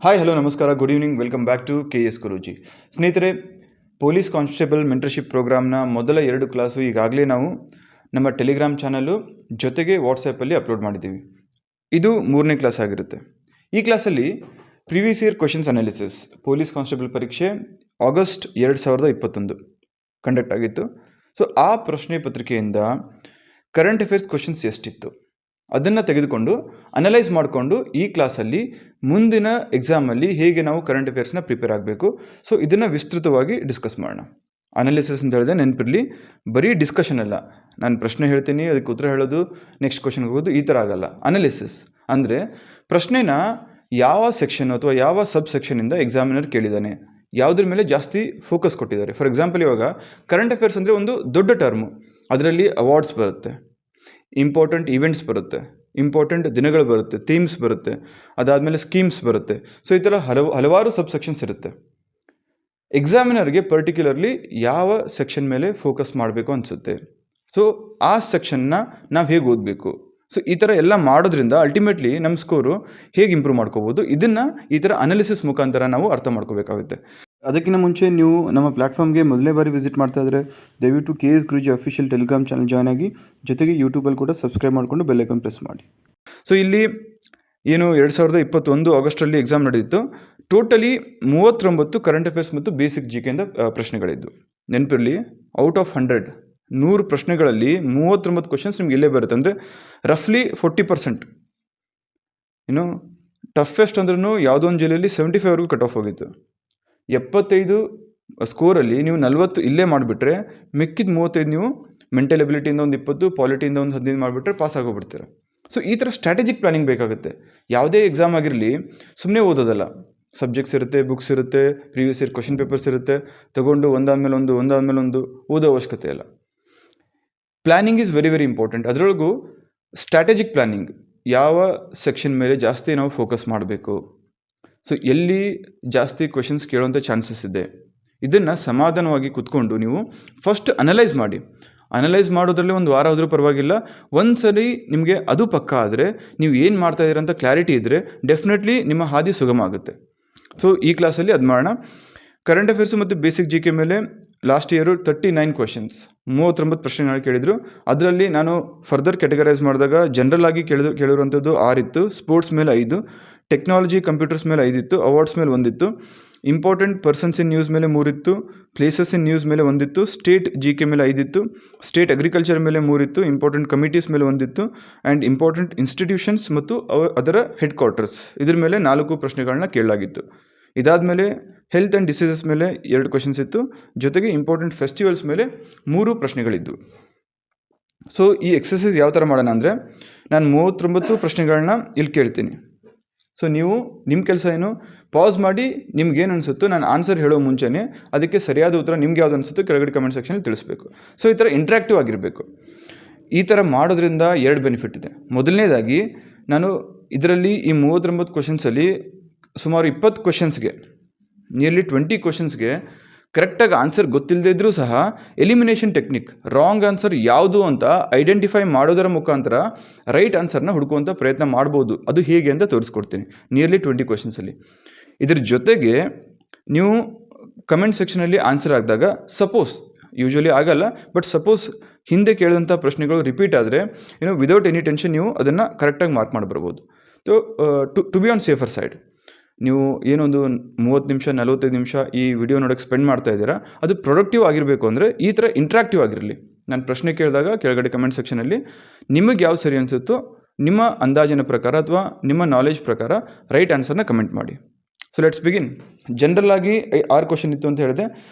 Hi hello ನಮಸ್ಕಾರ good evening welcome back to K S Guruji. ಸ್ನೇಹಿತರೆ, police constable mentorship ಪ್ರೋಗ್ರಾಮ್ನ ಮೊದಲ 2 class ಈಗಾಗಲೇ ನಾವು ನಮ್ಮ ಟೆಲಿಗ್ರಾಮ್ ಚಾನಲ್ಲು ಜೊತೆಗೆ ವಾಟ್ಸಪ್ಪಲ್ಲಿ ಅಪ್ಲೋಡ್ ಮಾಡಿದ್ದೀವಿ. ಇದು 3ನೇ ಕ್ಲಾಸ್ ಆಗಿರುತ್ತೆ. ಈ ಕ್ಲಾಸಲ್ಲಿ previous year questions analysis police constable ಪರೀಕ್ಷೆ ಆಗಸ್ಟ್ 2021 ಕಂಡಕ್ಟ್ ಆಗಿತ್ತು. ಸೊ ಆ ಪ್ರಶ್ನೆ ಪತ್ರಿಕೆಯಿಂದ ಕರೆಂಟ್ ಅಫೇರ್ಸ್ ಕ್ವೆಶನ್ಸ್ ಎಷ್ಟಿತ್ತು ಅದನ್ನು ತೆಗೆದುಕೊಂಡು ಅನಲೈಸ್ ಮಾಡಿಕೊಂಡು ಈ ಕ್ಲಾಸಲ್ಲಿ ಮುಂದಿನ ಎಕ್ಸಾಮಲ್ಲಿ ಹೇಗೆ ನಾವು ಕರೆಂಟ್ ಅಫೇರ್ಸ್ನ ಪ್ರಿಪೇರ್ ಆಗಬೇಕು, ಸೊ ಇದನ್ನು ವಿಸ್ತೃತವಾಗಿ ಡಿಸ್ಕಸ್ ಮಾಡೋಣ. ಅನಾಲಿಸಿಸ್ ಅಂತ ಹೇಳಿದೆ ನೆನಪಿರಲಿ, ಬರೀ ಡಿಸ್ಕಷನ್ ಅಲ್ಲ. ನಾನು ಪ್ರಶ್ನೆ ಹೇಳ್ತೀನಿ, ಅದಕ್ಕೆ ಉತ್ತರ ಹೇಳೋದು, ನೆಕ್ಸ್ಟ್ ಕ್ವೆಶನ್ಗೆ ಹೋಗೋದು, ಈ ಥರ ಆಗಲ್ಲ. ಅನಾಲಿಸಿಸ್ ಅಂದರೆ ಪ್ರಶ್ನೆನ ಯಾವ ಸೆಕ್ಷನ್ ಅಥವಾ ಯಾವ ಸಬ್ ಸೆಕ್ಷನಿಂದ ಎಕ್ಸಾಮಿನರ್ ಕೇಳಿದ್ದಾನೆ, ಯಾವುದ್ರ ಮೇಲೆ ಜಾಸ್ತಿ ಫೋಕಸ್ ಕೊಟ್ಟಿದ್ದಾರೆ. ಫಾರ್ ಎಕ್ಸಾಂಪಲ್, ಇವಾಗ ಕರೆಂಟ್ ಅಫೇರ್ಸ್ ಅಂದರೆ ಒಂದು ದೊಡ್ಡ ಟರ್ಮು. ಅದರಲ್ಲಿ ಅವಾರ್ಡ್ಸ್ ಬರುತ್ತೆ, ಇಂಪಾರ್ಟೆಂಟ್ ಈವೆಂಟ್ಸ್ ಬರುತ್ತೆ, ಇಂಪಾರ್ಟೆಂಟ್ ದಿನಗಳು ಬರುತ್ತೆ, ಥೀಮ್ಸ್ ಬರುತ್ತೆ, ಅದಾದಮೇಲೆ ಸ್ಕೀಮ್ಸ್ ಬರುತ್ತೆ. ಸೊ ಈ ಥರ ಹಲವಾರು ಸಬ್ಸೆಕ್ಷನ್ಸ್ ಇರುತ್ತೆ. ಎಕ್ಸಾಮಿನರ್ಗೆ ಪರ್ಟಿಕ್ಯುಲರ್ಲಿ ಯಾವ ಸೆಕ್ಷನ್ ಮೇಲೆ ಫೋಕಸ್ ಮಾಡಬೇಕು ಅನಿಸುತ್ತೆ, ಸೊ ಆ ಸೆಕ್ಷನ್ನ ನಾವು ಹೇಗೆ ಓದಬೇಕು, ಸೊ ಈ ಥರ ಎಲ್ಲ ಮಾಡೋದ್ರಿಂದ ಅಲ್ಟಿಮೇಟ್ಲಿ ನಮ್ಮ ಸ್ಕೋರು ಹೇಗೆ ಇಂಪ್ರೂವ್ ಮಾಡ್ಕೋಬೋದು, ಇದನ್ನು ಈ ಥರ ಅನಾಲಿಸಿಸ್ ಮುಖಾಂತರ ನಾವು ಅರ್ಥ ಮಾಡ್ಕೋಬೇಕಾಗುತ್ತೆ. ಅದಕ್ಕಿಂತ ಮುಂಚೆ ನೀವು ನಮ್ಮ ಪ್ಲ್ಯಾಟ್ಫಾರ್ಮ್ಗೆ ಮೊದಲನೇ ಬಾರಿ ವಿಸಿಟ್ ಮಾಡ್ತಾ ಇದ್ದರೆ ದಯವಿಟ್ಟು K S Guruji official Telegram channel join ಆಗಿ, ಜೊತೆಗೆ ಯೂಟ್ಯೂಬಲ್ಲಿ ಕೂಡ ಸಬ್ಸ್ಕ್ರೈಬ್ ಮಾಡಿಕೊಂಡು ಬೆಲ್ ಐಕಾನ್ ಪ್ರೆಸ್ ಮಾಡಿ. ಸೊ ಇಲ್ಲಿ ಏನು 2021 ಆಗಸ್ಟಲ್ಲಿ ಎಕ್ಸಾಮ್ ನಡೆದಿತ್ತು. ಟೋಟಲಿ 39 ಕರೆಂಟ್ ಅಫೇರ್ಸ್ ಮತ್ತು ಬೇಸಿಕ್ ಜಿ ಕೆಯಿಂದ ಪ್ರಶ್ನೆಗಳಿದ್ದು. ನೆನಪಿರಲಿ, ಔಟ್ ಆಫ್ 100 ಪ್ರಶ್ನೆಗಳಲ್ಲಿ 39 ಕ್ವಶನ್ಸ್ ನಿಮ್ಗೆ ಇಲ್ಲೇ ಬರುತ್ತೆ. ಅಂದರೆ ರಫ್ಲಿ 40%. ಇನ್ನು ಟಫೆಸ್ಟ್ ಅಂದ್ರೂ ಯಾವುದೋ ಒಂದು ಜಿಲ್ಲೆಯಲ್ಲಿ 75ವರೆಗೂ ಕಟ್ ಆಫ್ ಹೋಗಿತ್ತು. 75 ಸ್ಕೋರಲ್ಲಿ ನೀವು 40 ಇಲ್ಲೇ ಮಾಡಿಬಿಟ್ರೆ ಮಿಕ್ಕಿದ 35 ನೀವು ಮೆಂಟಲ್ ಎಬಿಲಿಟಿಯಿಂದ ಒಂದು 20, ಪಾಲಿಟಿಯಿಂದ ಒಂದು 15 ಮಾಡಿಬಿಟ್ರೆ ಪಾಸ್ ಆಗೋಗ್ಬಿಡ್ತೀರ. ಸೊ ಈ ಥರ ಸ್ಟ್ರಾಟಜಿಕ್ ಪ್ಲಾನಿಂಗ್ ಬೇಕಾಗುತ್ತೆ. ಯಾವುದೇ ಎಕ್ಸಾಮ್ ಆಗಿರಲಿ ಸುಮ್ಮನೆ ಓದೋದಲ್ಲ. ಸಬ್ಜೆಕ್ಟ್ಸ್ ಇರುತ್ತೆ, ಬುಕ್ಸ್ ಇರುತ್ತೆ, ಪ್ರೀವಿಯಸ್ ಇಯರ್ ಕ್ವಶನ್ ಪೇಪರ್ಸ್ ಇರುತ್ತೆ, ತಗೊಂಡು ಒಂದಾದ್ಮೇಲೆ ಒಂದು ಓದೋ ಅವಶ್ಯಕತೆ ಇಲ್ಲ. Planning is very very important. ಅದರೊಳಗೂ ಸ್ಟ್ರಾಟಜಿಕ್ ಪ್ಲ್ಯಾನಿಂಗ್, ಯಾವ ಸೆಕ್ಷನ್ ಮೇಲೆ ಜಾಸ್ತಿ ನಾವು ಫೋಕಸ್ ಮಾಡಬೇಕು, ಸೊ ಎಲ್ಲಿ ಜಾಸ್ತಿ ಕ್ವೆಶನ್ಸ್ ಕೇಳೋಂಥ ಚಾನ್ಸಸ್ ಇದೆ, ಇದನ್ನು ಸಮಾಧಾನವಾಗಿ ಕೂತ್ಕೊಂಡು ನೀವು ಫಸ್ಟ್ ಅನಲೈಸ್ ಮಾಡಿ. ಅನಲೈಸ್ ಮಾಡೋದ್ರಲ್ಲಿ ಒಂದು ವಾರ ಆದರೂ ಪರವಾಗಿಲ್ಲ. ಒಂದು ಸಲ ನಿಮಗೆ ಅದು ಪಕ್ಕ ಆದರೆ, ನೀವು ಏನು ಮಾಡ್ತಾಯಿದ್ದೀರ ಅಂತ ಕ್ಲಾರಿಟಿ ಇದ್ದರೆ ಡೆಫಿನೆಟ್ಲಿ ನಿಮ್ಮ ಹಾದಿ ಸುಗಮ ಆಗುತ್ತೆ. ಸೊ ಈ ಕ್ಲಾಸಲ್ಲಿ ಅದು ಮಾಡೋಣ. ಕರೆಂಟ್ ಅಫೇರ್ಸು ಮತ್ತು ಬೇಸಿಕ್ ಜಿ ಕೆ ಮೇಲೆ ಲಾಸ್ಟ್ ಇಯರು 39 ಕ್ವೆಶನ್ಸ್, 39 ಪ್ರಶ್ನೆಗಳು ಕೇಳಿದರು. ಅದರಲ್ಲಿ ನಾನು ಫರ್ದರ್ ಕ್ಯಾಟಗರೈಸ್ ಮಾಡಿದಾಗ ಜನರಲ್ ಆಗಿ ಕೇಳಿರುವಂಥದ್ದು 6 ಇತ್ತು, ಸ್ಪೋರ್ಟ್ಸ್ ಮೇಲೆ 5, ಟೆಕ್ನಾಲಜಿ ಕಂಪ್ಯೂಟರ್ಸ್ ಮೇಲೆ 5 ಇತ್ತು, ಅವಾರ್ಡ್ಸ್ ಮೇಲೆ 1 ಇತ್ತು, ಇಂಪಾರ್ಟೆಂಟ್ ಪರ್ಸನ್ಸ್ ಇನ್ ನ್ಯೂಸ್ ಮೇಲೆ 3 ಇತ್ತು, ಪ್ಲೇಸಸ್ ಇನ್ ನ್ಯೂಸ್ ಮೇಲೆ 1 ಇತ್ತು, ಸ್ಟೇಟ್ ಜಿ ಕೆ ಮೇಲೆ 5 ಇತ್ತು, ಸ್ಟೇಟ್ ಅಗ್ರಿಕಲ್ಚರ್ ಮೇಲೆ 3 ಇತ್ತು, ಇಂಪಾರ್ಟೆಂಟ್ ಕಮಿಟೀಸ್ ಮೇಲೆ 1 ಇತ್ತು, ಆ್ಯಂಡ್ ಇಂಪಾರ್ಟೆಂಟ್ ಇನ್ಸ್ಟಿಟ್ಯೂಷನ್ಸ್ ಮತ್ತು ಅದರ ಹೆಡ್ ಕ್ವಾರ್ಟರ್ಸ್ ಇದ್ರ ಮೇಲೆ 4 ಪ್ರಶ್ನೆಗಳನ್ನ ಕೇಳಲಾಗಿತ್ತು. ಇದಾದಮೇಲೆ ಹೆಲ್ತ್ ಆ್ಯಂಡ್ ಡಿಸೀಸಸ್ ಮೇಲೆ 2 ಕ್ವೆಶನ್ಸ್ ಇತ್ತು, ಜೊತೆಗೆ ಇಂಪಾರ್ಟೆಂಟ್ ಫೆಸ್ಟಿವಲ್ಸ್ ಮೇಲೆ 3 ಪ್ರಶ್ನೆಗಳಿದ್ದವು. ಸೊ ಈ ಎಕ್ಸಸೈಸ್ ಯಾವ ಥರ ಮಾಡೋಣ ಅಂದರೆ, ನಾನು 39 ಪ್ರಶ್ನೆಗಳನ್ನ ಇಲ್ಲಿ ಕೇಳ್ತೀನಿ. ಸೊ ನೀವು ನಿಮ್ಮ ಕೆಲಸ ಏನು, ಪಾಸ್ ಮಾಡಿ ನಿಮ್ಗೇನು ಅನಿಸುತ್ತೋ, ನಾನು ಆನ್ಸರ್ ಹೇಳೋ ಮುಂಚೆನೇ ಅದಕ್ಕೆ ಸರಿಯಾದ ಉತ್ತರ ನಿಮ್ಗೆ ಯಾವ್ದು ಅನಿಸುತ್ತೋ ಕೆಳಗಡೆ ಕಮೆಂಟ್ ಸೆಕ್ಷನಲ್ಲಿ ತಿಳಿಸ್ಬೇಕು. ಸೊ ಈ ಥರ ಇಂಟ್ರಾಕ್ಟಿವ್ ಆಗಿರಬೇಕು. ಈ ಥರ ಮಾಡೋದ್ರಿಂದ 2 ಬೆನಿಫಿಟ್ ಇದೆ. ಮೊದಲನೇದಾಗಿ, ನಾನು ಇದರಲ್ಲಿ ಈ 39 ಕ್ವೆಶನ್ಸಲ್ಲಿ ಸುಮಾರು 20 ಕ್ವೆಶನ್ಸ್ಗೆ, ನಿಯರ್ಲಿ 20 ಕ್ವೆಶನ್ಸ್ಗೆ ಕರೆಕ್ಟಾಗಿ ಆನ್ಸರ್ ಗೊತ್ತಿಲ್ಲದೇ ಇದ್ದರೂ ಸಹ ಎಲಿಮಿನೇಷನ್ ಟೆಕ್ನಿಕ್, ರಾಂಗ್ ಆನ್ಸರ್ ಯಾವುದು ಅಂತ ಐಡೆಂಟಿಫೈ ಮಾಡೋದರ ಮುಖಾಂತರ ರೈಟ್ ಆನ್ಸರ್ನ ಹುಡುಕುವಂಥ ಪ್ರಯತ್ನ ಮಾಡ್ಬೋದು. ಅದು ಹೇಗೆ ಅಂತ ತೋರಿಸ್ಕೊಡ್ತೀನಿ ನಿಯರ್ಲಿ 20 ಕ್ವೆಶನ್ಸಲ್ಲಿ. ಇದ್ರ ಜೊತೆಗೆ ನೀವು ಕಮೆಂಟ್ ಸೆಕ್ಷನಲ್ಲಿ ಆನ್ಸರ್ ಆಗಿದಾಗ, ಸಪೋಸ್, ಯೂಶ್ವಲಿ ಆಗಲ್ಲ, ಬಟ್ ಸಪೋಸ್ ಹಿಂದೆ ಕೇಳಿದಂಥ ಪ್ರಶ್ನೆಗಳು ರಿಪೀಟ್ ಆದರೆ ವಿದೌಟ್ ಎನಿ ಟೆನ್ಷನ್ ನೀವು ಅದನ್ನು ಕರೆಕ್ಟಾಗಿ ಮಾರ್ಕ್ ಮಾಡಿಬರ್ಬೋದು. To be on safer side, ನೀವು ಏನೊಂದು 30 ನಿಮಿಷ 45 ನಿಮಿಷ ಈ ವಿಡಿಯೋ ನೋಡೋಕ್ಕೆ ಸ್ಪೆಂಡ್ ಮಾಡ್ತಾ ಇದ್ದೀರಾ, ಅದು ಪ್ರೊಡಕ್ಟಿವ್ ಆಗಿರಬೇಕು ಅಂದರೆ ಈ ಥರ ಇಂಟ್ರಾಕ್ಟಿವ್ ಆಗಿರಲಿ. ನಾನು ಪ್ರಶ್ನೆ ಕೇಳಿದಾಗ ಕೆಳಗಡೆ ಕಮೆಂಟ್ ಸೆಕ್ಷನಲ್ಲಿ ನಿಮಗೆ ಯಾವ್ದು ಸರಿ ಅನಿಸುತ್ತೋ ನಿಮ್ಮ ಅಂದಾಜಿನ ಪ್ರಕಾರ ಅಥವಾ ನಿಮ್ಮ ನಾಲೆಜ್ ಪ್ರಕಾರ ರೈಟ್ ಆನ್ಸರ್ನ ಕಮೆಂಟ್ ಮಾಡಿ. So let's begin. ಜನರಲ್ ಆಗಿ 6 ಕ್ವೆಶನ್ ಇತ್ತು ಅಂತ ಹೇಳಿದೆ.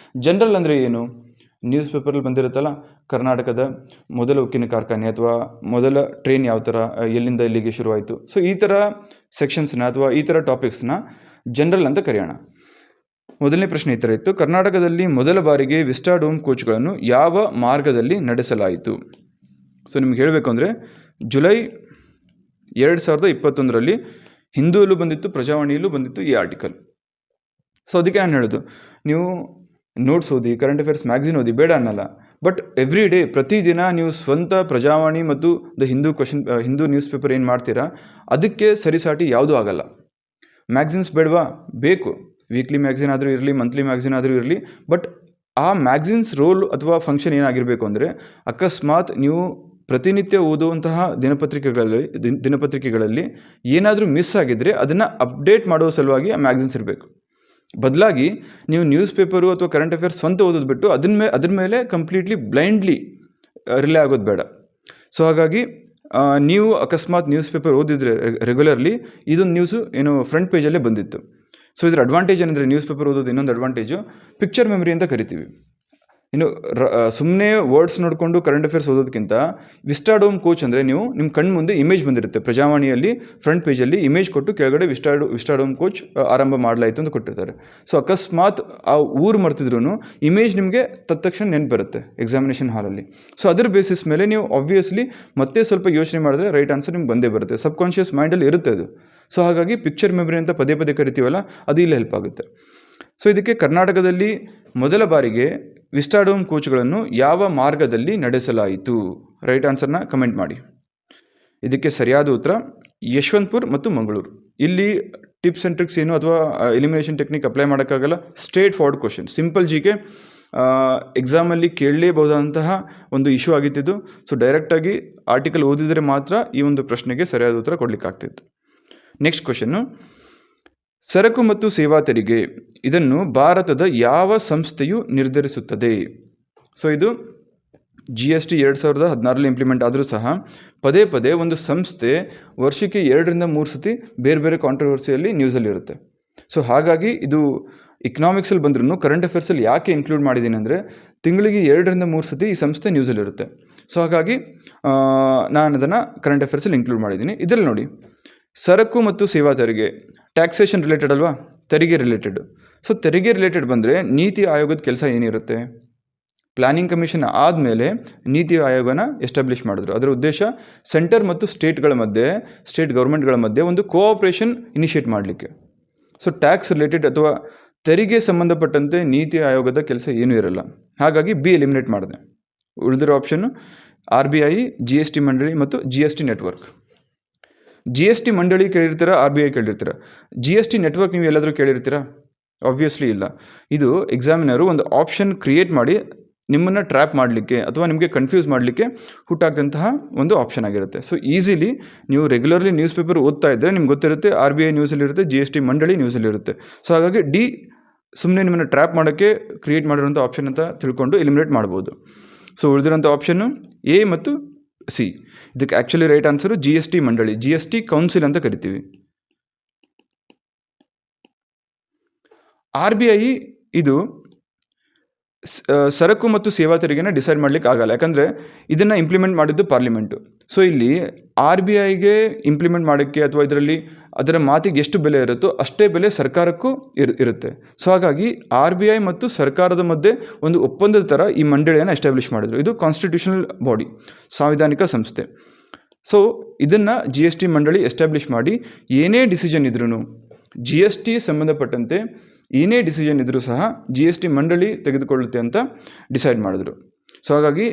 ಜನರಲ್ ಅಂದರೆ ಏನು? ನ್ಯೂಸ್ ಪೇಪರಲ್ಲಿ ಬಂದಿರುತ್ತಲ್ಲ, ಕರ್ನಾಟಕದ ಮೊದಲ ಉಕ್ಕಿನ ಕಾರ್ಖಾನೆ ಅಥವಾ ಮೊದಲ ಟ್ರೈನ್ ಯಾವ ಥರ ಎಲ್ಲಿಂದ ಎಲ್ಲಿಗೆ ಶುರುವಾಯಿತು, ಸೊ ಈ ಥರ ಸೆಕ್ಷನ್ಸ್ನ ಅಥವಾ ಈ ಥರ ಟಾಪಿಕ್ಸ್ನ ಜನರಲ್ ಅಂತ ಕರೆಯೋಣ. ಮೊದಲನೇ ಪ್ರಶ್ನೆ ಈ ಥರ ಇತ್ತು: ಕರ್ನಾಟಕದಲ್ಲಿ ಮೊದಲ ಬಾರಿಗೆ ವಿಸ್ಟಾಡೋಮ್ ಕೋಚ್ಗಳನ್ನು ಯಾವ ಮಾರ್ಗದಲ್ಲಿ ನಡೆಸಲಾಯಿತು? ಸೊ ನಿಮ್ಗೆ ಹೇಳಬೇಕು ಅಂದರೆ, ಜುಲೈ 2021ರಲ್ಲಿ ಹಿಂದೂಲ್ಲೂ ಬಂದಿತ್ತು, ಪ್ರಜಾವಾಣಿಯಲ್ಲೂ ಬಂದಿತ್ತು ಈ ಆರ್ಟಿಕಲ್. ಸೊ ಅದಕ್ಕೆ ನಾನು ಹೇಳೋದು, ನೀವು ನೋಟ್ಸ್ ಓದಿ, ಕರೆಂಟ್ ಅಫೇರ್ಸ್ ಮ್ಯಾಗ್ಝಿನ್ ಓದಿ, ಬೇಡ ಅನ್ನಲ್ಲ. ಬಟ್ ಎವ್ರಿ ಡೇ, ಪ್ರತಿದಿನ ನೀವು ಸ್ವಂತ ಪ್ರಜಾವಾಣಿ ಮತ್ತು ದ ಹಿಂದೂ ನ್ಯೂಸ್ ಪೇಪರ್ ಏನು ಮಾಡ್ತೀರಾ, ಅದಕ್ಕೆ ಸರಿಸಾಟಿ ಯಾವುದೂ ಆಗಲ್ಲ. ಮ್ಯಾಗ್ಝಿನ್ಸ್ ಬೇಡವಾ? ಬೇಕು. ವೀಕ್ಲಿ ಮ್ಯಾಗ್ಝಿನ್ ಆದರೂ ಇರಲಿ, ಮಂತ್ಲಿ ಮ್ಯಾಗ್ಝಿನ್ ಆದರೂ ಇರಲಿ. ಬಟ್ ಆ ಮ್ಯಾಗ್ಝಿನ್ಸ್ ರೋಲ್ ಅಥವಾ ಫಂಕ್ಷನ್ ಏನಾಗಿರಬೇಕು ಅಂದರೆ, ಅಕಸ್ಮಾತ್ ನೀವು ಪ್ರತಿನಿತ್ಯ ಓದುವಂತಹ ದಿನಪತ್ರಿಕೆಗಳಲ್ಲಿ ಏನಾದರೂ ಮಿಸ್ ಆಗಿದ್ದರೆ ಅದನ್ನು ಅಪ್ಡೇಟ್ ಮಾಡೋ ಸಲುವಾಗಿ ಆ ಮ್ಯಾಗ್ಝಿನ್ಸ್ ಇರಬೇಕು. ಬದಲಾಗಿ ನೀವು ನ್ಯೂಸ್ ಪೇಪರು ಅಥವಾ ಕರೆಂಟ್ ಅಫೇರ್ಸ್ ಸ್ವಂತ ಓದೋದು ಬಿಟ್ಟು ಅದ್ರ ಮೇಲೆ ಕಂಪ್ಲೀಟ್ಲಿ ಬ್ಲೈಂಡ್ಲಿ ರಿಲೇ ಆಗೋದು ಬೇಡ. ಸೊ ಹಾಗಾಗಿ ನೀವು ಅಕಸ್ಮಾತ್ ನ್ಯೂಸ್ ಪೇಪರ್ ಓದಿದರೆ ರೆಗ್ಯುಲರ್ಲಿ, ಇದೊಂದು ನ್ಯೂಸು ಏನು ಫ್ರಂಟ್ ಪೇಜಲ್ಲೇ ಬಂದಿತ್ತು. ಸೊ ಇದರ ಅಡ್ವಾಂಟೇಜ್ ಏನಂದರೆ, ನ್ಯೂಸ್ ಪೇಪರ್ ಓದೋದು ಇನ್ನೊಂದು ಅಡ್ವಾಂಟೇಜು ಪಿಕ್ಚರ್ ಮೆಮರಿ ಅಂತ ಕರಿತೀವಿ. ಇನ್ನು ಸುಮ್ಮನೆ ವರ್ಡ್ಸ್ ನೋಡಿಕೊಂಡು ಕರೆಂಟ್ ಅಫೇರ್ಸ್ ಓದೋದಕ್ಕಿಂತ ವಿಸ್ಟಾಡೋಮ್ ಕೋಚ್ ಅಂದರೆ ನೀವು ನಿಮ್ಮ ಕಣ್ಣು ಮುಂದೆ ಇಮೇಜ್ ಬಂದಿರುತ್ತೆ. ಪ್ರಜಾವಾಣಿಯಲ್ಲಿ ಫ್ರಂಟ್ ಪೇಜಲ್ಲಿ ಇಮೇಜ್ ಕೊಟ್ಟು ಕೆಳಗಡೆ ವಿಸ್ಟಾಡೋಮ್ ಕೋಚ್ ಆರಂಭ ಮಾಡಲಾಯಿತು ಅಂತ ಕೊಟ್ಟಿರ್ತಾರೆ. ಸೊ ಅಕಸ್ಮಾತ್ ಆ ಊರು ಮರ್ತಿದ್ರು ಇಮೇಜ್ ನಿಮಗೆ ತಕ್ಷಣ ನೆನಪು ಬರುತ್ತೆ ಎಕ್ಸಾಮಿನೇಷನ್ ಹಾಲಲ್ಲಿ. ಸೊ ಅದರ ಬೇಸಿಸ್ ಮೇಲೆ ನೀವು ಆಬ್ವಿಯಸ್ಲಿ ಮತ್ತೆ ಸ್ವಲ್ಪ ಯೋಚನೆ ಮಾಡಿದ್ರೆ ರೈಟ್ ಆನ್ಸರ್ ನಿಮ್ಗೆ ಬಂದೇ ಬರುತ್ತೆ. ಸಬ್ಕಾನ್ಷಿಯಸ್ ಮೈಂಡಲ್ಲಿ ಇರುತ್ತೆ ಅದು. ಸೊ ಹಾಗಾಗಿ ಪಿಕ್ಚರ್ ಮೆಮರಿ ಅಂತ ಪದೇ ಪದೇ ಕರಿತೀವಲ್ಲ, ಅದು ಇಲ್ಲಿ ಹೆಲ್ಪ್ ಆಗುತ್ತೆ. ಸೊ ಇದಕ್ಕೆ ಕರ್ನಾಟಕದಲ್ಲಿ ಮೊದಲ ಬಾರಿಗೆ ವಿಸ್ಟಾಡೋಮ್ ಕೋಚ್ಗಳನ್ನು ಯಾವ ಮಾರ್ಗದಲ್ಲಿ ನಡೆಸಲಾಯಿತು? ರೈಟ್ ಆನ್ಸರ್ನ ಕಮೆಂಟ್ ಮಾಡಿ. ಇದಕ್ಕೆ ಸರಿಯಾದ ಉತ್ತರ ಯಶವಂತಪುರ ಮತ್ತು ಮಂಗಳೂರು. ಇಲ್ಲಿ ಟಿಪ್ಸ್ ಆ್ಯಂಡ್ ಟ್ರಿಕ್ಸ್ ಏನು ಅಥವಾ ಎಲಿಮಿನೇಷನ್ ಟೆಕ್ನಿಕ್ ಅಪ್ಲೈ ಮಾಡೋಕ್ಕಾಗಲ್ಲ. Straightforward question, simple G K, ಎಕ್ಸಾಮಲ್ಲಿ ಕೇಳಲೇಬಹುದಂತಹ ಒಂದು ಇಶ್ಯೂ ಆಗಿತ್ತಿದ್ದು. ಸೊ ಡೈರೆಕ್ಟಾಗಿ ಆರ್ಟಿಕಲ್ ಓದಿದರೆ ಮಾತ್ರ ಈ ಒಂದು ಪ್ರಶ್ನೆಗೆ ಸರಿಯಾದ ಉತ್ತರ ಕೊಡಲಿಕ್ಕಾಗ್ತಿತ್ತು. ನೆಕ್ಸ್ಟ್ ಕ್ವಶನ್ನು, ಸರಕು ಮತ್ತು ಸೇವಾ ತೆರಿಗೆ ಇದನ್ನು ಭಾರತದ ಯಾವ ಸಂಸ್ಥೆಯು ನಿರ್ಧರಿಸುತ್ತದೆ? ಸೊ ಇದು GST 2016 ಇಂಪ್ಲಿಮೆಂಟ್ ಆದರೂ ಸಹ ಪದೇ ಪದೇ ಒಂದು ಸಂಸ್ಥೆ ವರ್ಷಕ್ಕೆ 2 ರಿಂದ 3 ಸತಿ ಬೇರೆ ಬೇರೆ ಕಾಂಟ್ರವರ್ಸಿಯಲ್ಲಿ ನ್ಯೂಸಲ್ಲಿರುತ್ತೆ. ಸೊ ಹಾಗಾಗಿ ಇದು ಇಕನಾಮಿಕ್ಸಲ್ಲಿ ಬಂದ್ರೂ ಕರೆಂಟ್ ಅಫೇರ್ಸಲ್ಲಿ ಯಾಕೆ ಇನ್ಕ್ಲೂಡ್ ಮಾಡಿದ್ದೀನಿ ಅಂದರೆ, ತಿಂಗಳಿಗೆ 2 ರಿಂದ 3 ಸತಿ ಈ ಸಂಸ್ಥೆ ನ್ಯೂಸಲ್ಲಿರುತ್ತೆ. ಸೊ ಹಾಗಾಗಿ ನಾನು ಅದನ್ನು ಕರೆಂಟ್ ಅಫೇರ್ಸಲ್ಲಿ ಇನ್ಕ್ಲೂಡ್ ಮಾಡಿದ್ದೀನಿ. ಇದರಲ್ಲಿ ನೋಡಿ, ಸರಕು ಮತ್ತು ಸೇವಾ ತೆರಿಗೆ ಟ್ಯಾಕ್ಸೇಷನ್ ರಿಲೇಟೆಡ್ ಅಲ್ವಾ, ತೆರಿಗೆ ರಿಲೇಟೆಡ್. ಸೊ ತೆರಿಗೆ ರಿಲೇಟೆಡ್ ಬಂದರೆ ನೀತಿ ಆಯೋಗದ ಕೆಲಸ ಏನಿರುತ್ತೆ? ಪ್ಲಾನಿಂಗ್ ಕಮಿಷನ್ ಆದಮೇಲೆ ನೀತಿ ಆಯೋಗನ ಎಸ್ಟಾಬ್ಲಿಷ್ ಮಾಡಿದ್ರು. ಅದರ ಉದ್ದೇಶ ಸೆಂಟರ್ ಮತ್ತು ಸ್ಟೇಟ್ ಗೌರ್ಮೆಂಟ್ಗಳ ಮಧ್ಯೆ ಒಂದು ಕೋಆಪ್ರೇಷನ್ ಇನಿಷಿಯೇಟ್ ಮಾಡಲಿಕ್ಕೆ. ಸೊ ಟ್ಯಾಕ್ಸ್ ರಿಲೇಟೆಡ್ ಅಥವಾ ತೆರಿಗೆ ಸಂಬಂಧಪಟ್ಟಂತೆ ನೀತಿ ಆಯೋಗದ ಕೆಲಸ ಏನೂ ಇರಲ್ಲ. ಹಾಗಾಗಿ ಬಿ ಎಲಿಮಿನೇಟ್ ಮಾಡಿದೆ. ಉಳಿದಿರೋ ಆಪ್ಷನ್ನು RBI, GST ಮಂಡಳಿ ಮತ್ತು GST ನೆಟ್ವರ್ಕ್. GST ಮಂಡಳಿ ಕೇಳಿರ್ತೀರಾ, RBI ಕೇಳಿರ್ತೀರಾ. GST ನೆಟ್ವರ್ಕ್ ನೀವು ಎಲ್ಲಾದರೂ ಕೇಳಿರ್ತೀರಾ? ಆಬ್ವಿಯಸ್ಲಿ ಇಲ್ಲ. ಇದು ಎಕ್ಸಾಮಿನರು ಒಂದು ಆಪ್ಷನ್ ಕ್ರಿಯೇಟ್ ಮಾಡಿ ನಿಮ್ಮನ್ನು ಟ್ರ್ಯಾಪ್ ಮಾಡಲಿಕ್ಕೆ ಅಥವಾ ನಿಮಗೆ ಕನ್ಫ್ಯೂಸ್ ಮಾಡಲಿಕ್ಕೆ ಹುಟ್ಟಾಕ್ದಂತಹ ಒಂದು ಆಪ್ಷನ್ ಆಗಿರುತ್ತೆ. ಸೊ ಈಸಿಲಿ ನೀವು ರೆಗ್ಯುಲರ್ಲಿ ನ್ಯೂಸ್ ಪೇಪರ್ ಓದ್ತಾ ಇದ್ದರೆ ನಿಮ್ಗೆ ಗೊತ್ತಿರುತ್ತೆ, RBI ನ್ಯೂಸಲ್ಲಿರುತ್ತೆ, GST ಮಂಡಳಿ ನ್ಯೂಸಲ್ಲಿರುತ್ತೆ. ಸೊ ಹಾಗಾಗಿ ಡಿ ಸುಮ್ಮನೆ ನಿಮ್ಮನ್ನು ಟ್ರ್ಯಾಪ್ ಮಾಡೋಕ್ಕೆ ಕ್ರಿಯೇಟ್ ಮಾಡಿರೋಂಥ ಆಪ್ಷನ್ ಅಂತ ತಿಳ್ಕೊಂಡು ಎಲಿಮಿನೇಟ್ ಮಾಡ್ಬೋದು. ಸೊ ಉಳಿದಿರೋಂಥ ಆಪ್ಷನ್ನು ಎ ಮತ್ತು ಸಿ. ಇದಕ್ಕೆ ಆ್ಯಕ್ಚುಲಿ ರೈಟ್ ಆನ್ಸರು GST ಮಂಡಳಿ, GST ಕೌನ್ಸಿಲ್ ಅಂತ ಕರಿತೀವಿ. RBI ಇದು ಸರಕು ಮತ್ತು ಸೇವಾ ತೆರಿಗೆನ ಡಿಸೈಡ್ ಮಾಡಲಿಕ್ಕೆ ಆಗಲ್ಲ, ಯಾಕಂದರೆ ಇದನ್ನು ಇಂಪ್ಲಿಮೆಂಟ್ ಮಾಡಿದ್ದು ಪಾರ್ಲಿಮೆಂಟು. ಸೊ ಇಲ್ಲಿ RBIಗೆ ಇಂಪ್ಲಿಮೆಂಟ್ ಮಾಡೋಕ್ಕೆ ಅಥವಾ ಅದರ ಮಾತಿಗೆ ಎಷ್ಟು ಬೆಲೆ ಇರುತ್ತೋ ಅಷ್ಟೇ ಬೆಲೆ ಸರ್ಕಾರಕ್ಕೂ ಇರುತ್ತೆ. ಸೊ ಹಾಗಾಗಿ RBI ಮತ್ತು ಸರ್ಕಾರದ ಮಧ್ಯೆ ಒಂದು ಒಪ್ಪಂದದ ಥರ ಈ ಮಂಡಳಿಯನ್ನು ಎಸ್ಟಾಬ್ಲಿಷ್ ಮಾಡಿದ್ರು. ಇದು ಕಾನ್ಸ್ಟಿಟ್ಯೂಷನಲ್ ಬಾಡಿ, ಸಾಂವಿಧಾನಿಕ ಸಂಸ್ಥೆ. ಸೊ ಇದನ್ನು GST ಮಂಡಳಿ ಎಸ್ಟಾಬ್ಲಿಷ್ ಮಾಡಿ ಏನೇ ಡಿಸಿಷನ್ ಇದ್ರೂ, GST ಸಂಬಂಧಪಟ್ಟಂತೆ ಏನೇ ಡಿಸಿಷನ್ ಇದ್ದರೂ ಸಹ GST ಮಂಡಳಿ ತೆಗೆದುಕೊಳ್ಳುತ್ತೆ ಅಂತ ಡಿಸೈಡ್ ಮಾಡಿದ್ರು. ಸೊ ಹಾಗಾಗಿ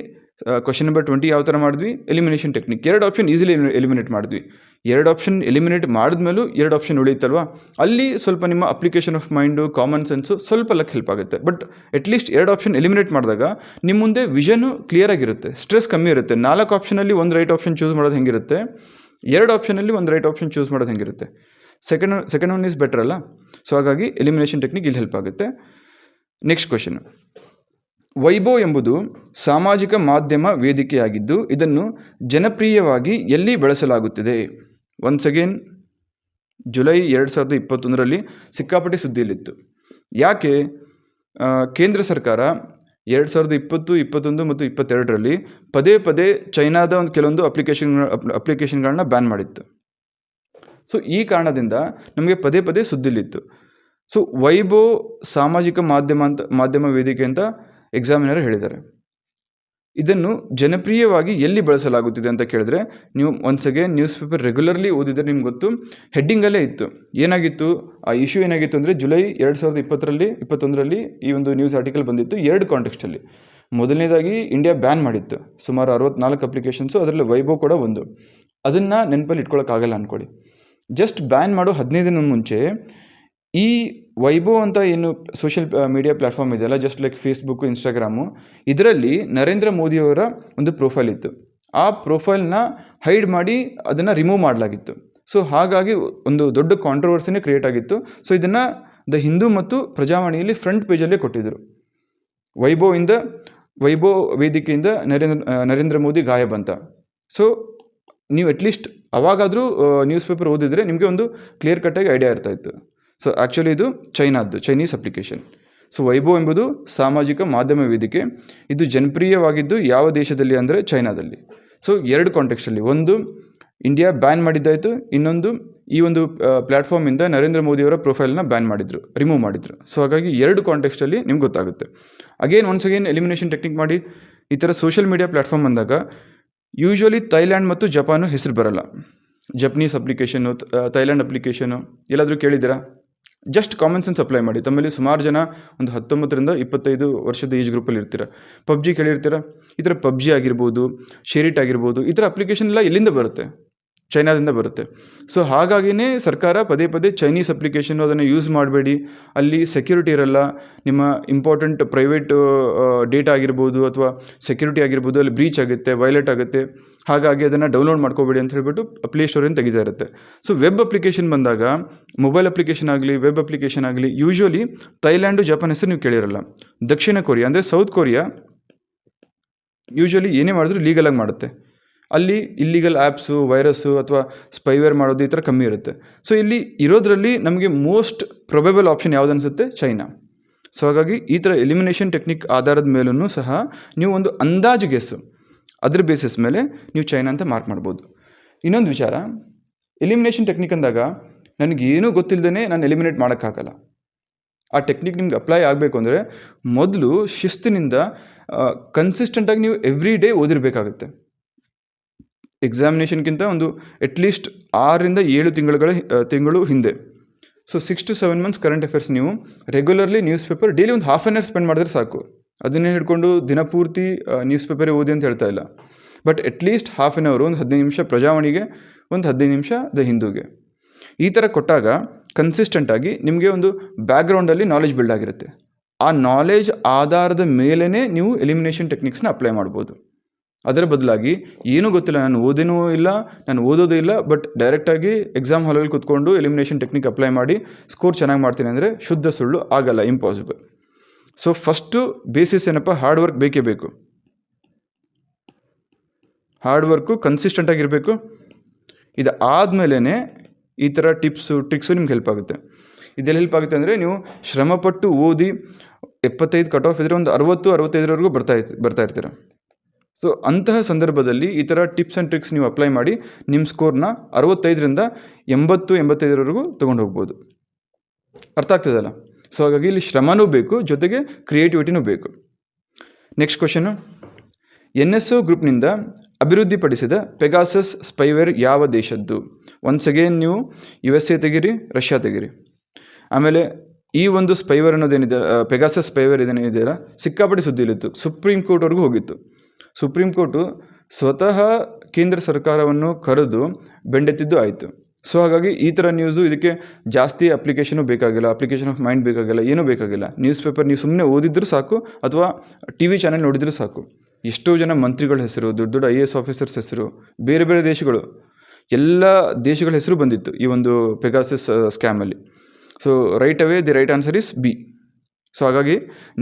ಕ್ವಶನ್ ನಂಬರ್ 20 ಯಾವ ಥರ ಮಾಡಿದ್ವಿ? Elimination technique. 2 option easily eliminate ಮಾಡಿದ್ವಿ. 2 ಆಪ್ಷನ್ ಎಲಿಮಿನೇಟ್ ಮಾಡಿದ್ಮೇಲೂ 2 ಆಪ್ಷನ್ ಉಳಿಯುತ್ತಲ್ವ, ಅಲ್ಲಿ ಸ್ವಲ್ಪ ನಿಮ್ಮ application of mind, common sense ಸ್ವಲ್ಪ ಲಕ್ ಹೆಲ್ಪ್ ಆಗುತ್ತೆ. ಬಟ್ ಅಟ್ಲೀಸ್ಟ್ 2 ಆಪ್ಷನ್ ಎಲಿಮಿನೇಟ್ ಮಾಡಿದಾಗ ನಿಮ್ಮ ಮುಂದೆ ವಿಷನು ಕ್ಲಿಯರ್ ಆಗಿರುತ್ತೆ, ಸ್ಟ್ರೆಸ್ ಕಮ್ಮಿ ಇರುತ್ತೆ. 4 ಆಪ್ಷನಲ್ಲಿ ಒಂದು ರೈಟ್ ಆಪ್ಷನ್ ಚೂಸ್ ಮಾಡೋದು ಹೆಂಗಿರುತ್ತೆ, 2 ಆಪ್ಷನಲ್ಲಿ ಒಂದು ರೈಟ್ ಆಪ್ಷನ್ ಚೂಸ್ ಮಾಡೋದು ಹೆಂಗಿರುತ್ತೆ. ಸೆಕೆಂಡ್ ಒನ್ ಈಸ್ ಬೆಟರ್ ಅಲ್ಲ. ಸೊ ಹಾಗಾಗಿ ಎಲಿಮಿನೇಷನ್ ಟೆಕ್ನಿಕ್ ಇಲ್ಲಿ ಹೆಲ್ಪ್ ಆಗುತ್ತೆ. ನೆಕ್ಸ್ಟ್ ಕ್ವಶನ್, ವೈಬೋ ಎಂಬುದು ಸಾಮಾಜಿಕ ಮಾಧ್ಯಮ ವೇದಿಕೆಯಾಗಿದ್ದು ಇದನ್ನು ಜನಪ್ರಿಯವಾಗಿ ಎಲ್ಲಿ ಬಳಸಲಾಗುತ್ತಿದೆ? ಒನ್ಸ್ ಅಗೇನ್ ಜುಲೈ 2021ರಲ್ಲಿ ಸಿಕ್ಕಾಪಟ್ಟೆ ಸುದ್ದಿಯಲ್ಲಿತ್ತು. ಯಾಕೆ? ಕೇಂದ್ರ ಸರ್ಕಾರ 2020, 21 ಮತ್ತು 22ರಲ್ಲಿ ಪದೇ ಪದೇ ಚೈನಾದ ಒಂದು ಕೆಲವೊಂದು ಅಪ್ಲಿಕೇಶನ್ಗಳನ್ನ ಬ್ಯಾನ್ ಮಾಡಿತ್ತು. ಸೊ ಈ ಕಾರಣದಿಂದ ನಮಗೆ ಪದೇ ಪದೇ ಸುದ್ದಿಲಿತ್ತು. ಸೊ ವೈಬೋ ಸಾಮಾಜಿಕ ಮಾಧ್ಯಮ ವೇದಿಕೆ ಅಂತ ಎಕ್ಸಾಮಿನರ್ ಹೇಳಿದ್ದಾರೆ. ಇದನ್ನು ಜನಪ್ರಿಯವಾಗಿ ಎಲ್ಲಿ ಬಳಸಲಾಗುತ್ತಿದೆ ಅಂತ ಕೇಳಿದ್ರೆ, ನೀವು once again news paper regularly ಓದಿದರೆ ನಿಮ್ಗೆ ಗೊತ್ತು, ಹೆಡ್ಡಿಂಗಲ್ಲೇ ಇತ್ತು. ಏನಾಗಿತ್ತು ಆ ಇಶ್ಯೂ? ಏನಾಗಿತ್ತು ಅಂದರೆ ಜುಲೈ 2021ರಲ್ಲಿ ಈ ಒಂದು ನ್ಯೂಸ್ ಆರ್ಟಿಕಲ್ ಬಂದಿತ್ತು 2 ಕಾಂಟೆಕ್ಸ್ಟಲ್ಲಿ. ಮೊದಲನೇದಾಗಿ ಇಂಡಿಯಾ ಬ್ಯಾನ್ ಮಾಡಿತ್ತು ಸುಮಾರು 64 ಅಪ್ಲಿಕೇಶನ್ಸು, ಅದರಲ್ಲಿ ವೈಬೋ ಕೂಡ ಒಂದು. ಅದನ್ನು ನೆನಪಲ್ಲಿ ಇಟ್ಕೊಳ್ಳೋಕ್ಕಾಗಲ್ಲ ಅಂದ್ಕೊಳ್ಳಿ. ಜಸ್ಟ್ ಬ್ಯಾನ್ ಮಾಡೋ 15 ದಿನದ ಮುಂಚೆ ಈ ವೈಭವ್ ಅಂತ ಏನು ಸೋಷಿಯಲ್ ಮೀಡಿಯಾ ಪ್ಲ್ಯಾಟ್ಫಾರ್ಮ್ ಇದೆಯಲ್ಲ, ಜಸ್ಟ್ ಲೈಕ್ ಫೇಸ್ಬುಕ್ಕು, ಇನ್ಸ್ಟಾಗ್ರಾಮು, ಇದರಲ್ಲಿ ನರೇಂದ್ರ ಮೋದಿಯವರ ಒಂದು ಪ್ರೊಫೈಲ್ ಇತ್ತು. ಆ ಪ್ರೊಫೈಲ್ನ ಹೈಡ್ ಮಾಡಿ ಅದನ್ನು ರಿಮೂವ್ ಮಾಡಲಾಗಿತ್ತು. ಸೊ ಹಾಗಾಗಿ ಒಂದು ದೊಡ್ಡ ಕಾಂಟ್ರವರ್ಸಿನೇ ಕ್ರಿಯೇಟ್ ಆಗಿತ್ತು. ಸೊ ಇದನ್ನು ದ ಹಿಂದೂ ಮತ್ತು ಪ್ರಜಾವಾಣಿಯಲ್ಲಿ ಫ್ರಂಟ್ ಪೇಜಲ್ಲೇ ಕೊಟ್ಟಿದ್ದರು. ವೈಭವ್ ವೇದಿಕೆಯಿಂದ ನರೇಂದ್ರ ಮೋದಿ ಗಾಯಬ್ ಅಂತ. ಸೊ ನೀವು ಅಟ್ಲೀಸ್ಟ್ ಅವಾಗಾದರೂ ನ್ಯೂಸ್ ಪೇಪರ್ ಓದಿದರೆ ನಿಮಗೆ ಒಂದು ಕ್ಲಿಯರ್ ಕಟ್ಟಾಗಿ ಐಡಿಯಾ ಇರ್ತಾಯಿತ್ತು. ಸೊ ಆ್ಯಕ್ಚುಲಿ ಇದು ಚೈನೀಸ್ ಅಪ್ಲಿಕೇಶನ್. ಸೊ ವೈಭವ್ ಎಂಬುದು ಸಾಮಾಜಿಕ ಮಾಧ್ಯಮ ವೇದಿಕೆ. ಇದು ಜನಪ್ರಿಯವಾಗಿದ್ದು ಯಾವ ದೇಶದಲ್ಲಿ ಅಂದರೆ ಚೈನಾದಲ್ಲಿ. ಸೊ 2 ಕಾಂಟೆಕ್ಸ್ಟಲ್ಲಿ, ಒಂದು ಇಂಡಿಯಾ ಬ್ಯಾನ್ ಮಾಡಿದ್ದಾಯಿತು, ಇನ್ನೊಂದು ಈ ಒಂದು ಪ್ಲ್ಯಾಟ್ಫಾರ್ಮಿಂದ ನರೇಂದ್ರ ಮೋದಿಯವರ ಪ್ರೊಫೈಲ್ನ ರಿಮೂವ್ ಮಾಡಿದರು. ಸೊ ಹಾಗಾಗಿ 2 ಕಾಂಟೆಕ್ಸ್ಟಲ್ಲಿ ನಿಮ್ಗೆ ಗೊತ್ತಾಗುತ್ತೆ. ಒನ್ಸ್ ಅಗೇನ್ ಎಲಿಮಿನೇಷನ್ ಟೆಕ್ನಿಕ್ ಮಾಡಿ ಈ ಥರ ಸೋಷಿಯಲ್ ಮೀಡಿಯಾ ಪ್ಲ್ಯಾಟ್ಫಾರ್ಮ್ ಬಂದಾಗ ಯೂಶ್ವಲಿ ಥೈಲ್ಯಾಂಡ್ ಮತ್ತು ಜಪಾನು ಹೆಸರು ಬರಲ್ಲ. ಜಪನೀಸ್ ಅಪ್ಲಿಕೇಶನು, ಥೈಲ್ಯಾಂಡ್ ಅಪ್ಲಿಕೇಶನು ಎಲ್ಲಾದರೂ ಕೇಳಿದ್ದೀರಾ? ಜಸ್ಟ್ ಕಾಮನ್ ಸೆನ್ಸ್ ಅಪ್ಲೈ ಮಾಡಿ. ತಮ್ಮಲ್ಲಿ ಸುಮಾರು ಜನ ಒಂದು 19ರಿಂದ 25 ವರ್ಷದ ಏಜ್ ಗ್ರೂಪಲ್ಲಿ ಇರ್ತೀರ. ಪಬ್ಜಿ ಕೇಳಿರ್ತೀರ. ಈ ಥರ ಪಬ್ಜಿ ಆಗಿರ್ಬೋದು, ಶೇರಿಟ್ ಆಗಿರ್ಬೋದು, ಈ ಥರ ಅಪ್ಲಿಕೇಶನ್ ಎಲ್ಲ ಎಲ್ಲಿಂದ ಬರುತ್ತೆ? ಚೈನಾದಿಂದ ಬರುತ್ತೆ. ಸೊ ಹಾಗಾಗಿಯೇ ಸರ್ಕಾರ ಪದೇ ಪದೇ ಚೈನೀಸ್ ಅಪ್ಲಿಕೇಶನ್ನು ಅದನ್ನು ಯೂಸ್ ಮಾಡಬೇಡಿ, ಅಲ್ಲಿ ಸೆಕ್ಯೂರಿಟಿ ಇರಲ್ಲ, ನಿಮ್ಮ ಇಂಪಾರ್ಟೆಂಟ್ ಪ್ರೈವೇಟ್ ಡೇಟಾ ಆಗಿರ್ಬೋದು ಅಥವಾ ಸೆಕ್ಯೂರಿಟಿ ಆಗಿರ್ಬೋದು ಅಲ್ಲಿ ಬ್ರೀಚ್ ಆಗುತ್ತೆ, ವೈಲೇಟ್ ಆಗುತ್ತೆ, ಹಾಗಾಗಿ ಅದನ್ನು ಡೌನ್ಲೋಡ್ ಮಾಡ್ಕೋಬೇಡಿ ಅಂತ ಹೇಳ್ಬಿಟ್ಟು ಪ್ಲೇಸ್ಟೋರಿಂದ ತೆಗಿತಾ ಇರುತ್ತೆ. ಸೊ ವೆಬ್ ಅಪ್ಲಿಕೇಶನ್ ಬಂದಾಗ, ಮೊಬೈಲ್ ಅಪ್ಲಿಕೇಶನ್ ಆಗಲಿ, ವೆಬ್ ಅಪ್ಲಿಕೇಶನ್ ಆಗಲಿ, ಯೂಶ್ವಲಿ ಥೈಲ್ಯಾಂಡು, ಜಪಾನ್ ಹೆಸರು ನೀವು ಕೇಳಿರಲ್ಲ. ದಕ್ಷಿಣ ಕೊರಿಯಾ ಅಂದರೆ ಸೌತ್ ಕೊರಿಯಾ ಯೂಶ್ವಲಿ ಏನೇ ಮಾಡಿದ್ರು ಲೀಗಲಾಗಿ ಮಾಡುತ್ತೆ. ಅಲ್ಲಿ ಇಲ್ಲಿಗಲ್ ಆ್ಯಪ್ಸು, ವೈರಸ್ಸು ಅಥವಾ ಸ್ಪೈವೇರ್ ಮಾಡೋದು ಈ ಥರ ಕಮ್ಮಿ ಇರುತ್ತೆ. ಸೊ ಇಲ್ಲಿ ಇರೋದ್ರಲ್ಲಿ ನಮಗೆ ಮೋಸ್ಟ್ ಪ್ರೊಬೆಬಲ್ ಆಪ್ಷನ್ ಯಾವುದು ಅನಿಸುತ್ತೆ? ಚೈನಾ. ಸೊ ಹಾಗಾಗಿ ಈ ಥರ ಎಲಿಮಿನೇಷನ್ ಟೆಕ್ನಿಕ್ ಆಧಾರದ ಮೇಲೂ ಸಹ ನೀವು ಒಂದು ಅಂದಾಜು ಗೆಸ್ಸು, ಅದ್ರ ಬೇಸಿಸ್ ಮೇಲೆ ನೀವು ಚೈನಾ ಅಂತ ಮಾರ್ಕ್ ಮಾಡ್ಬೋದು. ಇನ್ನೊಂದು ವಿಚಾರ, ಎಲಿಮಿನೇಷನ್ ಟೆಕ್ನಿಕ್ ಅಂದಾಗ ನನಗೇನೂ ಗೊತ್ತಿಲ್ಲದೇ ನಾನು ಎಲಿಮಿನೇಟ್ ಮಾಡೋಕ್ಕಾಗಲ್ಲ. ಆ ಟೆಕ್ನಿಕ್ ನಿಮ್ಗೆ ಅಪ್ಲೈ ಆಗಬೇಕು ಅಂದರೆ ಮೊದಲು ಶಿಸ್ತಿನಿಂದ ಕನ್ಸಿಸ್ಟೆಂಟಾಗಿ ನೀವು ಎವ್ರಿ ಡೇ ಓದಿರಬೇಕಾಗುತ್ತೆ. ಎಕ್ಸಾಮಿನೇಷನ್ಗಿಂತ ಒಂದು ಅಟ್ಲೀಸ್ಟ್ 6ರಿಂದ 7 ತಿಂಗಳು ಹಿಂದೆ. So 6 to 7 months current affairs ನೀವು ರೆಗ್ಯುಲರ್ಲಿ ನ್ಯೂಸ್ ಪೇಪರ್ ಡೈಲಿ ಒಂದು ½ an hour ಸ್ಪೆಂಡ್ ಮಾಡಿದ್ರೆ ಸಾಕು. ಅದನ್ನೇ ಹಿಡ್ಕೊಂಡು ದಿನಪೂರ್ತಿ ನ್ಯೂಸ್ ಪೇಪರೇ ಓದಿ ಅಂತ ಹೇಳ್ತಾ ಇಲ್ಲ. ಬಟ್ ಅಟ್ಲೀಸ್ಟ್ ½ an hour, ಒಂದು 15 ನಿಮಿಷ ಪ್ರಜಾವಾಣಿಗೆ, ಒಂದು 15 ನಿಮಿಷ ದ ಹಿಂದೂಗೆ. ಈ ಥರ ಕೊಟ್ಟಾಗ ಕನ್ಸಿಸ್ಟೆಂಟಾಗಿ ನಿಮಗೆ ಒಂದು ಬ್ಯಾಕ್ಗ್ರೌಂಡಲ್ಲಿ ನಾಲೆಜ್ ಬಿಲ್ಡ್ ಆಗಿರುತ್ತೆ. ಆ ನಾಲೆಜ್ ಆಧಾರದ ಮೇಲೇ ನೀವು ಎಲಿಮಿನೇಷನ್ ಟೆಕ್ನಿಕ್ಸ್ನ ಅಪ್ಲೈ ಮಾಡ್ಬೋದು. ಅದರ ಬದಲಾಗಿ ಏನೂ ಗೊತ್ತಿಲ್ಲ, ನಾನು ಓದೇನೂ ಇಲ್ಲ, ನಾನು ಓದೋದೇ ಇಲ್ಲ, ಬಟ್ ಡೈರೆಕ್ಟಾಗಿ ಎಕ್ಸಾಮ್ ಹಾಲಲ್ಲಿ ಕೂತ್ಕೊಂಡು ಎಲಿಮಿನೇಷನ್ ಟೆಕ್ನಿಕ್ ಅಪ್ಲೈ ಮಾಡಿ ಸ್ಕೋರ್ ಚೆನ್ನಾಗಿ ಮಾಡ್ತೀನಿ ಅಂದರೆ ಶುದ್ಧ ಸುಳ್ಳು, ಆಗಲ್ಲ, ಇಂಪಾಸಿಬಲ್. ಸೊ ಫಸ್ಟು ಬೇಸಿಸ್ ಏನಪ್ಪ? ಹಾರ್ಡ್ ವರ್ಕ್ ಬೇಕೇ ಬೇಕು. ಹಾರ್ಡ್ ವರ್ಕು ಕನ್ಸಿಸ್ಟೆಂಟಾಗಿರಬೇಕು. ಇದು ಆದಮೇಲೆ ಈ ಥರ ಟಿಪ್ಸು ಟ್ರಿಕ್ಸು ನಿಮ್ಗೆ ಹೆಲ್ಪ್ ಆಗುತ್ತೆ. ಇದೆಲ್ಲ ಹೆಲ್ಪ್ ಆಗುತ್ತೆ ಅಂದರೆ ನೀವು ಶ್ರಮಪಟ್ಟು ಓದಿ 75 ಕಟ್ ಆಫ್ ಇದ್ದರೆ ಒಂದು 60-65ವರೆಗೂ ಬರ್ತಾ ಇರ್ತೀರ. ಸೊ ಅಂತಹ ಸಂದರ್ಭದಲ್ಲಿ ಈ ಥರ ಟಿಪ್ಸ್ ಆ್ಯಂಡ್ ಟ್ರಿಕ್ಸ್ ನೀವು ಅಪ್ಲೈ ಮಾಡಿ ನಿಮ್ಮ ಸ್ಕೋರ್ನ 65ರಿಂದ 80-85ವರೆಗೂ ತೊಗೊಂಡು ಹೋಗ್ಬೋದು. ಅರ್ಥ ಆಗ್ತದಲ್ಲ? ಸೊ ಹಾಗಾಗಿ ಇಲ್ಲಿ ಶ್ರಮನೂ ಬೇಕು, ಜೊತೆಗೆ ಕ್ರಿಯೇಟಿವಿಟಿನೂ ಬೇಕು. ನೆಕ್ಸ್ಟ್ ಕ್ವಶನು, NSO ಗ್ರೂಪ್ನಿಂದ ಅಭಿವೃದ್ಧಿಪಡಿಸಿದ ಪೆಗಾಸಸ್ ಸ್ಪೈವೇರ್ ಯಾವ ದೇಶದ್ದು? ಒನ್ಸ್ ಅಗೇನ್ ನೀವು USA ತೆಗೀರಿ, ರಷ್ಯಾ ತೆಗೀರಿ. ಆಮೇಲೆ ಈ ಒಂದು ಸ್ಪೈವೇರ್ ಅನ್ನೋದೇನಿದೆ, ಪೆಗಾಸಸ್ ಸ್ಪೈವೇರ್ ಏನಿದೆಯಲ್ಲ, ಸಿಕ್ಕಾಪಟ್ಟೆ ಸುದ್ದಿಲಿತ್ತು, ಸುಪ್ರೀಂ ಕೋರ್ಟ್ವರೆಗೂ ಹೋಗಿತ್ತು. ಸುಪ್ರೀಂ ಕೋರ್ಟು ಸ್ವತಃ ಕೇಂದ್ರ ಸರ್ಕಾರವನ್ನು ಕರೆದು ಬೆಂಡೆತ್ತಿದ್ದು ಆಯಿತು. ಸೊ ಹಾಗಾಗಿ ಈ ಥರ ನ್ಯೂಸು, ಇದಕ್ಕೆ ಜಾಸ್ತಿ ಅಪ್ಲಿಕೇಶನು ಬೇಕಾಗಿಲ್ಲ, ಅಪ್ಲಿಕೇಶನ್ ಆಫ್ ಮೈಂಡ್ ಬೇಕಾಗಿಲ್ಲ, ಏನೂ ಬೇಕಾಗಿಲ್ಲ. ನ್ಯೂಸ್ ಪೇಪರ್ ನೀವು ಸುಮ್ಮನೆ ಓದಿದ್ರೂ ಸಾಕು, ಅಥವಾ TV ಚಾನೆಲ್ ನೋಡಿದ್ರೂ ಸಾಕು. ಎಷ್ಟೋ ಜನ ಮಂತ್ರಿಗಳ ಹೆಸರು, ದೊಡ್ಡ ದೊಡ್ಡ IAS ಆಫೀಸರ್ಸ್ ಹೆಸರು, ಬೇರೆ ಬೇರೆ ದೇಶಗಳು, ಎಲ್ಲ ದೇಶಗಳ ಹೆಸರು ಬಂದಿತ್ತು ಈ ಒಂದು ಪೆಗಾಸಸ್ ಸ್ಕ್ಯಾಮಲ್ಲಿ. So right away the right answer is B. So ಹಾಗಾಗಿ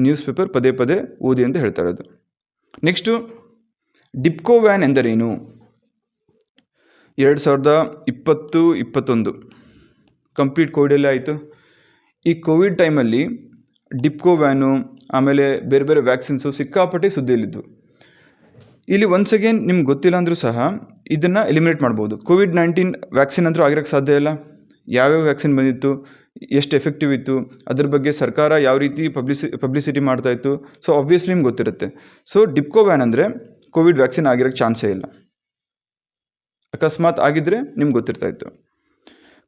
ನ್ಯೂಸ್ ಪೇಪರ್ ಪದೇ ಪದೇ ಓದಿ ಅಂತ ಹೇಳ್ತಾ ಇರೋದು. ನೆಕ್ಸ್ಟು, ಡಿಪ್ಕೋ ವ್ಯಾನ್ ಎಂದರೇನು? 2020-21 ಕಂಪ್ಲೀಟ್ ಕೋವಿಡಲ್ಲೇ ಆಯಿತು. ಈ ಕೋವಿಡ್ ಟೈಮಲ್ಲಿ ಡಿಪ್ಕೋ ವ್ಯಾನು, ಆಮೇಲೆ ಬೇರೆ ಬೇರೆ ವ್ಯಾಕ್ಸಿನ್ಸು ಸಿಕ್ಕಾಪಟ್ಟೆ ಸುದ್ದಿಯಲ್ಲಿದ್ದು. ಇಲ್ಲಿ ಒನ್ಸ್ ಅಗೇನ್ ನಿಮ್ಗೆ ಗೊತ್ತಿಲ್ಲ ಅಂದರೂ ಸಹ ಇದನ್ನು ಎಲಿಮಿನೇಟ್ ಮಾಡ್ಬೋದು. COVID-19 ವ್ಯಾಕ್ಸಿನ್ ಅಂತೂ ಆಗಿರೋಕ್ಕೆ ಸಾಧ್ಯ ಇಲ್ಲ. ಯಾವ್ಯಾವ ವ್ಯಾಕ್ಸಿನ್ ಬಂದಿತ್ತು, ಎಷ್ಟು ಎಫೆಕ್ಟಿವ್ ಇತ್ತು, ಅದ್ರ ಬಗ್ಗೆ ಸರ್ಕಾರ ಯಾವ ರೀತಿ ಪಬ್ಲಿಸಿಟಿ ಮಾಡ್ತಾಯಿತ್ತು, ಸೊ ಆಬ್ವಿಯಸ್ಲಿ ನಿಮ್ಗೆ ಗೊತ್ತಿರುತ್ತೆ. ಸೊ ಡಿಪ್ಕೋ ವ್ಯಾನ್ ಅಂದರೆ ಕೋವಿಡ್ ವ್ಯಾಕ್ಸಿನ್ ಆಗಿರೋಕ್ಕೆ ಚಾನ್ಸೇ ಇಲ್ಲ. ಅಕಸ್ಮಾತ್ ಆಗಿದ್ದರೆ ನಿಮ್ಗೆ ಗೊತ್ತಿರ್ತಾಯಿತ್ತು.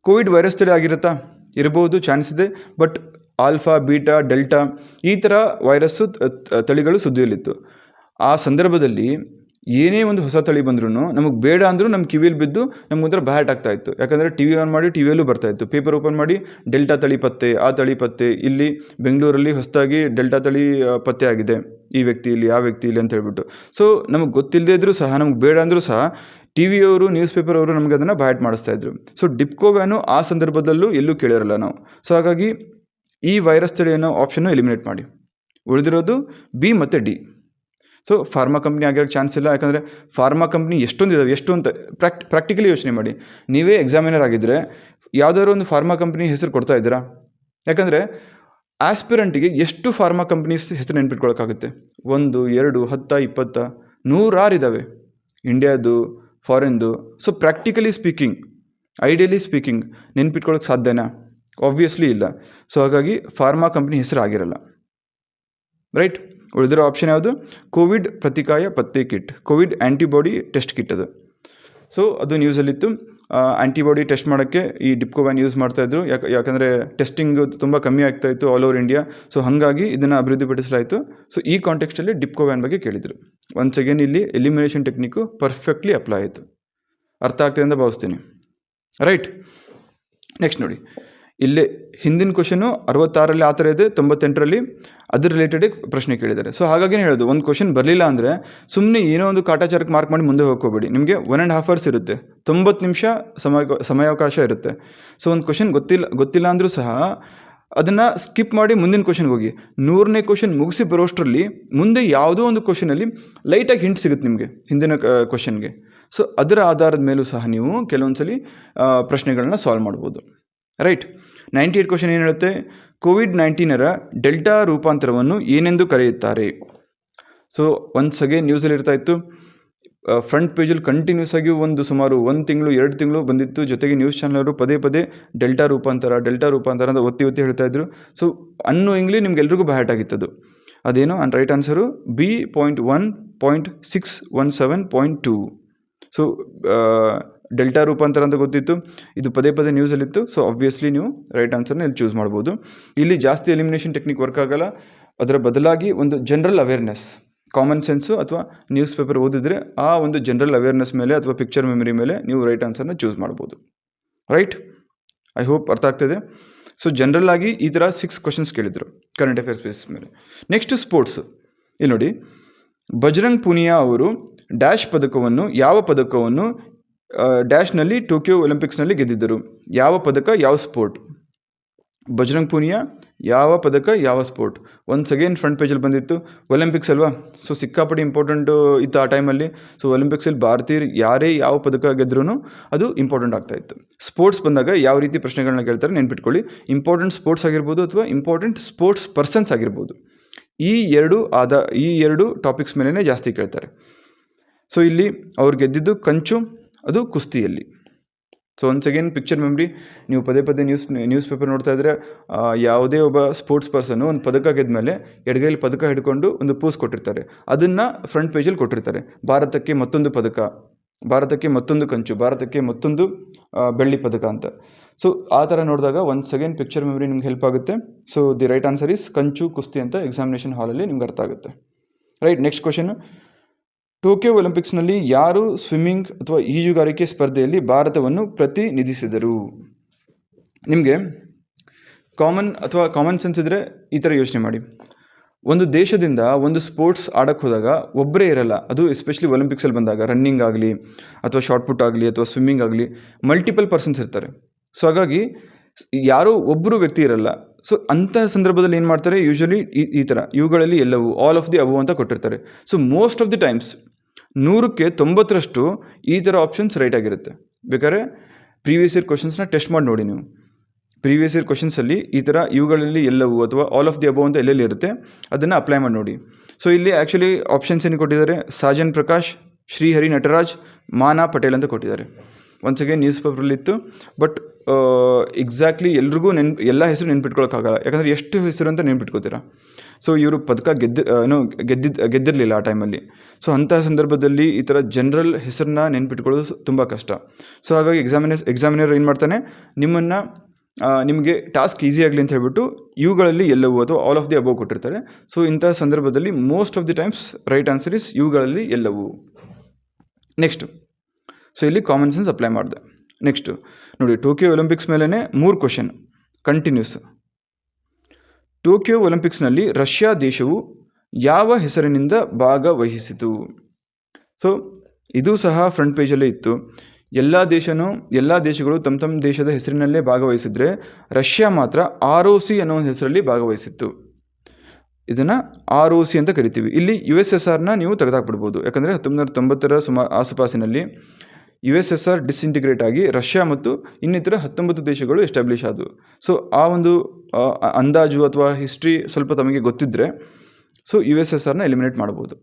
ಕೋವಿಡ್ ವೈರಸ್ ತಳಿ ಆಗಿರುತ್ತಾ? ಇರ್ಬೋದು, ಚಾನ್ಸ್ ಇದೆ. ಬಟ್ ಆಲ್ಫಾ, ಬೀಟಾ, ಡೆಲ್ಟಾ ಈ ಥರ ವೈರಸ್ಸು ತಳಿಗಳು ಸುದ್ದಿಯಲ್ಲಿತ್ತು. ಆ ಸಂದರ್ಭದಲ್ಲಿ ಏನೇ ಒಂದು ಹೊಸ ತಳಿ ಬಂದ್ರೂ ನಮಗೆ ಬೇಡ ಅಂದರೂ ನಮ್ಮ ಕಿವಿಯಲ್ಲಿ ಬಿದ್ದು ನಮಗೊಂಥರ ಬ್ಯಾಟ್ ಆಗ್ತಾ ಇತ್ತು. ಯಾಕಂದರೆ ಟಿ ವಿ ಆನ್ ಮಾಡಿ ಟಿ ವಿಯಲ್ಲೂ ಬರ್ತಾಯಿತ್ತು, ಪೇಪರ್ ಓಪನ್ ಮಾಡಿ ಡೆಲ್ಟಾ ತಳಿ ಪತ್ತೆ, ಆ ತಳಿ ಪತ್ತೆ, ಇಲ್ಲಿ ಬೆಂಗಳೂರಲ್ಲಿ ಹೊಸದಾಗಿ ಡೆಲ್ಟಾ ತಳಿ ಪತ್ತೆ ಆಗಿದೆ, ಈ ವ್ಯಕ್ತಿಯಲ್ಲಿ ಆ ವ್ಯಕ್ತಿಯಲ್ಲಿ ಅಂತ ಹೇಳ್ಬಿಟ್ಟು. ಸೊ ನಮಗೆ ಗೊತ್ತಿಲ್ಲದೇ ಇದ್ದರೂ ಸಹ, ನಮಗೆ ಬೇಡ ಅಂದರೂ ಸಹ ಟಿ ವಿಯವರು, ನ್ಯೂಸ್ ಪೇಪರ್ ಅವರು ನಮಗೆ ಅದನ್ನು ಬ್ಯಾಟ್ ಮಾಡಿಸ್ತಾಯಿದ್ರು. ಸೊ ಡಿಪ್ಕೋ ವ್ಯಾನು ಆ ಸಂದರ್ಭದಲ್ಲೂ ಎಲ್ಲೂ ಕೇಳಿರಲ್ಲ ನಾವು. ಸೊ ಹಾಗಾಗಿ ಈ ವೈರಸ್ ತಳಿ ಅನ್ನೋ ಆಪ್ಷನ್ನು ಎಲಿಮಿನೇಟ್ ಮಾಡಿ. ಉಳಿದಿರೋದು ಬಿ ಮತ್ತು ಡಿ. ಸೊ ಫಾರ್ಮಾ ಕಂಪ್ನಿ ಆಗಿರೋಕ್ಕೆ ಚಾನ್ಸ್ ಇಲ್ಲ. ಯಾಕಂದರೆ ಫಾರ್ಮಾ ಕಂಪ್ನಿ ಎಷ್ಟೊಂದಿದ್ದಾವೆ, ಎಷ್ಟು ಅಂತ ಪ್ರಾಕ್ಟಿಕಲಿ ಯೋಚನೆ ಮಾಡಿ. ನೀವೇ ಎಕ್ಸಾಮಿನರ್ ಆಗಿದ್ದರೆ ಯಾವುದಾದ್ರು ಒಂದು ಫಾರ್ಮಾ ಕಂಪ್ನಿ ಹೆಸರು ಕೊಡ್ತಾ ಇದ್ದೀರಾ? ಯಾಕಂದರೆ ಆಸ್ಪಿರೆಂಟಿಗೆ ಎಷ್ಟು ಫಾರ್ಮಾ ಕಂಪ್ನೀಸ್ ಹೆಸರು ನೆನ್ಪಿಟ್ಕೊಳ್ಳೋಕ್ಕಾಗುತ್ತೆ? 1, 2, 10, 20, 100 ಇದ್ದಾವೆ, ಇಂಡಿಯಾದು, ಫಾರಿನ್ದು. So practically speaking, ideally speaking ನೆನ್ಪಿಟ್ಕೊಳ್ಳೋಕ್ಕೆ ಸಾಧ್ಯನಾ? ಆಬ್ವಿಯಸ್ಲಿ ಇಲ್ಲ. ಸೊ ಹಾಗಾಗಿ ಫಾರ್ಮಾ ಕಂಪ್ನಿ ಹೆಸರು ಆಗಿರಲ್ಲ. ರೈಟ್. ಉಳಿದಿರೋ ಆಪ್ಷನ್ ಯಾವುದು? ಕೋವಿಡ್ ಪ್ರತಿಕಾಯ ಪತ್ತೆ kit, Covid antibody test kit ಅದು. ಸೊ ಅದು ನ್ಯೂಸಲ್ಲಿತ್ತು. ಆ್ಯಂಟಿಬಾಡಿ ಟೆಸ್ಟ್ ಮಾಡೋಕ್ಕೆ ಈ ಡಿಪ್ಕೋ ವ್ಯಾನ್ ಯೂಸ್ ಮಾಡ್ತಾಯಿದ್ರು. ಯಾಕಂದರೆ ಟೆಸ್ಟಿಂಗ್ ತುಂಬ ಕಮ್ಮಿ ಆಗ್ತಾಯಿತ್ತು ಆಲ್ ಓವರ್ ಇಂಡಿಯಾ. ಸೊ ಹಾಗಾಗಿ ಇದನ್ನು ಅಭಿವೃದ್ಧಿಪಡಿಸಲಾಯಿತು. ಸೊ ಈ ಕಾಂಟೆಕ್ಸ್ಟಲ್ಲಿ ಡಿಪ್ಕೋ ವ್ಯಾನ್ ಬಗ್ಗೆ ಕೇಳಿದರು. ಒನ್ಸ್ ಅಗೇನ್ ಇಲ್ಲಿ ಎಲಿಮಿನೇಷನ್ ಟೆಕ್ನಿಕ್ಕು ಪರ್ಫೆಕ್ಟ್ಲಿ ಅಪ್ಲೈ ಆಯಿತು. ಅರ್ಥ ಆಗ್ತದೆ ಅಂತ ಭಾವಿಸ್ತೀನಿ. ರೈಟ್. ನೆಕ್ಸ್ಟ್ ನೋಡಿ, ಇಲ್ಲೇ ಹಿಂದಿನ ಕ್ವಶನು 66ರಲ್ಲಿ ಆ ಥರ ಇದೆ, 98ರಲ್ಲಿ ಅದ್ರ ರಿಲೇಟೆಡ್ ಪ್ರಶ್ನೆ ಕೇಳಿದ್ದಾರೆ. ಸೊ ಹಾಗಾಗಿ ಹೇಳೋದು, ಒಂದು ಕ್ವಶನ್ ಬರಲಿಲ್ಲ ಅಂದರೆ ಸುಮ್ಮನೆ ಏನೋ ಒಂದು ಕಾಟಾಚಾರಕ್ಕೆ ಮಾರ್ಕ್ ಮಾಡಿ ಮುಂದೆ ಹೋಗ್ಕೋಬೇಡಿ. ನಿಮಗೆ 1.5 hours ಇರುತ್ತೆ, 90 ನಿಮಿಷ ಸಮಯಾವಕಾಶ ಇರುತ್ತೆ. ಸೊ ಒಂದು ಕ್ವಶನ್ ಗೊತ್ತಿಲ್ಲ ಅಂದರೂ ಸಹ ಅದನ್ನು ಸ್ಕಿಪ್ ಮಾಡಿ ಮುಂದಿನ ಕ್ವಶನ್ಗೆ ಹೋಗಿ. 100ನೇ ಕ್ವಶನ್ ಮುಗಿಸಿ ಬರೋಷ್ಟರಲ್ಲಿ ಮುಂದೆ ಯಾವುದೋ ಒಂದು ಕ್ವಶನಲ್ಲಿ ಲೈಟಾಗಿ ಹಿಂಟ್ ಸಿಗುತ್ತೆ ನಿಮಗೆ ಹಿಂದಿನ ಕ್ವಶನ್ಗೆ. ಸೊ ಅದರ ಆಧಾರದ ಮೇಲೂ ಸಹ ನೀವು ಕೆಲವೊಂದು ಸಲ ಪ್ರಶ್ನೆಗಳನ್ನ ಸಾಲ್ವ್ ಮಾಡ್ಬೋದು. ರೈಟ್. 98 ಕ್ವಶನ್ ಏನು ಹೇಳುತ್ತೆ? ಕೋವಿಡ್-19ರ ಡೆಲ್ಟಾ ರೂಪಾಂತರವನ್ನು ಏನೆಂದು ಕರೆಯುತ್ತಾರೆ? ಸೊ ಒನ್ಸ್ ಅಗೇನ್ ನ್ಯೂಸಲ್ಲಿ ಇರ್ತಾ ಇತ್ತು, ಫ್ರಂಟ್ ಪೇಜಲ್ಲಿ ಕಂಟಿನ್ಯೂಸ್ ಆಗಿ ಸುಮಾರು 1 ತಿಂಗಳು 2 ತಿಂಗಳು ಬಂದಿತ್ತು. ಜೊತೆಗೆ ನ್ಯೂಸ್ ಚಾನಲರು ಪದೇ ಪದೇ ಡೆಲ್ಟಾ ರೂಪಾಂತರ ಅಂತ ಒತ್ತಿ ಹೇಳ್ತಾ ಇದ್ರು. ಸೊ ಅನ್ನೋಯಿಂಗ್ಲಿ ನಿಮ್ಗೆಲ್ರಿಗೂ ಬ್ಯಾಟ್ ಆಗಿತ್ತದು. ಅದೇನು? Right answer B.1.617.2. So delta ರೂಪಾಂತರ ಅಂತ ಗೊತ್ತಿತ್ತು, ಇದು ಪದೇ ಪದೇ ನ್ಯೂಸಲ್ಲಿತ್ತು. ಸೊ ಆಬ್ವಿಯಸ್ಲಿ ನೀವು ರೈಟ್ ಆನ್ಸರ್ನ ಇಲ್ಲಿ ಚೂಸ್ ಮಾಡ್ಬೋದು. ಇಲ್ಲಿ ಜಾಸ್ತಿ ಎಲಿಮಿನೇಷನ್ ಟೆಕ್ನಿಕ್ ವರ್ಕ್ ಆಗಲ್ಲ. ಅದರ ಬದಲಾಗಿ ಒಂದು ಜನರಲ್ ಅವೇರ್ನೆಸ್, ಕಾಮನ್ ಸೆನ್ಸು ಅಥವಾ ನ್ಯೂಸ್ ಪೇಪರ್ ಓದಿದ್ರೆ ಆ ಒಂದು ಜನರಲ್ ಅವೇರ್ನೆಸ್ ಮೇಲೆ ಅಥವಾ ಪಿಕ್ಚರ್ ಮೆಮರಿ ಮೇಲೆ ನೀವು ರೈಟ್ ಆನ್ಸರ್ನ ಚೂಸ್ ಮಾಡ್ಬೋದು. ರೈಟ್. ಐ ಹೋಪ್ ಅರ್ಥ ಆಗ್ತದೆ. ಸೊ ಜನರಲ್ ಆಗಿ ಈ ಥರ 6 ಕ್ವಶನ್ಸ್ ಕೇಳಿದರು ಕರೆಂಟ್ ಅಫೇರ್ಸ್ ಬೇಸಿಸ್ ಮೇಲೆ. Next sports. ಇಲ್ಲಿ ನೋಡಿ, ಬಜರಂಗ್ ಪೂನಿಯಾ ಅವರು ಯಾವ ಪದಕವನ್ನು ಡ್ಯಾಶ್ನಲ್ಲಿ ಟೋಕಿಯೋ ಒಲಿಂಪಿಕ್ಸ್ನಲ್ಲಿ ಗೆದ್ದಿದ್ದರು? ಯಾವ ಪದಕ, ಯಾವ ಸ್ಪೋರ್ಟ್? ಬಜರಂಗ್ ಪೂನಿಯಾ ಯಾವ ಪದಕ, ಯಾವ ಸ್ಪೋರ್ಟ್? ಒನ್ಸ್ ಅಗೇನ್ ಫ್ರಂಟ್ ಪೇಜಲ್ಲಿ ಬಂದಿತ್ತು. ಒಲಿಂಪಿಕ್ಸ್ ಅಲ್ವಾ? ಸೊ ಸಿಕ್ಕಾಪಟ್ಟೆ ಇಂಪಾರ್ಟೆಂಟು ಇತ್ತು ಆ ಟೈಮಲ್ಲಿ. ಸೊ ಒಲಿಂಪಿಕ್ಸಲ್ಲಿ ಭಾರತೀಯರು ಯಾರೇ ಯಾವ ಪದಕ ಗೆದ್ರೂ ಅದು ಇಂಪಾರ್ಟೆಂಟ್ ಆಗ್ತಾಯಿತ್ತು. ಸ್ಪೋರ್ಟ್ಸ್ ಬಂದಾಗ ಯಾವ ರೀತಿ ಪ್ರಶ್ನೆಗಳನ್ನ ಕೇಳ್ತಾರೆ ನೆನ್ಪಿಟ್ಕೊಳ್ಳಿ. ಇಂಪಾರ್ಟೆಂಟ್ ಸ್ಪೋರ್ಟ್ಸ್ ಆಗಿರ್ಬೋದು ಅಥವಾ ಇಂಪಾರ್ಟೆಂಟ್ ಸ್ಪೋರ್ಟ್ಸ್ ಪರ್ಸನ್ಸ್ ಆಗಿರ್ಬೋದು. ಈ ಎರಡು ಟಾಪಿಕ್ಸ್ ಮೇಲೇ ಜಾಸ್ತಿ ಕೇಳ್ತಾರೆ. ಸೊ ಇಲ್ಲಿ ಅವ್ರು ಗೆದ್ದಿದ್ದು ಕಂಚು, ಅದು ಕುಸ್ತಿಯಲ್ಲಿ. So once again picture memory, ನೀವು ಪದೇ ಪದೇ ನ್ಯೂಸ್ ಪೇಪರ್ ನೋಡ್ತಾ ಇದ್ದರೆ ಯಾವುದೇ ಒಬ್ಬ ಸ್ಪೋರ್ಟ್ಸ್ ಪರ್ಸನ್ನು ಒಂದು ಪದಕ ಗೆದ್ದ ಮೇಲೆ ಎಡಗೈಲಿ ಪದಕ ಹಿಡ್ಕೊಂಡು ಒಂದು ಪೋಸ್ ಕೊಟ್ಟಿರ್ತಾರೆ. ಅದನ್ನು ಫ್ರಂಟ್ ಪೇಜಲ್ಲಿ ಕೊಟ್ಟಿರ್ತಾರೆ. ಭಾರತಕ್ಕೆ ಮತ್ತೊಂದು ಪದಕ, ಭಾರತಕ್ಕೆ ಮತ್ತೊಂದು ಕಂಚು, ಭಾರತಕ್ಕೆ ಮತ್ತೊಂದು ಬೆಳ್ಳಿ ಪದಕ ಅಂತ. ಸೊ ಆ ಥರ ನೋಡಿದಾಗ ಒನ್ಸ್ ಅಗೇನ್ ಪಿಕ್ಚರ್ ಮೆಮ್ರಿ ನಿಮ್ಗೆ ಹೆಲ್ಪ್ ಆಗುತ್ತೆ. So the right answer is ಕಂಚು, ಕುಸ್ತಿ ಅಂತ ಎಕ್ಸಾಮಿನೇಷನ್ ಹಾಲಲ್ಲಿ ನಿಮ್ಗೆ ಅರ್ಥ ಆಗುತ್ತೆ. ರೈಟ್. ನೆಕ್ಸ್ಟ್ ಕ್ವಶನ್, ಟೋಕಿಯೋ ಒಲಿಂಪಿಕ್ಸ್ನಲ್ಲಿ ಯಾರು ಸ್ವಿಮ್ಮಿಂಗ್ ಅಥವಾ ಈಜುಗಾರಿಕೆ ಸ್ಪರ್ಧೆಯಲ್ಲಿ ಭಾರತವನ್ನು ಪ್ರತಿನಿಧಿಸಿದರು? ನಿಮಗೆ ಕಾಮನ್ ಸೆನ್ಸ್ ಇದ್ದರೆ ಈ ಥರ ಯೋಚನೆ ಮಾಡಿ. ಒಂದು ದೇಶದಿಂದ ಒಂದು ಸ್ಪೋರ್ಟ್ಸ್ ಆಡೋಕ್ಕೆ ಹೋದಾಗ ಒಬ್ಬರೇ ಇರಲ್ಲ. ಅದು ಎಸ್ಪೆಷಲಿ ಒಲಿಂಪಿಕ್ಸಲ್ಲಿ ಬಂದಾಗ ರನ್ನಿಂಗ್ ಆಗಲಿ ಅಥವಾ ಶಾರ್ಟ್ ಪುಟ್ ಆಗಲಿ ಅಥವಾ ಸ್ವಿಮ್ಮಿಂಗ್ ಆಗಲಿ ಮಲ್ಟಿಪಲ್ ಪರ್ಸನ್ಸ್ ಇರ್ತಾರೆ. ಸೊ ಹಾಗಾಗಿ ಯಾರೋ ಒಬ್ಬರು ವ್ಯಕ್ತಿ ಇರಲ್ಲ. ಸೊ ಅಂತಹ ಸಂದರ್ಭದಲ್ಲಿ ಏನು ಮಾಡ್ತಾರೆ, ಯೂಶ್ವಲಿ ಈ ಥರ ಇವುಗಳಲ್ಲಿ ಎಲ್ಲವೂ ಆಲ್ ಆಫ್ ದಿ ಅಬವ್ ಅಂತ ಕೊಟ್ಟಿರ್ತಾರೆ. So most of the times 100ಕ್ಕೆ 90ರಷ್ಟು ಈ ಥರ ಆಪ್ಷನ್ಸ್ ರೈಟ್ ಆಗಿರುತ್ತೆ. ಬೇಕಾದ್ರೆ ಪ್ರೀವಿಯಸ್ ಇಯರ್ ಕ್ವಶನ್ಸ್ನ ಟೆಸ್ಟ್ ಮಾಡಿ ನೋಡಿ ನೀವು. ಪ್ರೀವಿಯಸ್ ಇಯರ್ ಕ್ವಶನ್ಸಲ್ಲಿ ಈ ಥರ ಇವುಗಳಲ್ಲಿ ಎಲ್ಲವೂ ಅಥವಾ ಆಲ್ ಆಫ್ ದಿ ಅಬವ್ ಅಂತ ಎಲ್ಲೆಲ್ಲಿ ಇರುತ್ತೆ ಅದನ್ನು ಅಪ್ಲೈ ಮಾಡಿ ನೋಡಿ. ಸೊ ಇಲ್ಲಿ ಆ್ಯಕ್ಚುಲಿ ಆಪ್ಷನ್ಸ್ ಏನು ಕೊಟ್ಟಿದ್ದಾರೆ? ಸಾಜನ್ ಪ್ರಕಾಶ್, ಶ್ರೀಹರಿ ನಟರಾಜ್, ಮಾನಾ ಪಟೇಲ್ ಅಂತ ಕೊಟ್ಟಿದ್ದಾರೆ. ಒನ್ಸ್ ಅಗೇನ್ ನ್ಯೂಸ್ ಪೇಪರಲ್ಲಿತ್ತು. ಬಟ್ ಎಕ್ಸಾಕ್ಟ್ಲಿ ಎಲ್ರಿಗೂ ಎಲ್ಲ ಹೆಸರು ನೆನ್ಪಿಟ್ಕೊಳ್ಳೋಕ್ಕಾಗಲ್ಲ. ಯಾಕಂದರೆ ಎಷ್ಟು ಹೆಸರು ಅಂತ ನೆನ್ಪಿಟ್ಕೋತೀರಾ. ಸೊ ಇವರು ಪದಕ ಗೆದ್ದಿರಲಿಲ್ಲ ಆ ಟೈಮಲ್ಲಿ. ಸೊ ಅಂತಹ ಸಂದರ್ಭದಲ್ಲಿ ಈ ಥರ ಜನರಲ್ ಹೆಸರನ್ನ ನೆನ್ಪಿಟ್ಕೊಳ್ಳೋದು ತುಂಬ ಕಷ್ಟ. ಸೊ ಹಾಗಾಗಿ ಎಕ್ಸಾಮಿನರ್ ಏನು ಮಾಡ್ತಾನೆ, ನಿಮಗೆ ಟಾಸ್ಕ್ ಈಸಿ ಆಗಲಿ ಅಂತ ಹೇಳ್ಬಿಟ್ಟು ಇವುಗಳಲ್ಲಿ ಎಲ್ಲವೂ ಅಥವಾ ಆಲ್ ಆಫ್ ದಿ ಅಬವ್ ಕೊಟ್ಟಿರ್ತಾರೆ. ಸೊ ಇಂತಹ ಸಂದರ್ಭದಲ್ಲಿ most of the times right answer is ಇವುಗಳಲ್ಲಿ ಎಲ್ಲವೂ. ನೆಕ್ಸ್ಟು, ಸೊ ಇಲ್ಲಿ ಕಾಮನ್ ಸೆನ್ಸ್ ಅಪ್ಲೈ ಮಾಡಿದೆ. ನೆಕ್ಸ್ಟು ನೋಡಿ, ಟೋಕಿಯೋ ಒಲಿಂಪಿಕ್ಸ್ ಮೇಲೇ 3 ಕ್ವಶನ್ ಕಂಟಿನ್ಯೂಸ್. ಟೋಕಿಯೋ ಒಲಿಂಪಿಕ್ಸ್ನಲ್ಲಿ ರಷ್ಯಾ ದೇಶವು ಯಾವ ಹೆಸರಿನಿಂದ ಭಾಗವಹಿಸಿತು? ಸೊ ಇದು ಸಹ ಫ್ರಂಟ್ ಪೇಜಲ್ಲೇ ಇತ್ತು. ಎಲ್ಲ ದೇಶಗಳು ತಮ್ಮ ತಮ್ಮ ದೇಶದ ಹೆಸರಿನಲ್ಲೇ ಭಾಗವಹಿಸಿದ್ರೆ ರಷ್ಯಾ ಮಾತ್ರ ROC ಅನ್ನೋ ಒಂದು ಹೆಸರಲ್ಲಿ ಭಾಗವಹಿಸಿತ್ತು. ಇದನ್ನು ROC ಅಂತ ಕರಿತೀವಿ. ಇಲ್ಲಿ USSRನ ನೀವು ತೆಗೆದಾಕ್ಬಿಡ್ಬೋದು. ಯಾಕಂದರೆ 1990ರ ಆಸುಪಾಸಿನಲ್ಲಿ USSR ಡಿಸ್ಇಂಟಿಗ್ರೇಟ್ ಆಗಿ ರಷ್ಯಾ ಮತ್ತು ಇನ್ನಿತರ 19 ದೇಶಗಳು ಎಸ್ಟಾಬ್ಲಿಷ್ ಆದವು. ಸೊ ಆ ಒಂದು ಅಂದಾಜು ಅಥವಾ ಹಿಸ್ಟ್ರಿ ಸ್ವಲ್ಪ ತಮಗೆ ಗೊತ್ತಿದ್ದರೆ ಸೊ USSRನ ಎಲಿಮಿನೇಟ್ ಮಾಡ್ಬೋದು.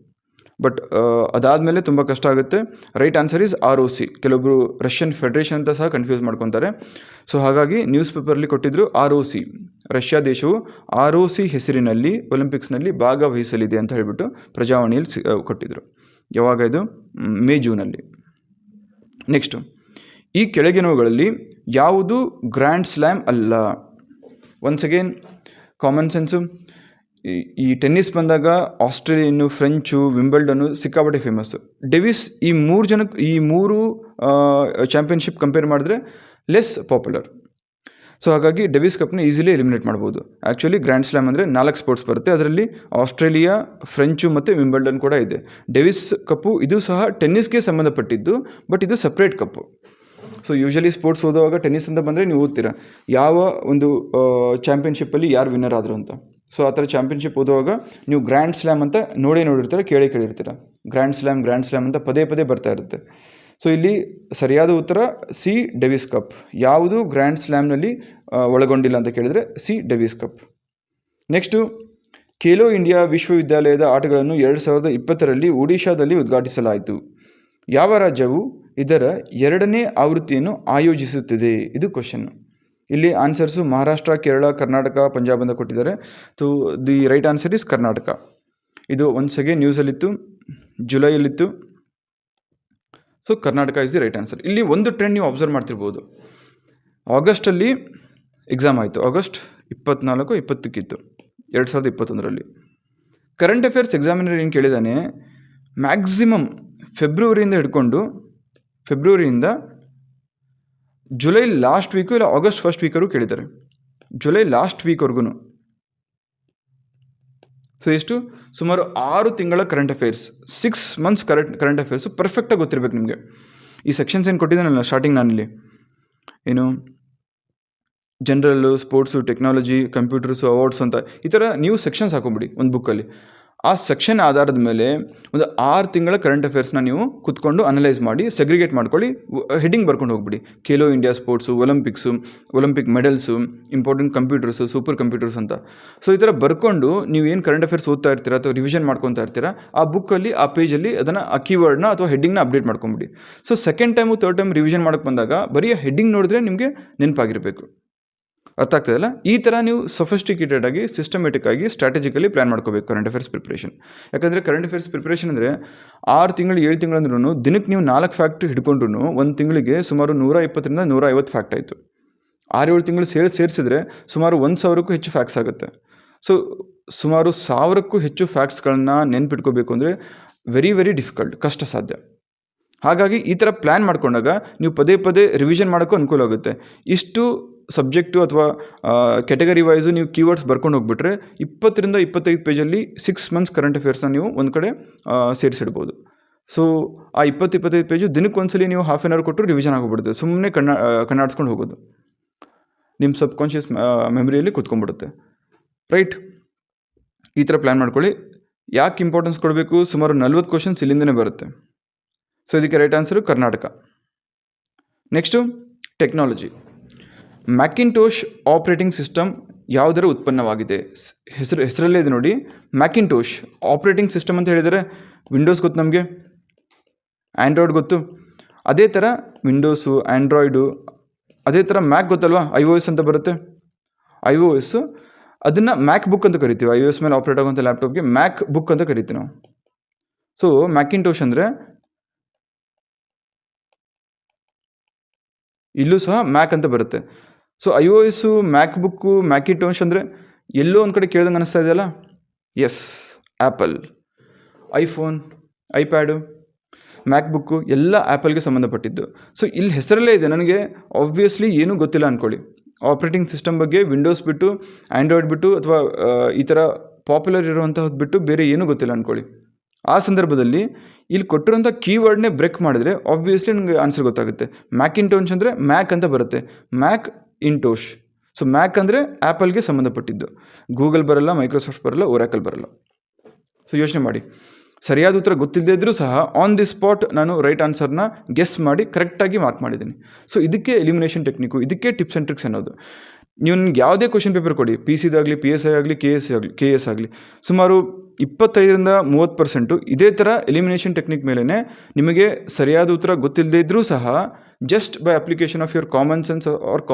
ಬಟ್ ಅದಾದಮೇಲೆ ತುಂಬ ಕಷ್ಟ ಆಗುತ್ತೆ. Right answer is ROC. ಕೆಲವೊಬ್ಬರು ರಷ್ಯನ್ ಫೆಡರೇಷನ್ ಅಂತ ಸಹ ಕನ್ಫ್ಯೂಸ್ ಮಾಡ್ಕೊತಾರೆ. ಸೊ ಹಾಗಾಗಿ ನ್ಯೂಸ್ ಪೇಪರಲ್ಲಿ ಕೊಟ್ಟಿದ್ರು ROC, ರಷ್ಯಾ ದೇಶವು ROC ಹೆಸರಿನಲ್ಲಿ ಒಲಿಂಪಿಕ್ಸ್ನಲ್ಲಿ ಭಾಗವಹಿಸಲಿದೆ ಅಂತ ಹೇಳಿಬಿಟ್ಟು ಪ್ರಜಾವಾಣಿಯಲ್ಲಿ ಕೊಟ್ಟಿದ್ರು. ಯಾವಾಗ ಇದು? ಮೇ ಜೂನಲ್ಲಿ. ನೆಕ್ಸ್ಟು, ಈ ಕೆಳಗಿನವುಗಳಲ್ಲಿ ಯಾವುದು ಗ್ರ್ಯಾಂಡ್ ಸ್ಲ್ಯಾಮ್ ಅಲ್ಲ? Once again common sense. ಈ ಟೆನ್ನಿಸ್ ಬಂದಾಗ ಆಸ್ಟ್ರೇಲಿಯನ್ನು, ಫ್ರೆಂಚು, ವಿಂಬಲ್ಡನ್ನು ಸಿಕ್ಕಾಪಟ್ಟೆ ಫೇಮಸ್ಸು. ಡೇವಿಸ್ ಈ ಮೂರು ಚಾಂಪಿಯನ್ಶಿಪ್ ಕಂಪೇರ್ ಮಾಡಿದ್ರೆ ಲೆಸ್ ಪಾಪ್ಯುಲರ್. ಸೊ ಹಾಗಾಗಿ ಡೇವಿಸ್ ಕಪ್ನ ಈಸಿಲಿ ಎಲಿಮಿನೇಟ್ ಮಾಡ್ಬೋದು. ಆ್ಯಕ್ಚುಲಿ ಗ್ರ್ಯಾಂಡ್ ಸ್ಲ್ಯಾಮ್ ಅಂದರೆ 4 ಸ್ಪೋರ್ಟ್ಸ್ ಬರುತ್ತೆ. ಅದರಲ್ಲಿ ಆಸ್ಟ್ರೇಲಿಯಾ, ಫ್ರೆಂಚು ಮತ್ತು ವಿಂಬಲ್ಡನ್ ಕೂಡ ಇದೆ. ಡೇವಿಸ್ ಕಪ್ಪು ಇದು ಸಹ ಟೆನ್ನಿಸ್ಗೆ ಸಂಬಂಧಪಟ್ಟಿದ್ದು, ಬಟ್ ಇದು ಸಪ್ರೇಟ್ ಕಪ್ಪು. ಸೊ ಯೂಶಲಿ ಸ್ಪೋರ್ಟ್ಸ್ ಓದುವಾಗ ಟೆನ್ನಿಸ್ ಅಂತ ಬಂದರೆ ನೀವು ಓದ್ತೀರಾ ಯಾವ ಒಂದು ಚಾಂಪಿಯನ್ಶಿಪ್ಪಲ್ಲಿ ಯಾರು ವಿನ್ನರ್ ಆದರು ಅಂತ. ಸೊ ಆ ಥರ ಚಾಂಪಿಯನ್ಶಿಪ್ ಓದುವಾಗ ನೀವು ಗ್ರ್ಯಾಂಡ್ ಸ್ಲ್ಯಾಮ್ ಅಂತ ನೋಡಿರ್ತೀರ, ಕೇಳಿರ್ತೀರ. ಗ್ರ್ಯಾಂಡ್ ಸ್ಲ್ಯಾಮ್ ಅಂತ ಪದೇ ಬರ್ತಾ ಇರುತ್ತೆ. ಸೊ ಇಲ್ಲಿ ಸರಿಯಾದ ಉತ್ತರ ಸಿ, ಡೇವಿಸ್ ಕಪ್. ಯಾವುದು ಗ್ರ್ಯಾಂಡ್ ಸ್ಲ್ಯಾಮ್ನಲ್ಲಿ ಒಳಗೊಂಡಿಲ್ಲ ಅಂತ ಕೇಳಿದರೆ C, Davis cup. Next, Khelo India ವಿಶ್ವವಿದ್ಯಾಲಯದ ಆಟಗಳನ್ನು 2020ರಲ್ಲಿ ಒಡಿಶಾದಲ್ಲಿ ಉದ್ಘಾಟಿಸಲಾಯಿತು. ಯಾವ ರಾಜ್ಯವು ಇದರ 2ನೇ ಆವೃತ್ತಿಯನ್ನು ಆಯೋಜಿಸುತ್ತಿದೆ? ಇದು ಕ್ವಶನ್ನು. ಇಲ್ಲಿ ಆನ್ಸರ್ಸು ಮಹಾರಾಷ್ಟ್ರ, ಕೇರಳ, ಕರ್ನಾಟಕ, ಪಂಜಾಬ್ ಅಂತ ಕೊಟ್ಟಿದ್ದಾರೆ. So the right answer is Karnataka. ಇದು ಒಂದ್ಸಗೆ ನ್ಯೂಸಲ್ಲಿತ್ತು, ಜುಲೈಯಲ್ಲಿತ್ತು. So Karnataka is the right answer. ಇಲ್ಲಿ ಒಂದು ಟ್ರೆಂಡ್ ನೀವು ಅಬ್ಸರ್ವ್ ಮಾಡ್ತಿರ್ಬೋದು. ಆಗಸ್ಟಲ್ಲಿ ಎಕ್ಸಾಮ್ ಆಯಿತು. ಆಗಸ್ಟ್ 24, 20 2021ರಲ್ಲಿ. ಕರೆಂಟ್ ಅಫೇರ್ಸ್ ಎಕ್ಸಾಮಿನರ್ ಏನು ಕೇಳಿದ್ದಾನೆ, ಮ್ಯಾಕ್ಸಿಮಮ್ ಫೆಬ್ರವರಿಯಿಂದ ಜುಲೈ ಲಾಸ್ಟ್ ವೀಕು ಇಲ್ಲ ಆಗಸ್ಟ್ ಫಸ್ಟ್ ವೀಕರು ಕೇಳಿದ್ದಾರೆ. ಜುಲೈ ಲಾಸ್ಟ್ ವೀಕ್ವರೆಗೂ. ಸೊ ಎಷ್ಟು? ಸುಮಾರು 6 ತಿಂಗಳ current affairs, 6 months current affairs ಪರ್ಫೆಕ್ಟಾಗಿ ಗೊತ್ತಿರಬೇಕು ನಿಮಗೆ. ಈ ಸೆಕ್ಷನ್ಸ್ ಏನು ಕೊಟ್ಟಿದ್ದಾನಲ್ಲ ಸ್ಟಾರ್ಟಿಂಗ್ ನಾನಿಲ್ಲಿ, ಏನು ಜನರಲ್ಲು, ಸ್ಪೋರ್ಟ್ಸು, ಟೆಕ್ನಾಲಜಿ, ಕಂಪ್ಯೂಟರ್ಸು, ಅವಾರ್ಡ್ಸ್ ಅಂತ ಈ ಥರ ನೀವು ಸೆಕ್ಷನ್ಸ್ ಹಾಕೊಂಬಿಡಿ ಒಂದು ಬುಕ್ಕಲ್ಲಿ. ಆ ಸೆಕ್ಷನ್ ಆಧಾರದ ಮೇಲೆ ಒಂದು 6 ತಿಂಗಳ ಕರೆಂಟ್ ಅಫೇರ್ಸ್ನ ನೀವು ಕುತ್ಕೊಂಡು ಅನಲೈಸ್ ಮಾಡಿ ಸೆಗ್ರಿಗೇಟ್ ಮಾಡ್ಕೊಳ್ಳಿ, ಹೆಡ್ಡಿಂಗ್ ಬರ್ಕೊಂಡು ಹೋಗ್ಬಿಡಿ. Khelo India sports, Olympic medals, important computers, super computers ಅಂತ. ಸೊ ಈ ಥರ ಬರ್ಕೊಂಡು ನೀವು ಏನು ಕರೆಂಟ್ ಅಫೇರ್ಸ್ ಓದ್ತಾ ಇರ್ತೀರಾ ಅಥವಾ ರಿವಿಷನ್ ಮಾಡ್ಕೊತಾ ಇರ್ತೀರಾ, ಆ ಬುಕ್ಕಲ್ಲಿ ಆ ಪೇಜಲ್ಲಿ ಅದನ್ನು ಆ ಕೀವರ್ಡ್ನ ಅಥವಾ ಹೆಡ್ಡಿಂಗ್ನ ಅಪ್ಡೇಟ್ ಮಾಡ್ಕೊಂಬಿಡಿ. So second time third time revision ಮಾಡೋಕ್ಕೆ ಬಂದಾಗ ಬರೀ ಹೆಡ್ಡಿಂಗ್ ನೋಡಿದ್ರೆ ನಿಮಗೆ ನೆನಪಾಗಿರಬೇಕು. ಅರ್ಥ ಆಗ್ತದಲ್ಲ? ಈ ಥರ ನೀವು ಸೊಫಿಸ್ಟಿಕೇಟೆಡ್ ಆಗಿ, ಸಿಸ್ಟಮೆಟಿಕ್ ಆಗಿ, ಸ್ಟ್ರಾಟಜಿಕಲಿ ಪ್ಲ್ಯಾನ್ ಮಾಡ್ಕೋಬೇಕು ಕರೆಂಟ್ ಅಫೇರ್ಸ್ ಪ್ರಿಪ್ರೇಷನ್. ಯಾಕಂದರೆ ಕರೆಂಟ್ ಅಫೇರ್ಸ್ ಪ್ರಿಪ್ರೇಷನ್ ಅಂದರೆ 6 ತಿಂಗಳು 7 ತಿಂಗಳು ಅಂದ್ರೂ ದಿನಕ್ಕೆ ನೀವು 4 ಫ್ಯಾಕ್ಟ್ ಹಿಡ್ಕೊಂಡ್ರು ಒಂದು ತಿಂಗಳಿಗೆ ಸುಮಾರು 120ರಿಂದ 150 ಫ್ಯಾಕ್ಟ್ ಆಯಿತು. 6-7 ತಿಂಗಳು ಸೇರಿಸಿದ್ರೆ ಸುಮಾರು 1000ಕ್ಕೂ ಹೆಚ್ಚು ಫ್ಯಾಕ್ಟ್ಸ್ ಆಗುತ್ತೆ. ಸೊ ಸುಮಾರು 1000ಕ್ಕೂ ಹೆಚ್ಚು ಫ್ಯಾಕ್ಟ್ಸ್ಗಳನ್ನ ನೆನ್ಪಿಟ್ಕೋಬೇಕು ಅಂದರೆ ವೆರಿ ಡಿಫಿಕಲ್ಟ್, ಕಷ್ಟ ಸಾಧ್ಯ. ಹಾಗಾಗಿ ಈ ಥರ ಪ್ಲ್ಯಾನ್ ಮಾಡ್ಕೊಂಡಾಗ ನೀವು ಪದೇ ರಿವಿಷನ್ ಮಾಡೋಕ್ಕೂ ಅನುಕೂಲ ಆಗುತ್ತೆ. ಇಷ್ಟು ಸಬ್ಜೆಕ್ಟು ಅಥವಾ ಕ್ಯಾಟಗರಿ ವೈಸು ನೀವು ಕೀವರ್ಡ್ಸ್ ಬರ್ಕೊಂಡು ಹೋಗ್ಬಿಟ್ರೆ 20ರಿಂದ 25 ಪೇಜಲ್ಲಿ 6 ಮಂತ್ಸ್ ಕರೆಂಟ್ ಅಫೇರ್ಸ್ನ ನೀವು ಒಂದು ಕಡೆ ಸೇರಿಸಿಡ್ಬೋದು. ಸೊ ಆ 20-25 ಪೇಜು ದಿನಕ್ಕೆ ಒಂದ್ಸಲಿ ನೀವು ಹಾಫ್ ಆನ್ ಅವರ್ ಕೊಟ್ಟು ರಿವಿಷನ್ ಆಗೋಗ್ಬಿಡುತ್ತೆ. ಸುಮ್ಮನೆ ಕಣ್ಣಾಡಿಸ್ಕೊಂಡು ಹೋಗೋದು ನಿಮ್ಮ ಸಬ್ಕಾನ್ಷಿಯಸ್ ಮೆಮರಿಯಲ್ಲಿ ಕೂತ್ಕೊಂಡ್ಬಿಡುತ್ತೆ. ರೈಟ್, ಈ ಥರ ಪ್ಲ್ಯಾನ್ ಮಾಡ್ಕೊಳ್ಳಿ. ಯಾಕೆ ಇಂಪಾರ್ಟೆನ್ಸ್ ಕೊಡಬೇಕು? ಸುಮಾರು 40 ಕ್ವಶನ್ಸ್ ಇಲ್ಲಿಂದನೇ ಬರುತ್ತೆ. ಸೊ ಇದಕ್ಕೆ right answer Karnataka. Next technology. Macintosh operating system ಯಾವುದರ ಉತ್ಪನ್ನವಾಗಿದೆ? ಹೆಸರಲ್ಲೇ ಇದೆ ನೋಡಿ, ಮ್ಯಾಕಿಂಟೋಶ್ ಆಪ್ರೇಟಿಂಗ್ ಸಿಸ್ಟಮ್ ಅಂತ ಹೇಳಿದರೆ ವಿಂಡೋಸ್ ಗೊತ್ತು ನಮಗೆ, ಆ್ಯಂಡ್ರಾಯ್ಡ್ ಗೊತ್ತು. ಅದೇ ಥರ ವಿಂಡೋಸು, ಆ್ಯಂಡ್ರಾಯ್ಡು, ಅದೇ ಥರ ಮ್ಯಾಕ್ ಗೊತ್ತಲ್ವಾ, iOS ಅಂತ ಬರುತ್ತೆ. iOS ಅದನ್ನು ಮ್ಯಾಕ್ ಬುಕ್ ಅಂತ ಕರಿತೀವಿ. iOS ಮೇಲೆ ಆಪ್ರೇಟ್ ಆಗುವಂಥ ಲ್ಯಾಪ್ಟಾಪ್ಗೆ ಮ್ಯಾಕ್ ಬುಕ್ ಅಂತ ಕರಿತೀವಿ ನಾವು. ಸೊ ಮ್ಯಾಕಿಂಟೋಶ್ ಅಂದರೆ ಇಲ್ಲೂ ಸಹ ಮ್ಯಾಕ್ ಅಂತ ಬರುತ್ತೆ. So iOS, MacBook, Macintosh ಅಂದರೆ ಎಲ್ಲೋ ಒಂದು ಕಡೆ ಕೇಳ್ದಂಗೆ ಅನ್ನಿಸ್ತಾ ಇದೆಯಲ್ಲ? Yes, Apple, iPhone, iPad. MacBook ಎಲ್ಲ ಆ್ಯಪಲ್ಗೆ ಸಂಬಂಧಪಟ್ಟಿದ್ದು. ಸೊ ಇಲ್ಲಿ ಹೆಸರಲ್ಲೇ ಇದೆ, ನನಗೆ ಆಬ್ವಿಯಸ್ಲಿ ಏನೂ ಗೊತ್ತಿಲ್ಲ ಅಂದ್ಕೊಳ್ಳಿ. ಆಪ್ರೇಟಿಂಗ್ ಸಿಸ್ಟಮ್ ಬಗ್ಗೆ ವಿಂಡೋಸ್ ಬಿಟ್ಟು, ಆ್ಯಂಡ್ರಾಯ್ಡ್ ಬಿಟ್ಟು, ಅಥವಾ ಈ ಥರ ಪಾಪ್ಯುಲರ್ ಇರುವಂಥದ್ದು ಬಿಟ್ಟು ಬೇರೆ ಏನೂ ಗೊತ್ತಿಲ್ಲ ಅಂದ್ಕೊಳ್ಳಿ. ಆ ಸಂದರ್ಭದಲ್ಲಿ ಇಲ್ಲಿ ಕೊಟ್ಟಿರೋಂಥ ಕೀವರ್ಡ್ನೇ ಬ್ರೇಕ್ ಮಾಡಿದ್ರೆ ಆಬ್ವಿಯಸ್ಲಿ ನನಗೆ ಆನ್ಸರ್ ಗೊತ್ತಾಗುತ್ತೆ. ಮ್ಯಾಕಿಂಟೋಶ್ ಅಂದರೆ ಮ್ಯಾಕ್ ಅಂತ ಬರುತ್ತೆ, ಮ್ಯಾಕ್ ಇಂಟೋಶ್. ಸೊ ಮ್ಯಾಕ್ ಅಂದರೆ ಆ್ಯಪಲ್ಗೆ ಸಂಬಂಧಪಟ್ಟಿದ್ದು. ಗೂಗಲ್ ಬರಲ್ಲ, ಮೈಕ್ರೋಸಾಫ್ಟ್ ಬರಲ್ಲ, ಒರಾಕಲ್ ಬರಲ್ಲ. ಸೊ ಯೋಚನೆ ಮಾಡಿ, ಸರಿಯಾದ ಉತ್ತರ ಗೊತ್ತಿಲ್ಲದೇ ಇದ್ದರೂ ಸಹ ಆನ್ ದಿ ಸ್ಪಾಟ್ ನಾನು ರೈಟ್ ಆನ್ಸರ್ನ ಗೆಸ್ ಮಾಡಿ ಕರೆಕ್ಟಾಗಿ ಮಾರ್ಕ್ ಮಾಡಿದ್ದೀನಿ. ಸೊ ಇದಕ್ಕೆ ಎಲಿಮಿನೇಷನ್ ಟೆಕ್ನಿಕ್ಕು, ಇದಕ್ಕೆ ಟಿಪ್ಸ್ ಆ್ಯಂಡ್ ಟ್ರಿಕ್ಸ್ ಅನ್ನೋದು. ನೀವು ನನಗೆ ಯಾವುದೇ ಕ್ವಶನ್ ಪೇಪರ್ ಕೊಡಿ, PCದಾಗಲಿ, PSI ಆಗಲಿ, KS ಆಗಲಿ, ಸುಮಾರು 25-30% ಇದೇ ಥರ ಎಲಿಮಿನೇಷನ್ ಟೆಕ್ನಿಕ್ ಮೇಲೇ ನಿಮಗೆ ಸರಿಯಾದ ಉತ್ತರ ಗೊತ್ತಿಲ್ಲದೇ ಇದ್ದರೂ ಸಹ just by application of your common sense or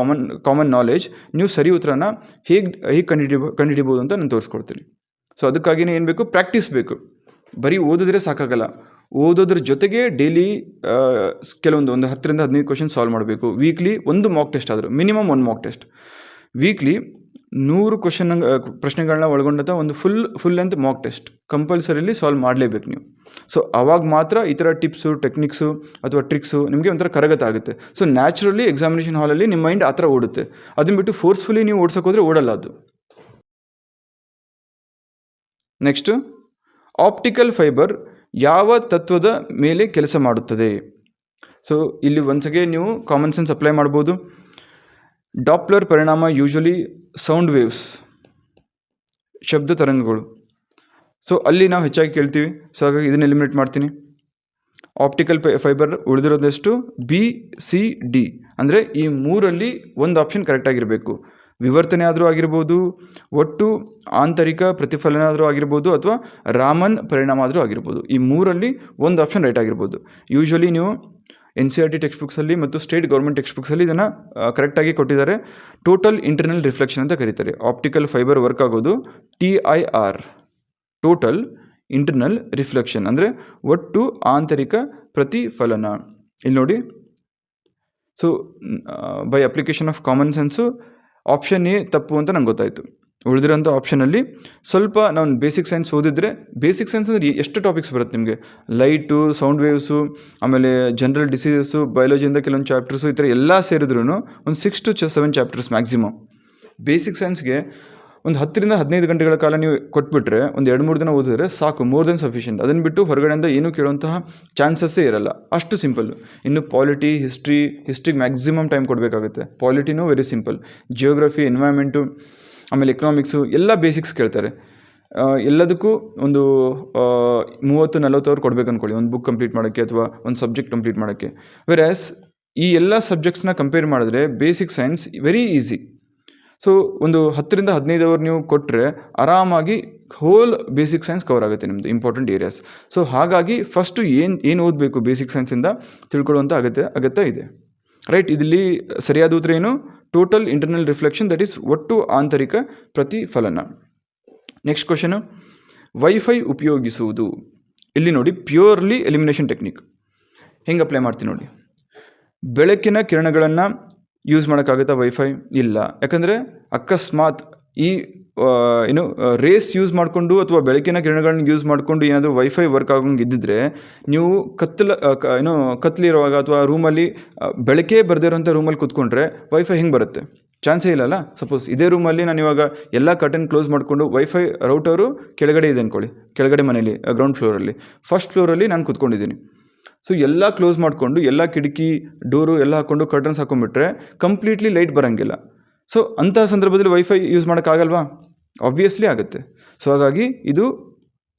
common knowledge ನೀವು ಸರಿ ಉತ್ತರನ ಹೇಗೆ ಕಂಡುಹಿಡಿಬೋದು ಅಂತ ನಾನು ತೋರಿಸ್ಕೊಡ್ತೀನಿ. ಸೊ ಅದಕ್ಕಾಗಿಯೇ ಏನು ಬೇಕು, ಪ್ರಾಕ್ಟೀಸ್ ಬೇಕು. ಬರೀ ಓದಿದ್ರೆ ಸಾಕಾಗಲ್ಲ, ಓದೋದ್ರ ಜೊತೆಗೆ ಡೈಲಿ ಕೆಲವೊಂದು 10-15 ಕ್ವಶನ್ ಸಾಲ್ವ್ ಮಾಡಬೇಕು. ವೀಕ್ಲಿ ಒಂದು ಮಾಕ್ ಟೆಸ್ಟ್ ಆದರೂ, ಮಿನಿಮಮ್ ಒಂದು ಮಾಕ್ ಟೆಸ್ಟ್. ವೀಕ್ಲಿ 100 ಪ್ರಶ್ನೆಗಳನ್ನ ಒಳಗೊಂಡಂಥ ಒಂದು full length mock test compulsorily solve ಮಾಡಲೇಬೇಕು ನೀವು. ಸೊ ಆವಾಗ ಮಾತ್ರ ಈ ಥರ ಟಿಪ್ಸು, ಟೆಕ್ನಿಕ್ಸು ಅಥವಾ ಟ್ರಿಕ್ಸು ನಿಮಗೆ ಒಂಥರ ಕರಗತ ಆಗುತ್ತೆ. ಸೊ ನ್ಯಾಚುರಲಿ ಎಕ್ಸಾಮಿನೇಷನ್ ಹಾಲಲ್ಲಿ ನಿಮ್ಮ ಮೈಂಡ್ ಆ ಥರ ಓಡುತ್ತೆ. ಅದನ್ನು ಬಿಟ್ಟು ಫೋರ್ಸ್ಫುಲಿ ನೀವು ಓಡಿಸೋಕೋದ್ರೆ ಓಡಲ್ಲ ಅದು. ನೆಕ್ಸ್ಟು, ಆಪ್ಟಿಕಲ್ ಫೈಬರ್ ಯಾವ ತತ್ವದ ಮೇಲೆ ಕೆಲಸ ಮಾಡುತ್ತದೆ? ಸೊ ಇಲ್ಲಿ ಒಂದ್ಸಗೆ ನೀವು ಕಾಮನ್ ಸೆನ್ಸ್ ಅಪ್ಲೈ ಮಾಡ್ಬೋದು. ಡಾಪ್ಲರ್ ಪರಿಣಾಮ ಯೂಶ್ವಲಿ ಸೌಂಡ್ ವೇವ್ಸ್, ಶಬ್ದ ತರಂಗಗಳು. ಸೊ ಅಲ್ಲಿ ನಾವು ಹೆಚ್ಚಾಗಿ ಕೇಳ್ತೀವಿ. ಸೊ ಹಾಗಾಗಿ ಇದನ್ನು ಎಲಿಮಿನೇಟ್ ಮಾಡ್ತೀನಿ. ಆಪ್ಟಿಕಲ್ ಫೈಬರ್ ಉಳಿದಿರೋದಷ್ಟು BCD, ಅಂದರೆ ಈ 3ರಲ್ಲಿ ಒಂದು ಆಪ್ಷನ್ ಕರೆಕ್ಟಾಗಿರಬೇಕು. ವಿವರ್ತನೆ ಆದರೂ ಆಗಿರ್ಬೋದು, ಒಟ್ಟು ಆಂತರಿಕ ಪ್ರತಿಫಲನ ಆದರೂ ಆಗಿರ್ಬೋದು, ಅಥವಾ ರಾಮನ್ ಪರಿಣಾಮ ಆದರೂ ಆಗಿರ್ಬೋದು. ಈ 3ರಲ್ಲಿ ಒಂದು ಆಪ್ಷನ್ ರೈಟ್ ಆಗಿರ್ಬೋದು. ಯೂಶ್ವಲಿ ನೀವು NCERT ಟೆಕ್ಸ್ಟ್ ಬುಕ್ಸಲ್ಲಿ ಮತ್ತು ಸ್ಟೇಟ್ ಗೌರ್ಮೆಂಟ್ ಟೆಕ್ಸ್ಟ್ ಬುಕ್ಸಲ್ಲಿ ಇದನ್ನು ಕರೆಕ್ಟಾಗಿ ಕೊಟ್ಟಿದ್ದಾರೆ. ಟೋಟಲ್ ಇಂಟರ್ನಲ್ ರಿಫ್ಲೆಕ್ಷನ್ ಅಂತ ಕರೀತಾರೆ. ಆಪ್ಟಿಕಲ್ ಫೈಬರ್ ವರ್ಕ್ ಆಗೋದು TIR, ಟೋಟಲ್ ಇಂಟರ್ನಲ್ ರಿಫ್ಲೆಕ್ಷನ್, ಅಂದರೆ ಒಟ್ಟು ಆಂತರಿಕ ಪ್ರತಿಫಲನ. ಇಲ್ಲಿ ನೋಡಿ, so by application of common sense option A ತಪ್ಪು ಅಂತ ನಂಗೆ ಗೊತ್ತಾಯಿತು. ಉಳಿದಿರೋಂಥ ಆಪ್ಷನಲ್ಲಿ ಸ್ವಲ್ಪ ನಾವು ಬೇಸಿಕ್ ಸೈನ್ಸ್ ಓದಿದ್ರೆ, ಬೇಸಿಕ್ ಸೈನ್ಸ್ ಅಂದರೆ ಎಷ್ಟು ಟಾಪಿಕ್ಸ್ ಬರುತ್ತೆ ನಿಮಗೆ, ಲೈಟು, ಸೌಂಡ್ ವೇವ್ಸು, ಆಮೇಲೆ ಜನರಲ್ ಡಿಸೀಸಸ್ಸು, ಬಯಾಲಜಿಯಿಂದ ಕೆಲವೊಂದು ಚಾಪ್ಟರ್ಸು, ಈ ಥರ ಎಲ್ಲ ಸೇರಿದ್ರೂ ಒಂದು 6 to 7 ಚಾಪ್ಟರ್ಸ್ ಮ್ಯಾಕ್ಸಿಮಮ್. ಬೇಸಿಕ್ ಸೈನ್ಸ್ಗೆ ಒಂದು 10-15 ಗಂಟೆಗಳ ಕಾಲ ನೀವು ಕೊಟ್ಬಿಟ್ರೆ, ಒಂದು 2-3 ದಿನ ಓದಿದ್ರೆ ಸಾಕು, ಮೋರ್ ದೆನ್ ಸಫಿಷಿಯೆಂಟ್. ಅದನ್ನು ಬಿಟ್ಟು ಹೊರಗಡೆಯಿಂದ ಏನೂ ಕೇಳುವಂತಹ ಚಾನ್ಸಸ್ಸೇ ಇರಲ್ಲ, ಅಷ್ಟು ಸಿಂಪಲ್ಲು. ಇನ್ನು ಪಾಲಿಟಿ, ಹಿಸ್ಟ್ರಿಗೆ ಮ್ಯಾಕ್ಸಿಮಮ್ ಟೈಮ್ ಕೊಡಬೇಕಾಗುತ್ತೆ. ಪಾಲಿಟಿನೂ ವೆರಿ ಸಿಂಪಲ್. ಜಿಯೋಗ್ರಫಿ, ಎನ್ವೈರ್ಮೆಂಟು, ಆಮೇಲೆ ಎಕನಾಮಿಕ್ಸು ಎಲ್ಲ ಬೇಸಿಕ್ಸ್ ಕೇಳ್ತಾರೆ. ಎಲ್ಲದಕ್ಕೂ ಒಂದು 30-40 ಅವರ್ ಕೊಡಬೇಕು ಅಂದ್ಕೊಳ್ಳಿ, ಒಂದು ಬುಕ್ ಕಂಪ್ಲೀಟ್ ಮಾಡೋಕ್ಕೆ ಅಥವಾ ಒಂದು ಸಬ್ಜೆಕ್ಟ್ ಕಂಪ್ಲೀಟ್ ಮಾಡೋಕ್ಕೆ. ವೆರಾಸ್ ಈ ಎಲ್ಲ ಸಬ್ಜೆಕ್ಟ್ಸ್ನ ಕಂಪೇರ್ ಮಾಡಿದ್ರೆ basic science very easy. So ಒಂದು 10-15 ಅವರ್ ನೀವು ಕೊಟ್ಟರೆ ಆರಾಮಾಗಿ ಹೋಲ್ ಬೇಸಿಕ್ ಸೈನ್ಸ್ ಕವರ್ ಆಗುತ್ತೆ ನಿಮ್ಮದು ಇಂಪಾರ್ಟೆಂಟ್ ಏರಿಯಾಸ್. ಸೊ ಹಾಗಾಗಿ ಫಸ್ಟು ಏನು ಓದಬೇಕು ಬೇಸಿಕ್ ಸೈನ್ಸಿಂದ ತಿಳ್ಕೊಳ್ಳುವಂಥ ಅಗತ್ಯ ಇದೆ, ರೈಟ್. ಇಲ್ಲಿ ಸರಿಯಾದ ಉತ್ತರ ಏನು? Total internal reflection, that is ಒಟ್ಟು ಆಂತರಿಕ ಪ್ರತಿಫಲನ. ನೆಕ್ಸ್ಟ್ ಕ್ವಶನು, ವೈಫೈ ಉಪಯೋಗಿಸುವುದು. ಇಲ್ಲಿ ನೋಡಿ, ಪ್ಯೂರ್ಲಿ ಎಲಿಮಿನೇಷನ್ ಟೆಕ್ನಿಕ್ ಹೆಂಗೆ ಅಪ್ಲೈ ಮಾಡ್ತೀನಿ ನೋಡಿ. ಬೆಳಕಿನ ಕಿರಣಗಳನ್ನು ಯೂಸ್ ಮಾಡೋಕ್ಕಾಗುತ್ತಾ ವೈಫೈ? ಇಲ್ಲ. ಯಾಕಂದರೆ ಅಕಸ್ಮಾತ್ ಈ ರೇಸ್ ಯೂಸ್ ಮಾಡಿಕೊಂಡು ಅಥವಾ ಬೆಳಕಿನ ಕಿರಣಗಳನ್ನ ಯೂಸ್ ಮಾಡಿಕೊಂಡು ಏನಾದರೂ ವೈಫೈ ವರ್ಕ್ ಆಗೋಂಗೆ ಇದ್ದಿದ್ರೆ, ನೀವು ಕತ್ಲಿರುವಾಗ ಅಥವಾ ರೂಮಲ್ಲಿ ಬೆಳಕೇ ಬರದಿರೋಂಥ ರೂಮಲ್ಲಿ ಕೂತ್ಕೊಂಡ್ರೆ ವೈಫೈ ಹೆಂಗೆ ಬರುತ್ತೆ? ಚಾನ್ಸೇ ಇಲ್ಲಲ್ಲ. ಸಪೋಸ್ ಇದೇ ರೂಮಲ್ಲಿ ನಾನು ಇವಾಗ ಎಲ್ಲ ಕರ್ಟನ್ ಕ್ಲೋಸ್ ಮಾಡಿಕೊಂಡು ವೈಫೈ ರೌಟರು ಕೆಳಗಡೆ ಇದೆ ಅಂದ್ಕೊಳ್ಳಿ, ಕೆಳಗಡೆ ಮನೇಲಿ ಗ್ರೌಂಡ್ ಫ್ಲೋರಲ್ಲಿ, ಫಸ್ಟ್ ಫ್ಲೋರಲ್ಲಿ ನಾನು ಕೂತ್ಕೊಂಡಿದ್ದೀನಿ. ಸೊ ಎಲ್ಲ ಕ್ಲೋಸ್ ಮಾಡಿಕೊಂಡು ಎಲ್ಲ ಕಿಟಕಿ ಡೋರು ಎಲ್ಲ ಹಾಕ್ಕೊಂಡು ಕರ್ಟನ್ಸ್ ಹಾಕೊಂಡ್ಬಿಟ್ರೆ ಕಂಪ್ಲೀಟ್ಲಿ ಲೈಟ್ ಬರೋಂಗಿಲ್ಲ. ಸೊ ಅಂತಹ ಸಂದರ್ಭದಲ್ಲಿ ವೈಫೈ ಯೂಸ್ ಮಾಡೋಕ್ಕಾಗಲ್ವಾ? ಆಬ್ವಿಯಸ್ಲಿ ಆಗುತ್ತೆ. ಸೊ ಹಾಗಾಗಿ ಇದು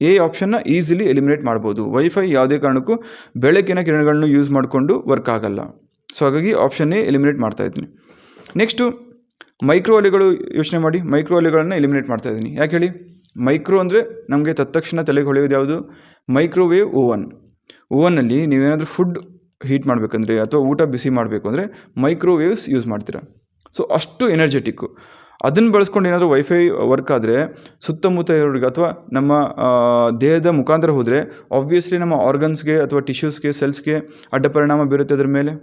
ಎ ಆಪ್ಷನ್ನ ಈಸಿಲಿ ಎಲಿಮಿನೇಟ್ ಮಾಡ್ಬೋದು. ವೈಫೈ ಯಾವುದೇ ಕಾರಣಕ್ಕೂ ಬೆಳಕಿನ ಕಿರಣಗಳನ್ನು ಯೂಸ್ ಮಾಡಿಕೊಂಡು ವರ್ಕ್ ಆಗಲ್ಲ. ಸೊ ಹಾಗಾಗಿ ಆಪ್ಷನ್ ಎ ಎಲಿಮಿನೇಟ್ ಮಾಡ್ತಾಯಿದ್ದೀನಿ. ನೆಕ್ಸ್ಟು ಮೈಕ್ರೋ ಅಲೆಗಳು. ಯೋಚನೆ ಮಾಡಿ, ಮೈಕ್ರೋ ಅಲೆಗಳನ್ನು ಎಲಿಮಿನೇಟ್ ಮಾಡ್ತಾಯಿದ್ದೀನಿ. ಯಾಕೆ ಹೇಳಿ? ಮೈಕ್ರೋ ಅಂದರೆ ನಮಗೆ ತತ್ಕ್ಷಣ ತಲೆಗೆ ಹೊಳೆಯೋದು ಯಾವುದು? ಮೈಕ್ರೋವೇವ್ ಓವನ್ನಲ್ಲಿ ನೀವೇನಾದರೂ ಫುಡ್ ಹೀಟ್ ಮಾಡಬೇಕಂದ್ರೆ ಅಥವಾ ಊಟ ಬಿಸಿ ಮಾಡಬೇಕು ಅಂದರೆ ಮೈಕ್ರೋವೇವ್ಸ್ ಯೂಸ್ ಮಾಡ್ತೀರಾ. ಸೊ ಅಷ್ಟು ಎನರ್ಜೆಟಿಕ್ಕು. ಅದನ್ನು ಬಳಸ್ಕೊಂಡು ಏನಾದರೂ ವೈಫೈ ವರ್ಕ್ ಆದರೆ ಸುತ್ತಮುತ್ತ ಇರೋರಿಗೆ ಅಥವಾ ನಮ್ಮ ದೇಹದ ಮುಖಾಂತರ ಹೋದರೆ ಆಬ್ವಿಯಸ್ಲಿ ನಮ್ಮ ಆರ್ಗನ್ಸ್ಗೆ ಅಥವಾ ಟಿಶ್ಯೂಸ್ಗೆ, ಸೆಲ್ಸ್ಗೆ ಅಡ್ಡ ಪರಿಣಾಮ ಬೀರುತ್ತೆ ಅದರ ಮೇಲೆ.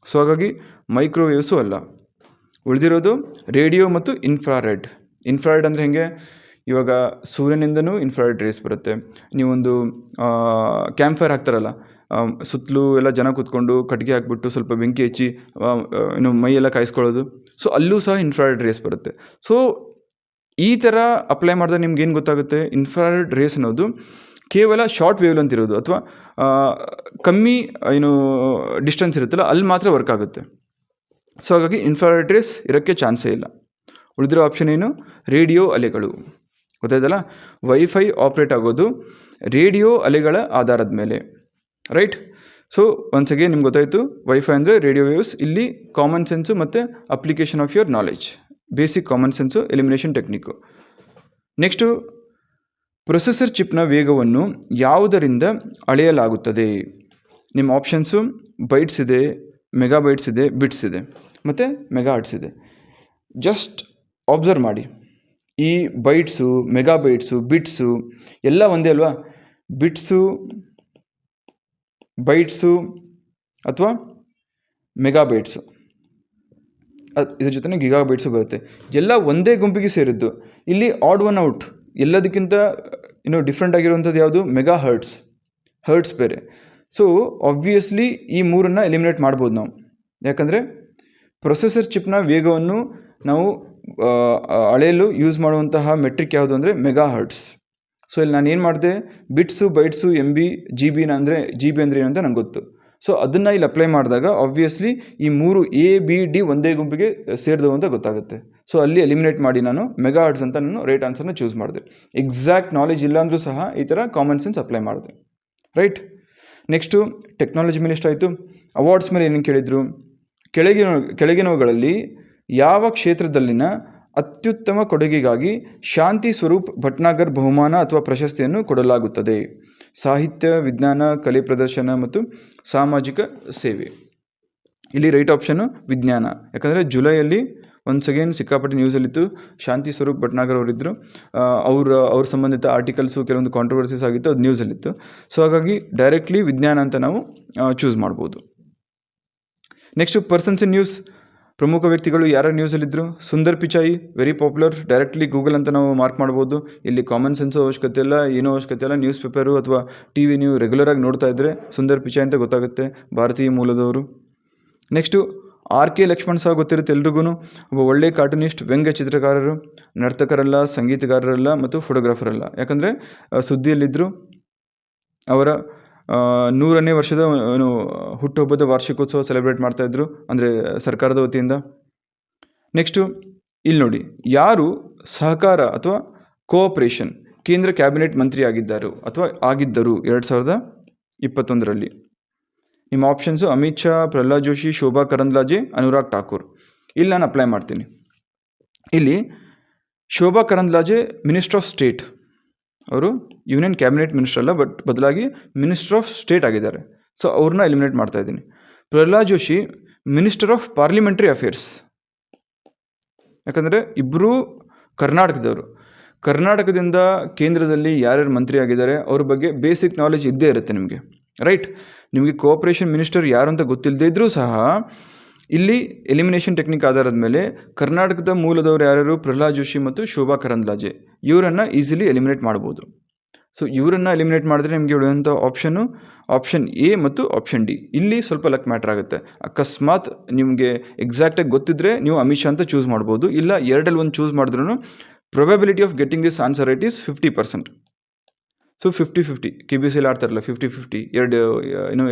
ಸೊ ಹಾಗಾಗಿ ಮೈಕ್ರೋವೇವ್ಸು ಅಲ್ಲ. ಉಳಿದಿರೋದು ರೇಡಿಯೋ ಮತ್ತು ಇನ್ಫ್ರಾರೆಡ್. ಇನ್ಫ್ರಾರೆಡ್ ಅಂದರೆ ಹೇಗೆ? ಇವಾಗ ಸೂರ್ಯನಿಂದನೂ ಇನ್ಫ್ರಾರೆಡ್ ರೇಸ್ ಬರುತ್ತೆ. ನೀವೊಂದು ಕ್ಯಾಂಪ್ ಫೈರ್ ಹಾಕ್ತಾರಲ್ಲ, ಸುತ್ತಲೂ ಎಲ್ಲ ಜನ ಕೂತ್ಕೊಂಡು ಕಟ್ಟಿಗೆ ಹಾಕ್ಬಿಟ್ಟು ಸ್ವಲ್ಪ ಬೆಂಕಿ ಹಚ್ಚಿ ಮೈಯೆಲ್ಲ ಕಾಯಿಸ್ಕೊಳ್ಳೋದು. ಸೊ ಅಲ್ಲೂ ಸಹ ಇನ್ಫ್ರಾರೆಡ್ ರೇಸ್ ಬರುತ್ತೆ. ಸೊ ಈ ಥರ ಅಪ್ಲೈ ಮಾಡಿದ್ರೆ ನಿಮ್ಗೆ ಏನು ಗೊತ್ತಾಗುತ್ತೆ, ಇನ್ಫ್ರಾರೆಡ್ ರೇಸ್ ಅನ್ನೋದು ಕೇವಲ ಶಾರ್ಟ್ ವೇವ್ ಲೆಂತ್ ಇರೋದು ಅಥವಾ ಕಮ್ಮಿ ಡಿಸ್ಟೆನ್ಸ್ ಇರುತ್ತಲ್ಲ ಅಲ್ಲಿ ಮಾತ್ರ ವರ್ಕ್ ಆಗುತ್ತೆ. ಸೊ ಹಾಗಾಗಿ ಇನ್ಫ್ರಾರೆಡ್ ರೇಸ್ ಇರೋಕ್ಕೆ ಚಾನ್ಸೇ ಇಲ್ಲ. ಉಳಿದಿರೋ ಆಪ್ಷನ್ ಏನು, ರೇಡಿಯೋ ಅಲೆಗಳು. ಗೊತ್ತಾಯ್ತಲ್ಲ, ವೈಫೈ ಆಪ್ರೇಟ್ ಆಗೋದು ರೇಡಿಯೋ ಅಲೆಗಳ ಆಧಾರದ ಮೇಲೆ, ರೈಟ್. ಸೊ ಒನ್ಸ್ ಅಗೇನ್ ನಿಮ್ಗೆ ಗೊತ್ತಾಯಿತು, ವೈಫೈ ಅಂದರೆ ರೇಡಿಯೋ ವೇವ್ಸ್. ಇಲ್ಲಿ common sense and application of your knowledge, basic common sense, elimination technique. Next, processor ಚಿಪ್ನ ವೇಗವನ್ನು ಯಾವುದರಿಂದ ಅಳೆಯಲಾಗುತ್ತದೆ? ನಿಮ್ಮ ಆಪ್ಷನ್ಸು ಬೈಟ್ಸ್ ಇದೆ, ಮೆಗಾಬೈಟ್ಸ್ ಇದೆ, ಬಿಟ್ಸ್ ಇದೆ ಮತ್ತು ಮೆಗಾಹರ್ಟ್ಸ್ ಇದೆ. ಜಸ್ಟ್ ಅಬ್ಸರ್ವ್ ಮಾಡಿ, ಈ ಬೈಟ್ಸು, ಮೆಗಾಬೈಟ್ಸು, ಬಿಟ್ಸು ಎಲ್ಲ ಒಂದೇ ಅಲ್ವಾ? ಬಿಟ್ಸು, ಬೈಟ್ಸು ಅಥವಾ ಮೆಗಾಬೈಟ್ಸು, ಇದ್ರ ಜೊತೆ ಗಿಗಾಬೈಟ್ಸು ಬರುತ್ತೆ. ಎಲ್ಲ ಒಂದೇ ಗುಂಪಿಗೆ ಸೇರಿದ್ದು. ಇಲ್ಲಿ ಆಡ್ ಒನ್ ಔಟ್, ಎಲ್ಲದಕ್ಕಿಂತ ಡಿಫ್ರೆಂಟ್ ಆಗಿರುವಂಥದ್ದು ಯಾವುದು? ಹರ್ಟ್ಸ್ ಬೇರೆ. ಸೊ ಆಬ್ವಿಯಸ್ಲಿ ಈ ಮೂರನ್ನು ಎಲಿಮಿನೇಟ್ ಮಾಡ್ಬೋದು ನಾವು. ಯಾಕಂದರೆ ಪ್ರೊಸೆಸರ್ ಚಿಪ್ನ ವೇಗವನ್ನು ನಾವು ಅಳೆಯಲು ಯೂಸ್ ಮಾಡುವಂತಹ ಮೆಟ್ರಿಕ್ ಯಾವುದು ಅಂದರೆ ಮೆಗಾಹರ್ಟ್ಸ್. ಸೊ ಇಲ್ಲಿ ನಾನು ಏನು ಮಾಡಿದೆ, ಬಿಟ್ಸು, ಬೈಟ್ಸು, MB, GB ಅಂದರೆ ಏನು ಅಂತ ನಂಗೆ ಗೊತ್ತು. ಸೊ ಅದನ್ನು ಇಲ್ಲಿ ಅಪ್ಲೈ ಮಾಡಿದಾಗ ಆಬ್ವಿಯಸ್ಲಿ ಈ ಮೂರು ABD ಒಂದೇ ಗುಂಪಿಗೆ ಸೇರಿದವು ಅಂತ ಗೊತ್ತಾಗುತ್ತೆ. ಸೊ ಅಲ್ಲಿ ಎಲಿಮಿನೇಟ್ ಮಾಡಿ ನಾನು ಮೆಗಾಹರ್ಟ್ಸ್ ಅಂತ ನಾನು ರೈಟ್ ಆನ್ಸರ್ನ ಚೂಸ್ ಮಾಡಿದೆ. ಎಕ್ಸಾಕ್ಟ್ ನಾಲೆಜ್ ಇಲ್ಲಾಂದರೂ ಸಹ ಈ ಥರ ಕಾಮನ್ ಸೆನ್ಸ್ ಅಪ್ಲೈ ಮಾಡಿದೆ, ರೈಟ್. ನೆಕ್ಸ್ಟು ಟೆಕ್ನಾಲಜಿ ಮೇಲೆ ಎಷ್ಟಾಯಿತು. ಅವಾರ್ಡ್ಸ್ ಮೇಲೆ ಏನೇನು ಕೇಳಿದರು? ಕೆಳಗಿನವುಗಳಲ್ಲಿ ಯಾವ ಕ್ಷೇತ್ರದಲ್ಲಿನ ಅತ್ಯುತ್ತಮ ಕೊಡುಗೆಗಾಗಿ ಶಾಂತಿ ಸ್ವರೂಪ್ ಭಟ್ನಾಗರ್ ಬಹುಮಾನ ಅಥವಾ ಪ್ರಶಸ್ತಿಯನ್ನು ಕೊಡಲಾಗುತ್ತದೆ? ಸಾಹಿತ್ಯ, ವಿಜ್ಞಾನ, ಕಲೆ ಪ್ರದರ್ಶನ ಮತ್ತು ಸಾಮಾಜಿಕ ಸೇವೆ. ಇಲ್ಲಿ ರೈಟ್ ಆಪ್ಷನ್ನು ವಿಜ್ಞಾನ. ಯಾಕಂದರೆ ಜುಲೈಯಲ್ಲಿ ಒನ್ಸ್ ಅಗೇನ್ ಸಿಕ್ಕಾಪಟ್ಟೆ ನ್ಯೂಸಲ್ಲಿತ್ತು, ಶಾಂತಿ ಸ್ವರೂಪ್ ಭಟ್ನಾಗರ್ ಅವರಿದ್ದರು, ಅವ್ರ ಸಂಬಂಧಿತ ಆರ್ಟಿಕಲ್ಸು ಕೆಲವೊಂದು ಕಾಂಟ್ರವರ್ಸೀಸ್ ಆಗಿತ್ತು, ಅದು ನ್ಯೂಸಲ್ಲಿತ್ತು. ಸೊ ಹಾಗಾಗಿ ಡೈರೆಕ್ಟ್ಲಿ ವಿಜ್ಞಾನ ಅಂತ ನಾವು ಚೂಸ್ ಮಾಡ್ಬೋದು. ನೆಕ್ಸ್ಟು ಪರ್ಸನ್ಸ್ ಇನ್ ನ್ಯೂಸ್, ಪ್ರಮುಖ ವ್ಯಕ್ತಿಗಳು ಯಾರ ನ್ಯೂಸಲ್ಲಿದ್ದರು? Sundar Pichai, very popular, directly Google ಅಂತ ನಾವು ಮಾರ್ಕ್ ಮಾಡ್ಬೋದು. ಇಲ್ಲಿ ಕಾಮನ್ ಸೆನ್ಸು ಅವಶ್ಯಕತೆ ಇಲ್ಲ, ಏನೂ ಅವಶ್ಯಕತೆ ಇಲ್ಲ. ನ್ಯೂಸ್ ಪೇಪರು ಅಥವಾ TV ನೀವು ರೆಗ್ಯುಲರಾಗಿ ನೋಡ್ತಾ ಇದ್ದರೆ ಸುಂದರ್ ಪಿಚಾಯಿ ಅಂತ ಗೊತ್ತಾಗುತ್ತೆ, ಭಾರತೀಯ ಮೂಲದವರು. ನೆಕ್ಸ್ಟು RK ಲಕ್ಷ್ಮಣ್ ಸಹ ಗೊತ್ತಿರುತ್ತೆ ಎಲ್ರಿಗೂ, ಒಬ್ಬ ಒಳ್ಳೆ ಕಾರ್ಟೂನಿಸ್ಟ್, ವ್ಯಂಗ್ಯ ಚಿತ್ರಕಾರರು, ನರ್ತಕರಲ್ಲ, ಸಂಗೀತಗಾರರಲ್ಲ ಮತ್ತು ಫೋಟೋಗ್ರಾಫರಲ್ಲ. ಯಾಕಂದರೆ ಸುದ್ದಿಯಲ್ಲಿದ್ದರು. ಅವರ 100ನೇ ವರ್ಷದ ಹುಟ್ಟುಹಬ್ಬದ ವಾರ್ಷಿಕೋತ್ಸವ ಸೆಲೆಬ್ರೇಟ್ ಮಾಡ್ತಾಯಿದ್ರು, ಅಂದರೆ ಸರ್ಕಾರದ ವತಿಯಿಂದ. ನೆಕ್ಸ್ಟು ಇಲ್ಲಿ ನೋಡಿ, ಯಾರು ಸಹಕಾರ ಅಥವಾ ಕೋಆಪರೇಷನ್ ಕೇಂದ್ರ ಕ್ಯಾಬಿನೆಟ್ ಮಂತ್ರಿ ಆಗಿದ್ದರು 2021ರಲ್ಲಿ? ನಿಮ್ಮ ಆಪ್ಷನ್ಸು ಅಮಿತ್ ಶಾ, ಪ್ರಹ್ಲಾದ್ ಜೋಶಿ, ಶೋಭಾ ಕರಂದ್ಲಾಜೆ, ಅನುರಾಗ್ ಠಾಕೂರ್. ಇಲ್ಲಿ ನಾನು ಅಪ್ಲೈ ಮಾಡ್ತೀನಿ. ಇಲ್ಲಿ Shobha Karandlaje minister of state, ಅವರು ಯೂನಿಯನ್ ಕ್ಯಾಬಿನೆಟ್ ಮಿನಿಸ್ಟರ್ ಅಲ್ಲ, ಬಟ್ ಬದಲಾಗಿ ಮಿನಿಸ್ಟರ್ ಆಫ್ ಸ್ಟೇಟ್ ಆಗಿದ್ದಾರೆ. ಸೊ ಅವ್ರನ್ನ ಎಲಿಮಿನೇಟ್ ಮಾಡ್ತಾಯಿದ್ದೀನಿ. Prahlad Joshi minister of parliamentary affairs. ಯಾಕಂದರೆ ಇಬ್ಬರೂ ಕರ್ನಾಟಕದವರು. ಕರ್ನಾಟಕದಿಂದ ಕೇಂದ್ರದಲ್ಲಿ ಯಾರ್ಯಾರು ಮಂತ್ರಿ ಆಗಿದ್ದಾರೆ ಅವ್ರ ಬಗ್ಗೆ ಬೇಸಿಕ್ ನಾಲೆಜ್ ಇದ್ದೇ ಇರುತ್ತೆ ನಿಮಗೆ, ರೈಟ್. ನಿಮಗೆ ಕೋಆಪರೇಷನ್ ಮಿನಿಸ್ಟರ್ ಯಾರು ಅಂತ ಗೊತ್ತಿಲ್ಲದೇ ಇದ್ದರೂ ಸಹ ಇಲ್ಲಿ ಎಲಿಮಿನೇಷನ್ ಟೆಕ್ನಿಕ್ ಆಧಾರದ ಮೇಲೆ ಕರ್ನಾಟಕದ ಮೂಲದವರು ಯಾರ್ಯಾರು? ಪ್ರಹ್ಲಾದ್ ಜೋಶಿ ಮತ್ತು ಶೋಭಾ ಕರಂದ್ಲಾಜೆ, ಇವರನ್ನು ಈಸಿಲಿ ಎಲಿಮಿನೇಟ್ ಮಾಡ್ಬೋದು. ಸೊ ಇವರನ್ನು ಎಲಿಮಿನೇಟ್ ಮಾಡಿದ್ರೆ ನಿಮಗೆ ಉಳಿಯುವಂಥ ಆಪ್ಷನ್ A ಮತ್ತು ಆಪ್ಷನ್ D. ಇಲ್ಲಿ ಸ್ವಲ್ಪ ಲಕ್ ಮ್ಯಾಟ್ರ್ ಆಗುತ್ತೆ. ಅಕಸ್ಮಾತ್ ನಿಮಗೆ ಎಕ್ಸಾಕ್ಟಾಗಿ ಗೊತ್ತಿದ್ದರೆ ನೀವು ಅಮಿತ್ ಶಾ ಅಂತ ಚೂಸ್ ಮಾಡ್ಬೋದು. ಇಲ್ಲ ಎರಡಲ್ಲಿ ಒಂದು ಚೂಸ್ ಮಾಡಿದ್ರೂ probability of getting this answer right is 50%. So 50-50 KBCಯಲ್ಲಿ ಆಡ್ತಾರಲ್ಲ, 50-50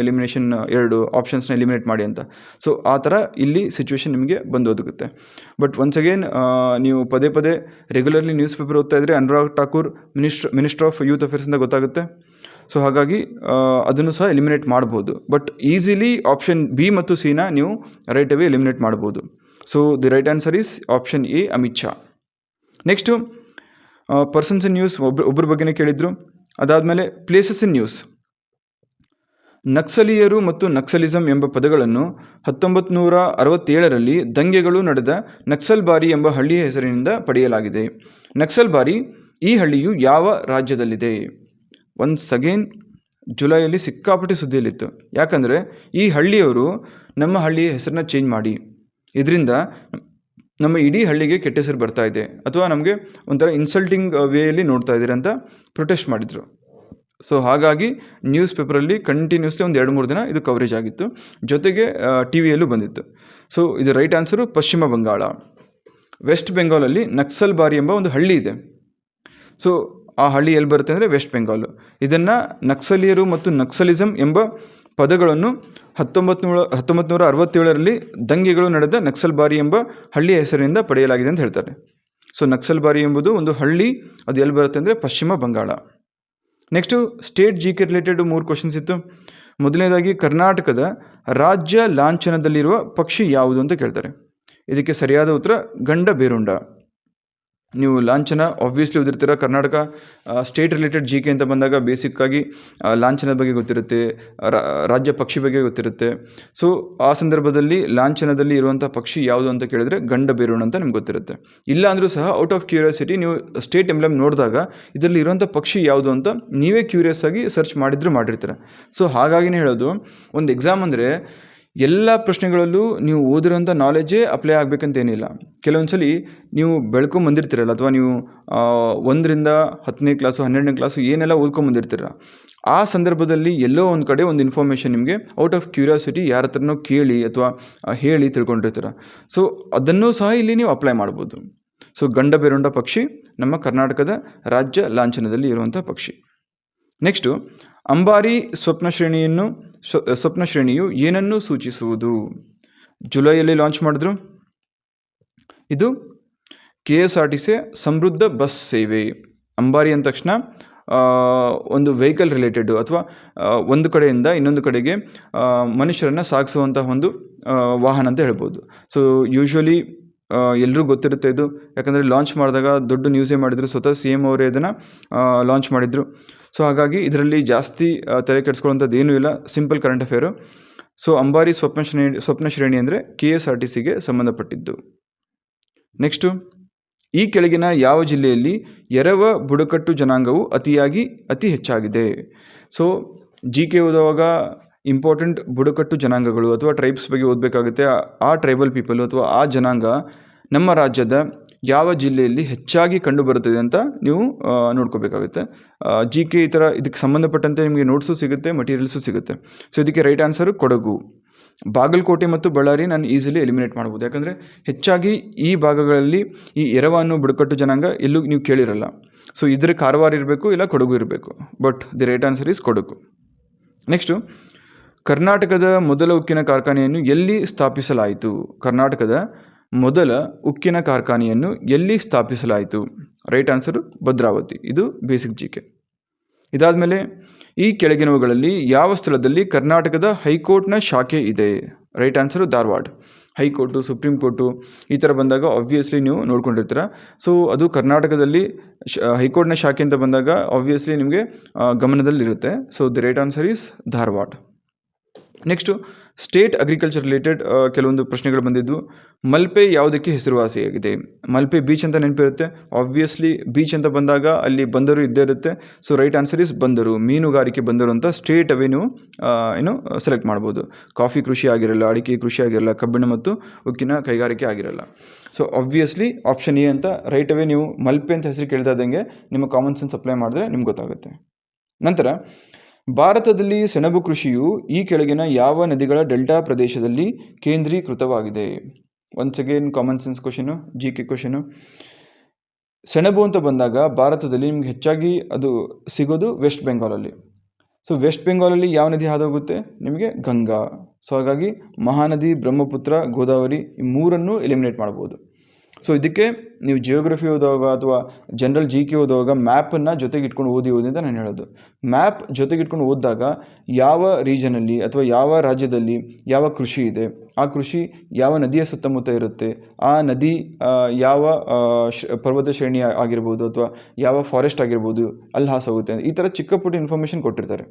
elimination, ಎರಡು ಆಪ್ಷನ್ಸ್ನ ಎಲಿಮಿನೇಟ್ ಮಾಡಿ ಅಂತ. ಸೊ ಆ ಥರ ಇಲ್ಲಿ ಸಿಚುವೇಶನ್ ನಿಮಗೆ ಬಂದು ಒದಗುತ್ತೆ. ಬಟ್ ಒನ್ಸ್ ಅಗೇನ್ ನೀವು ಪದೇ ಪದೇ ರೆಗ್ಯುಲರ್ಲಿ ನ್ಯೂಸ್ ಪೇಪರ್ ಓದ್ತಾ ಇದ್ದರೆ Anurag Thakur minister of youth affairs ಅಂತ ಗೊತ್ತಾಗುತ್ತೆ. ಸೊ ಹಾಗಾಗಿ ಅದನ್ನು ಸಹ ಎಲಿಮಿನೇಟ್ ಮಾಡ್ಬೋದು. ಬಟ್ ಈಸಿಲಿ ಆಪ್ಷನ್ B ಮತ್ತು C ನೀವು ರೈಟ್ ಅವೇ ಎಲಿಮಿನೇಟ್ ಮಾಡ್ಬೋದು. So the right answer is option A, Amit Shah. Next persons in news, ಒಬ್ಬರ ಬಗ್ಗೆನೇ ಕೇಳಿದರು. ಅದಾದಮೇಲೆ ಪ್ಲೇಸಸ್ ಇನ್ ನ್ಯೂಸ್. ನಕ್ಸಲೀಯರು ಮತ್ತು ನಕ್ಸಲಿಸಮ್ ಎಂಬ ಪದಗಳನ್ನು 1967ರಲ್ಲಿ ದಂಗೆಗಳು ನಡೆದ ನಕ್ಸಲ್ಬಾರಿ ಎಂಬ ಹಳ್ಳಿಯ ಹೆಸರಿನಿಂದ ಪಡೆಯಲಾಗಿದೆ. ನಕ್ಸಲ್ಬಾರಿ ಈ ಹಳ್ಳಿಯು ಯಾವ ರಾಜ್ಯದಲ್ಲಿದೆ? ಒನ್ಸ್ ಅಗೇನ್ ಜುಲೈಯಲ್ಲಿ ಸಿಕ್ಕಾಪಟ್ಟೆ ಸುದ್ದಿಯಲ್ಲಿತ್ತು. ಯಾಕಂದರೆ ಈ ಹಳ್ಳಿಯವರು ನಮ್ಮ ಹಳ್ಳಿಯ ಹೆಸರನ್ನ ಚೇಂಜ್ ಮಾಡಿ, ಇದರಿಂದ ನಮ್ಮ ಇಡೀ ಹಳ್ಳಿಗೆ ಕೆಟ್ಟ ಹೆಸರು ಬರ್ತಾ ಇದೆ, ಅಥವಾ ನಮಗೆ ಒಂಥರ ಇನ್ಸಲ್ಟಿಂಗ್ ವೇಯಲ್ಲಿ ನೋಡ್ತಾ ಇದ್ದೀರಿ ಅಂತ ಪ್ರೊಟೆಸ್ಟ್ ಮಾಡಿದರು. ಸೊ ಹಾಗಾಗಿ ನ್ಯೂಸ್ ಪೇಪರಲ್ಲಿ ಕಂಟಿನ್ಯೂಸ್ಲಿ ಒಂದು 2-3 ದಿನ ಇದು ಕವರೇಜ್ ಆಗಿತ್ತು, ಜೊತೆಗೆ ಟಿ ವಿಯಲ್ಲೂ ಬಂದಿತ್ತು. ಸೊ ಇದು ರೈಟ್ ಆನ್ಸರು ಪಶ್ಚಿಮ ಬಂಗಾಳ. ವೆಸ್ಟ್ ಬೆಂಗಾಲಲ್ಲಿ ನಕ್ಸಲ್ ಬಾರಿ ಎಂಬ ಒಂದು ಹಳ್ಳಿ ಇದೆ. ಸೊ ಆ ಹಳ್ಳಿ ಎಲ್ಲಿ ಬರುತ್ತೆ ಅಂದರೆ ವೆಸ್ಟ್ ಬೆಂಗಾಲು. ಇದನ್ನು ನಕ್ಸಲೀಯರು ಮತ್ತು ನಕ್ಸಲಿಸಮ್ ಎಂಬ ಪದಗಳನ್ನು 1967ರಲ್ಲಿ ದಂಗೆಗಳು ನಡೆದ ನಕ್ಸಲ್ ಬಾರಿ ಎಂಬ ಹಳ್ಳಿಯ ಹೆಸರಿನಿಂದ ಪಡೆಯಲಾಗಿದೆ ಅಂತ ಹೇಳ್ತಾರೆ. ಸೊ ನಕ್ಸಲ್ ಬಾರಿ ಎಂಬುದು ಒಂದು ಹಳ್ಳಿ, ಅದು ಎಲ್ಲಿ ಬರುತ್ತೆ ಅಂದರೆ Paschim Bangal. Next state G K related 3 questions ಇತ್ತು. ಮೊದಲನೇದಾಗಿ ಕರ್ನಾಟಕದ ರಾಜ್ಯ ಲಾಂಛನದಲ್ಲಿರುವ ಪಕ್ಷಿ ಯಾವುದು ಅಂತ ಕೇಳ್ತಾರೆ. ಇದಕ್ಕೆ ಸರಿಯಾದ ಉತ್ತರ ಗಂಡ ಬೇರುಂಡ. ನೀವು ಲಾಂಛನ ಆಬ್ವಿಯಸ್ಲಿ ಓದಿರ್ತೀರ. Karnataka state related G K ಅಂತ ಬಂದಾಗ ಬೇಸಿಕ್ಕಾಗಿ ಲಾಂಛನದ ಬಗ್ಗೆ ಗೊತ್ತಿರುತ್ತೆ, ರಾಜ್ಯ ಪಕ್ಷಿ ಬಗ್ಗೆ ಗೊತ್ತಿರುತ್ತೆ. ಸೊ ಆ ಸಂದರ್ಭದಲ್ಲಿ ಲಾಂಛನದಲ್ಲಿ ಇರುವಂಥ ಪಕ್ಷಿ ಯಾವುದು ಅಂತ ಕೇಳಿದರೆ ಗಂಡ ಬೇರುಂಡ ಅಂತ ನಿಮ್ಗೆ ಗೊತ್ತಿರುತ್ತೆ. ಇಲ್ಲ ಅಂದರೂ ಸಹ ಔಟ್ ಆಫ್ ಕ್ಯೂರಿಯಾಸಿಟಿ ನೀವು ಸ್ಟೇಟ್ ಎಂಬ್ಲೆಮ್ ನೋಡಿದಾಗ ಇದರಲ್ಲಿ ಇರುವಂಥ ಪಕ್ಷಿ ಯಾವುದು ಅಂತ ನೀವೇ ಕ್ಯೂರಿಯಸ್ ಆಗಿ ಸರ್ಚ್ ಮಾಡಿರ್ತೀರ. ಸೊ ಹಾಗಾಗಿನೇ ಹೇಳೋದು, ಒಂದು ಎಕ್ಸಾಮ್ ಅಂದರೆ ಎಲ್ಲ ಪ್ರಶ್ನೆಗಳಲ್ಲೂ ನೀವು ಓದಿರೋಂಥ ನಾಲೆಜೇ ಅಪ್ಲೈ ಆಗಬೇಕಂತೇನಿಲ್ಲ. ಕೆಲವೊಂದು ಸಲ ನೀವು ಬೆಳ್ಕೊಂಬಂದಿರ್ತೀರಲ್ಲ, ಅಥವಾ ನೀವು 1ರಿಂದ 10ನೇ ಕ್ಲಾಸು 12ನೇ ಕ್ಲಾಸು ಏನೆಲ್ಲ ಓದ್ಕೊಂಬಂದಿರ್ತೀರ, ಆ ಸಂದರ್ಭದಲ್ಲಿ ಎಲ್ಲೋ ಒಂದು ಕಡೆ ಒಂದು ಇನ್ಫಾರ್ಮೇಷನ್ ನಿಮಗೆ ಔಟ್ ಆಫ್ ಕ್ಯೂರಿಯಾಸಿಟಿ ಯಾರ ಹತ್ರನೋ ಕೇಳಿ ಅಥವಾ ಹೇಳಿ ತಿಳ್ಕೊಂಡಿರ್ತೀರ. ಸೊ ಅದನ್ನೂ ಸಹ ಇಲ್ಲಿ ನೀವು ಅಪ್ಲೈ ಮಾಡ್ಬೋದು. ಸೊ ಗಂಡ ಬೇರುಂಡ ಪಕ್ಷಿ ನಮ್ಮ ಕರ್ನಾಟಕದ ರಾಜ್ಯ ಲಾಂಛನದಲ್ಲಿ ಇರುವಂಥ ಪಕ್ಷಿ. ನೆಕ್ಸ್ಟು ಅಂಬಾರಿ ಸ್ವಪ್ನ ಶ್ರೇಣಿಯು ಏನನ್ನು ಸೂಚಿಸುವುದು? ಜುಲೈಯಲ್ಲಿ ಲಾಂಚ್ ಮಾಡಿದ್ರು. ಇದು KSRTC ಸಮೃದ್ಧ ಬಸ್ ಸೇವೆ. ಅಂಬಾರಿ ಅಂದ ತಕ್ಷಣ ಒಂದು ವೆಹಿಕಲ್ ರಿಲೇಟೆಡ್ ಅಥವಾ ಒಂದು ಕಡೆಯಿಂದ ಇನ್ನೊಂದು ಕಡೆಗೆ ಮನುಷ್ಯರನ್ನು ಸಾಗಿಸುವಂಥ ಒಂದು ವಾಹನ ಅಂತ ಹೇಳ್ಬೋದು. ಸೊ ಯೂಶ್ವಲಿ ಎಲ್ಲರೂ ಗೊತ್ತಿರುತ್ತೆ ಇದು, ಯಾಕಂದರೆ ಲಾಂಚ್ ಮಾಡಿದಾಗ ದೊಡ್ಡ ನ್ಯೂಸೇ ಮಾಡಿದರು. ಸ್ವತಃ CM ಅವರೇ ಇದನ್ನು ಲಾಂಚ್ ಮಾಡಿದರು. ಸೊ ಹಾಗಾಗಿ ಇದರಲ್ಲಿ ಜಾಸ್ತಿ ತಲೆ ಕೆಡಿಸ್ಕೊಳ್ಳೋಂಥದ್ದು ಏನೂ ಇಲ್ಲ, ಸಿಂಪಲ್ ಕರೆಂಟ್ ಅಫೇರು. ಸೊ ಅಂಬಾರಿ ಸ್ವಪ್ನ ಶ್ರೇಣಿ ಅಂದರೆ KSRTCಗೆ ಸಂಬಂಧಪಟ್ಟಿದ್ದು. ನೆಕ್ಸ್ಟು, ಈ ಕೆಳಗಿನ ಯಾವ ಜಿಲ್ಲೆಯಲ್ಲಿ ಎರವ ಬುಡಕಟ್ಟು ಜನಾಂಗವು ಅತಿ ಹೆಚ್ಚಾಗಿದೆ? ಸೊ GK ಓದುವಾಗ ಇಂಪಾರ್ಟೆಂಟ್ ಬುಡಕಟ್ಟು ಜನಾಂಗಗಳು ಅಥವಾ ಟ್ರೈಬ್ಸ್ ಬಗ್ಗೆ ಓದಬೇಕಾಗುತ್ತೆ. ಆ ಟ್ರೈಬಲ್ ಪೀಪಲ್ ಅಥವಾ ಆ ಜನಾಂಗ ನಮ್ಮ ರಾಜ್ಯದ ಯಾವ ಜಿಲ್ಲೆಯಲ್ಲಿ ಹೆಚ್ಚಾಗಿ ಕಂಡು ಬರುತ್ತದೆ ಅಂತ ನೀವು ನೋಡ್ಕೋಬೇಕಾಗುತ್ತೆ. GK ಈ ಥರ ಇದಕ್ಕೆ ಸಂಬಂಧಪಟ್ಟಂತೆ ನಿಮಗೆ ನೋಟ್ಸು ಸಿಗುತ್ತೆ, ಮಟೀರಿಯಲ್ಸು ಸಿಗುತ್ತೆ. ಸೊ ಇದಕ್ಕೆ ರೈಟ್ ಆನ್ಸರು ಕೊಡಗು. ಬಾಗಲಕೋಟೆ ಮತ್ತು ಬಳ್ಳಾರಿ ನಾನು ಈಸಿಲಿ ಎಲಿಮಿನೇಟ್ ಮಾಡ್ಬೋದು, ಯಾಕಂದರೆ ಹೆಚ್ಚಾಗಿ ಈ ಭಾಗಗಳಲ್ಲಿ ಈ ಎರವ ಅನ್ನೋ ಬುಡಕಟ್ಟು ಜನಾಂಗ ಎಲ್ಲೂ ನೀವು ಕೇಳಿರಲ್ಲ. ಸೊ ಇದ್ರೆ ಕಾರವಾರ ಇರಬೇಕು, ಇಲ್ಲ ಕೊಡಗು ಇರಬೇಕು. But the right answer is Kodagu. Next, ಕರ್ನಾಟಕದ ಮೊದಲ ಉಕ್ಕಿನ ಕಾರ್ಖಾನೆಯನ್ನು ಎಲ್ಲಿ ಸ್ಥಾಪಿಸಲಾಯಿತು? ಕರ್ನಾಟಕದ ಮೊದಲ ಉಕ್ಕಿನ ಕಾರ್ಖಾನೆಯನ್ನು ಎಲ್ಲಿ ಸ್ಥಾಪಿಸಲಾಯಿತು? Right answer Bhadravati. ಇದು ಬೇಸಿಕ್ GK. ಇದಾದಮೇಲೆ ಈ ಕೆಳಗಿನವುಗಳಲ್ಲಿ ಯಾವ ಸ್ಥಳದಲ್ಲಿ ಕರ್ನಾಟಕದ ಹೈಕೋರ್ಟ್ನ ಶಾಖೆ ಇದೆ? Right answer Dharwad. High court, supreme court ಈ ಥರ ಬಂದಾಗ ಆಬ್ವಿಯಸ್ಲಿ ನೀವು ನೋಡ್ಕೊಂಡಿರ್ತೀರ. ಸೊ ಅದು ಕರ್ನಾಟಕದಲ್ಲಿ ಹೈಕೋರ್ಟ್ನ ಶಾಖೆ ಅಂತ ಬಂದಾಗ ಆಬ್ವಿಯಸ್ಲಿ ನಿಮಗೆ ಗಮನದಲ್ಲಿರುತ್ತೆ. So the right answer is Dharwad. Next, state agriculture related ಕೆಲವೊಂದು ಪ್ರಶ್ನೆಗಳು ಬಂದಿದ್ದು. ಮಲ್ಪೆ ಯಾವುದಕ್ಕೆ ಹೆಸರುವಾಸಿಯಾಗಿದೆ? ಮಲ್ಪೆ ಬೀಚ್ ಅಂತ ನೆನಪಿರುತ್ತೆ. ಆಬ್ವಿಯಸ್ಲಿ ಬೀಚ್ ಅಂತ ಬಂದಾಗ ಅಲ್ಲಿ ಬಂದರು ಇದ್ದೇ ಇರುತ್ತೆ. ಸೊ ರೈಟ್ ಆನ್ಸರ್ ಈಸ್ ಬಂದರು, ಮೀನುಗಾರಿಕೆ ಬಂದರು ಅಂತ ಸ್ಟೇಟ್ ಅವೇ ನೀವು ಸೆಲೆಕ್ಟ್ ಮಾಡ್ಬೋದು. ಕಾಫಿ ಕೃಷಿ ಆಗಿರಲ್ಲ, ಅಡಿಕೆ ಕೃಷಿ ಆಗಿರಲ್ಲ, ಕಬ್ಬಿಣ ಮತ್ತು ಉಕ್ಕಿನ ಕೈಗಾರಿಕೆ ಆಗಿರಲ್ಲ. ಸೊ ಆಬ್ವಿಯಸ್ಲಿ ಆಪ್ಷನ್ ಎ ಅಂತ ರೈಟ್ ಅವೇ ನೀವು ಮಲ್ಪೆ ಅಂತ ಹೆಸರು ಕೇಳ್ತಾ ಇದ್ದಂಗೆ ನಿಮ್ಮ ಕಾಮನ್ ಸೆನ್ಸ್ ಅಪ್ಲೈ ಮಾಡಿದ್ರೆ ನಿಮ್ಗೆ ಗೊತ್ತಾಗುತ್ತೆ. ನಂತರ, ಭಾರತದಲ್ಲಿ ಸೆಣಬು ಕೃಷಿಯು ಈ ಕೆಳಗಿನ ಯಾವ ನದಿಗಳ ಡೆಲ್ಟಾ ಪ್ರದೇಶದಲ್ಲಿ ಕೇಂದ್ರೀಕೃತವಾಗಿದೆ? Once again common sense question, GK question. ಸೆಣಬು ಅಂತ ಬಂದಾಗ ಭಾರತದಲ್ಲಿ ನಿಮ್ಗೆ ಹೆಚ್ಚಾಗಿ ಅದು ಸಿಗೋದು ವೆಸ್ಟ್ ಬೆಂಗಾಲಲ್ಲಿ. ಸೊ ವೆಸ್ಟ್ ಬೆಂಗಾಲಲ್ಲಿ ಯಾವ ನದಿ ಹಾದೋಗುತ್ತೆ? ನಿಮಗೆ ಗಂಗಾ. ಸೊ ಹಾಗಾಗಿ ಮಹಾನದಿ, ಬ್ರಹ್ಮಪುತ್ರ, ಗೋದಾವರಿ ಈ ಮೂರನ್ನು ಎಲಿಮಿನೇಟ್ ಮಾಡ್ಬೋದು. ಸೊ ಇದಕ್ಕೆ ನೀವು ಜಿಯೋಗ್ರಫಿ ಓದುವಾಗ ಅಥವಾ ಜನರಲ್ GK ಓದುವಾಗ ಮ್ಯಾಪನ್ನು ಜೊತೆಗೆ ಇಟ್ಕೊಂಡು ಓದಿ ಅಂತ ನಾನು ಹೇಳೋದು. ಮ್ಯಾಪ್ ಜೊತೆಗೆ ಇಟ್ಕೊಂಡು ಓದಿದಾಗ ಯಾವ ರೀಜನಲ್ಲಿ ಅಥವಾ ಯಾವ ರಾಜ್ಯದಲ್ಲಿ ಯಾವ ಕೃಷಿ ಇದೆ, ಆ ಕೃಷಿ ಯಾವ ನದಿಯ ಸುತ್ತಮುತ್ತ ಇರುತ್ತೆ, ಆ ನದಿ ಯಾವ ಪರ್ವತ ಶ್ರೇಣಿ ಆಗಿರ್ಬೋದು ಅಥವಾ ಯಾವ ಫಾರೆಸ್ಟ್ ಆಗಿರ್ಬೋದು ಅಲ್ಲಿ ಹಾಸೋಗುತ್ತೆ, ಈ ಥರ ಚಿಕ್ಕ ಪುಟ್ಟ ಇನ್ಫಾರ್ಮೇಷನ್ ಕೊಟ್ಟಿರ್ತಾರೆ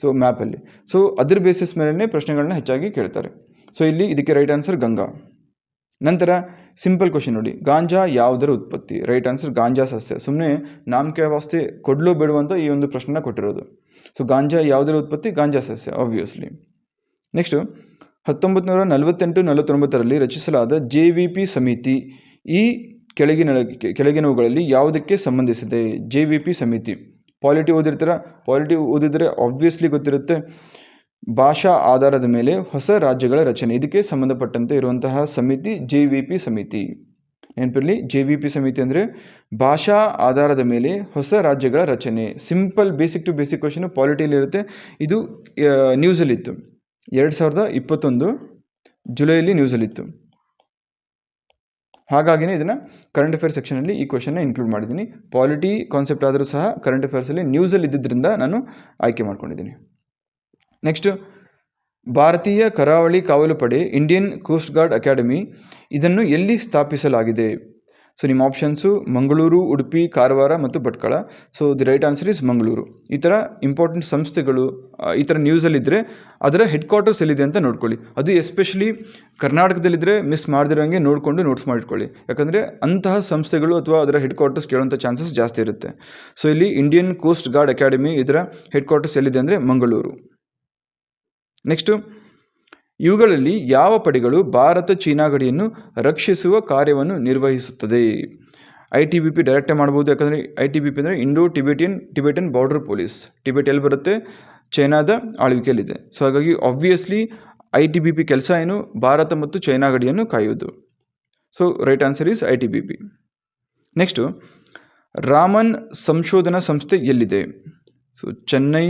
ಸೊ ಮ್ಯಾಪಲ್ಲಿ. ಸೊ ಅದ್ರ ಬೇಸಿಸ್ ಮೇಲೇ ಪ್ರಶ್ನೆಗಳನ್ನ ಹೆಚ್ಚಾಗಿ ಕೇಳ್ತಾರೆ. ಸೊ ಇಲ್ಲಿ ಇದಕ್ಕೆ ರೈಟ್ ಆನ್ಸರ್ ಗಂಗಾ. ನಂತರ ಸಿಂಪಲ್ ಕ್ವಶನ್ ನೋಡಿ, ಗಾಂಜಾ ಯಾವುದರ ಉತ್ಪತ್ತಿ? ರೈಟ್ ಆನ್ಸರ್ ಗಾಂಜಾ ಸಸ್ಯ. ಸುಮ್ಮನೆ ನಾಮಕೆ ವಾಸ್ತೆ ಕೊಡ್ಲೋ ಬಿಡುವಂಥ ಈ ಒಂದು ಪ್ರಶ್ನೆನ ಕೊಟ್ಟಿರೋದು. ಸೊ ಗಾಂಜಾ ಯಾವುದರ ಉತ್ಪತ್ತಿ? ಗಾಂಜಾ ಸಸ್ಯ ಆಬ್ವಿಯಸ್ಲಿ. ನೆಕ್ಸ್ಟು, 1948-49ರಲ್ಲಿ ರಚಿಸಲಾದ JVP ಸಮಿತಿ ಈ ಕೆಳಗಿನವುಗಳಲ್ಲಿ ಯಾವುದಕ್ಕೆ ಸಂಬಂಧಿಸಿದೆ? JVP ಸಮಿತಿ ಪಾಲಿಟಿ ಓದಿರ್ತೀರ, ಪಾಲಿಟಿ ಓದಿದರೆ ಆಬ್ವಿಯಸ್ಲಿ ಗೊತ್ತಿರುತ್ತೆ. ಭಾಷಾ ಆಧಾರದ ಮೇಲೆ ಹೊಸ ರಾಜ್ಯಗಳ ರಚನೆ, ಇದಕ್ಕೆ ಸಂಬಂಧಪಟ್ಟಂತೆ ಇರುವಂತಹ ಸಮಿತಿ JVP ಸಮಿತಿ. ನೆನಪಿರಲಿ, JVP ಸಮಿತಿ ಅಂದರೆ ಭಾಷಾ ಆಧಾರದ ಮೇಲೆ ಹೊಸ ರಾಜ್ಯಗಳ ರಚನೆ. Simple basic to basic question ಪಾಲಿಟಿಯಲ್ಲಿ ಇರುತ್ತೆ. ಇದು ನ್ಯೂಸಲ್ಲಿತ್ತು, 2021 ಜುಲೈಯಲ್ಲಿ ನ್ಯೂಸಲ್ಲಿತ್ತು. ಹಾಗಾಗಿನೇ ಇದನ್ನು ಕರೆಂಟ್ ಅಫೇರ್ಸ್ ಸೆಕ್ಷನಲ್ಲಿ ಈ ಕ್ವಶನ್ನ ಇನ್ಕ್ಲೂಡ್ ಮಾಡಿದ್ದೀನಿ. ಪಾಲಿಟಿ ಕಾನ್ಸೆಪ್ಟ್ ಆದರೂ ಸಹ ಕರೆಂಟ್ ಅಫೇರ್ಸಲ್ಲಿ ನ್ಯೂಸಲ್ಲಿ ಇದ್ದಿದ್ದರಿಂದ ನಾನು ಆಯ್ಕೆ ಮಾಡ್ಕೊಂಡಿದ್ದೀನಿ. ನೆಕ್ಸ್ಟು, ಭಾರತೀಯ ಕರಾವಳಿ ಕಾವಲು ಪಡೆ ಇಂಡಿಯನ್ ಕೋಸ್ಟ್ ಗಾರ್ಡ್ ಅಕಾಡೆಮಿ ಇದನ್ನು ಎಲ್ಲಿ ಸ್ಥಾಪಿಸಲಾಗಿದೆ? ಸೊ ನಿಮ್ಮ ಆಪ್ಷನ್ಸು ಮಂಗಳೂರು, ಉಡುಪಿ, ಕಾರವಾರ ಮತ್ತು Bhatkal. So the right answer is Mangaluru. ಈ ಥರ ಇಂಪಾರ್ಟೆಂಟ್ ಸಂಸ್ಥೆಗಳು ಈ ಥರ ನ್ಯೂಸಲ್ಲಿದ್ದರೆ ಅದರ ಹೆಡ್ ಕ್ವಾರ್ಟರ್ಸ್ ಎಲ್ಲಿದೆ ಅಂತ ನೋಡ್ಕೊಳ್ಳಿ. ಅದು ಎಸ್ಪೆಷಲಿ ಕರ್ನಾಟಕದಲ್ಲಿದ್ದರೆ ಮಿಸ್ ಮಾಡದಿರೋಂಗೆ ನೋಡಿಕೊಂಡು ನೋಟ್ಸ್ ಮಾಡಿಟ್ಕೊಳ್ಳಿ. ಯಾಕಂದರೆ ಅಂತಹ ಸಂಸ್ಥೆಗಳು ಅಥವಾ ಅದರ ಹೆಡ್ ಕ್ವಾರ್ಟರ್ಸ್ ಕೇಳುವಂಥ ಚಾನ್ಸಸ್ ಜಾಸ್ತಿ ಇರುತ್ತೆ. ಸೊ ಇಲ್ಲಿ ಇಂಡಿಯನ್ ಕೋಸ್ಟ್ ಗಾರ್ಡ್ ಅಕಾಡೆಮಿ ಇದರ ಹೆಡ್ ಕ್ವಾರ್ಟರ್ಸ್ ಎಲ್ಲಿದೆ ಅಂದರೆ ಮಂಗಳೂರು. ನೆಕ್ಸ್ಟು, ಇವುಗಳಲ್ಲಿ ಯಾವ ಪಡೆಗಳು ಭಾರತ ಚೀನಾ ಗಡಿಯನ್ನು ರಕ್ಷಿಸುವ ಕಾರ್ಯವನ್ನು ನಿರ್ವಹಿಸುತ್ತದೆ? ITBP ಡೈರೆಕ್ಟೇ ಮಾಡ್ಬೋದು, ಯಾಕಂದರೆ ITBP ಅಂದರೆ Indo Tibetan border police. Tibet ಎಲ್ಲಿ ಬರುತ್ತೆ? ಚೈನಾದ ಆಳ್ವಿಕೆಯಲ್ಲಿದೆ. ಸೊ ಹಾಗಾಗಿ ಆಬ್ವಿಯಸ್ಲಿ ITBP ಕೆಲಸ ಏನು? ಭಾರತ ಮತ್ತು ಚೈನಾ ಗಡಿಯನ್ನು ಕಾಯುವುದು. So right answer is ITBP. Next, Raman ಸಂಶೋಧನಾ ಸಂಸ್ಥೆ ಎಲ್ಲಿದೆ? ಸೊ ಚೆನ್ನೈ,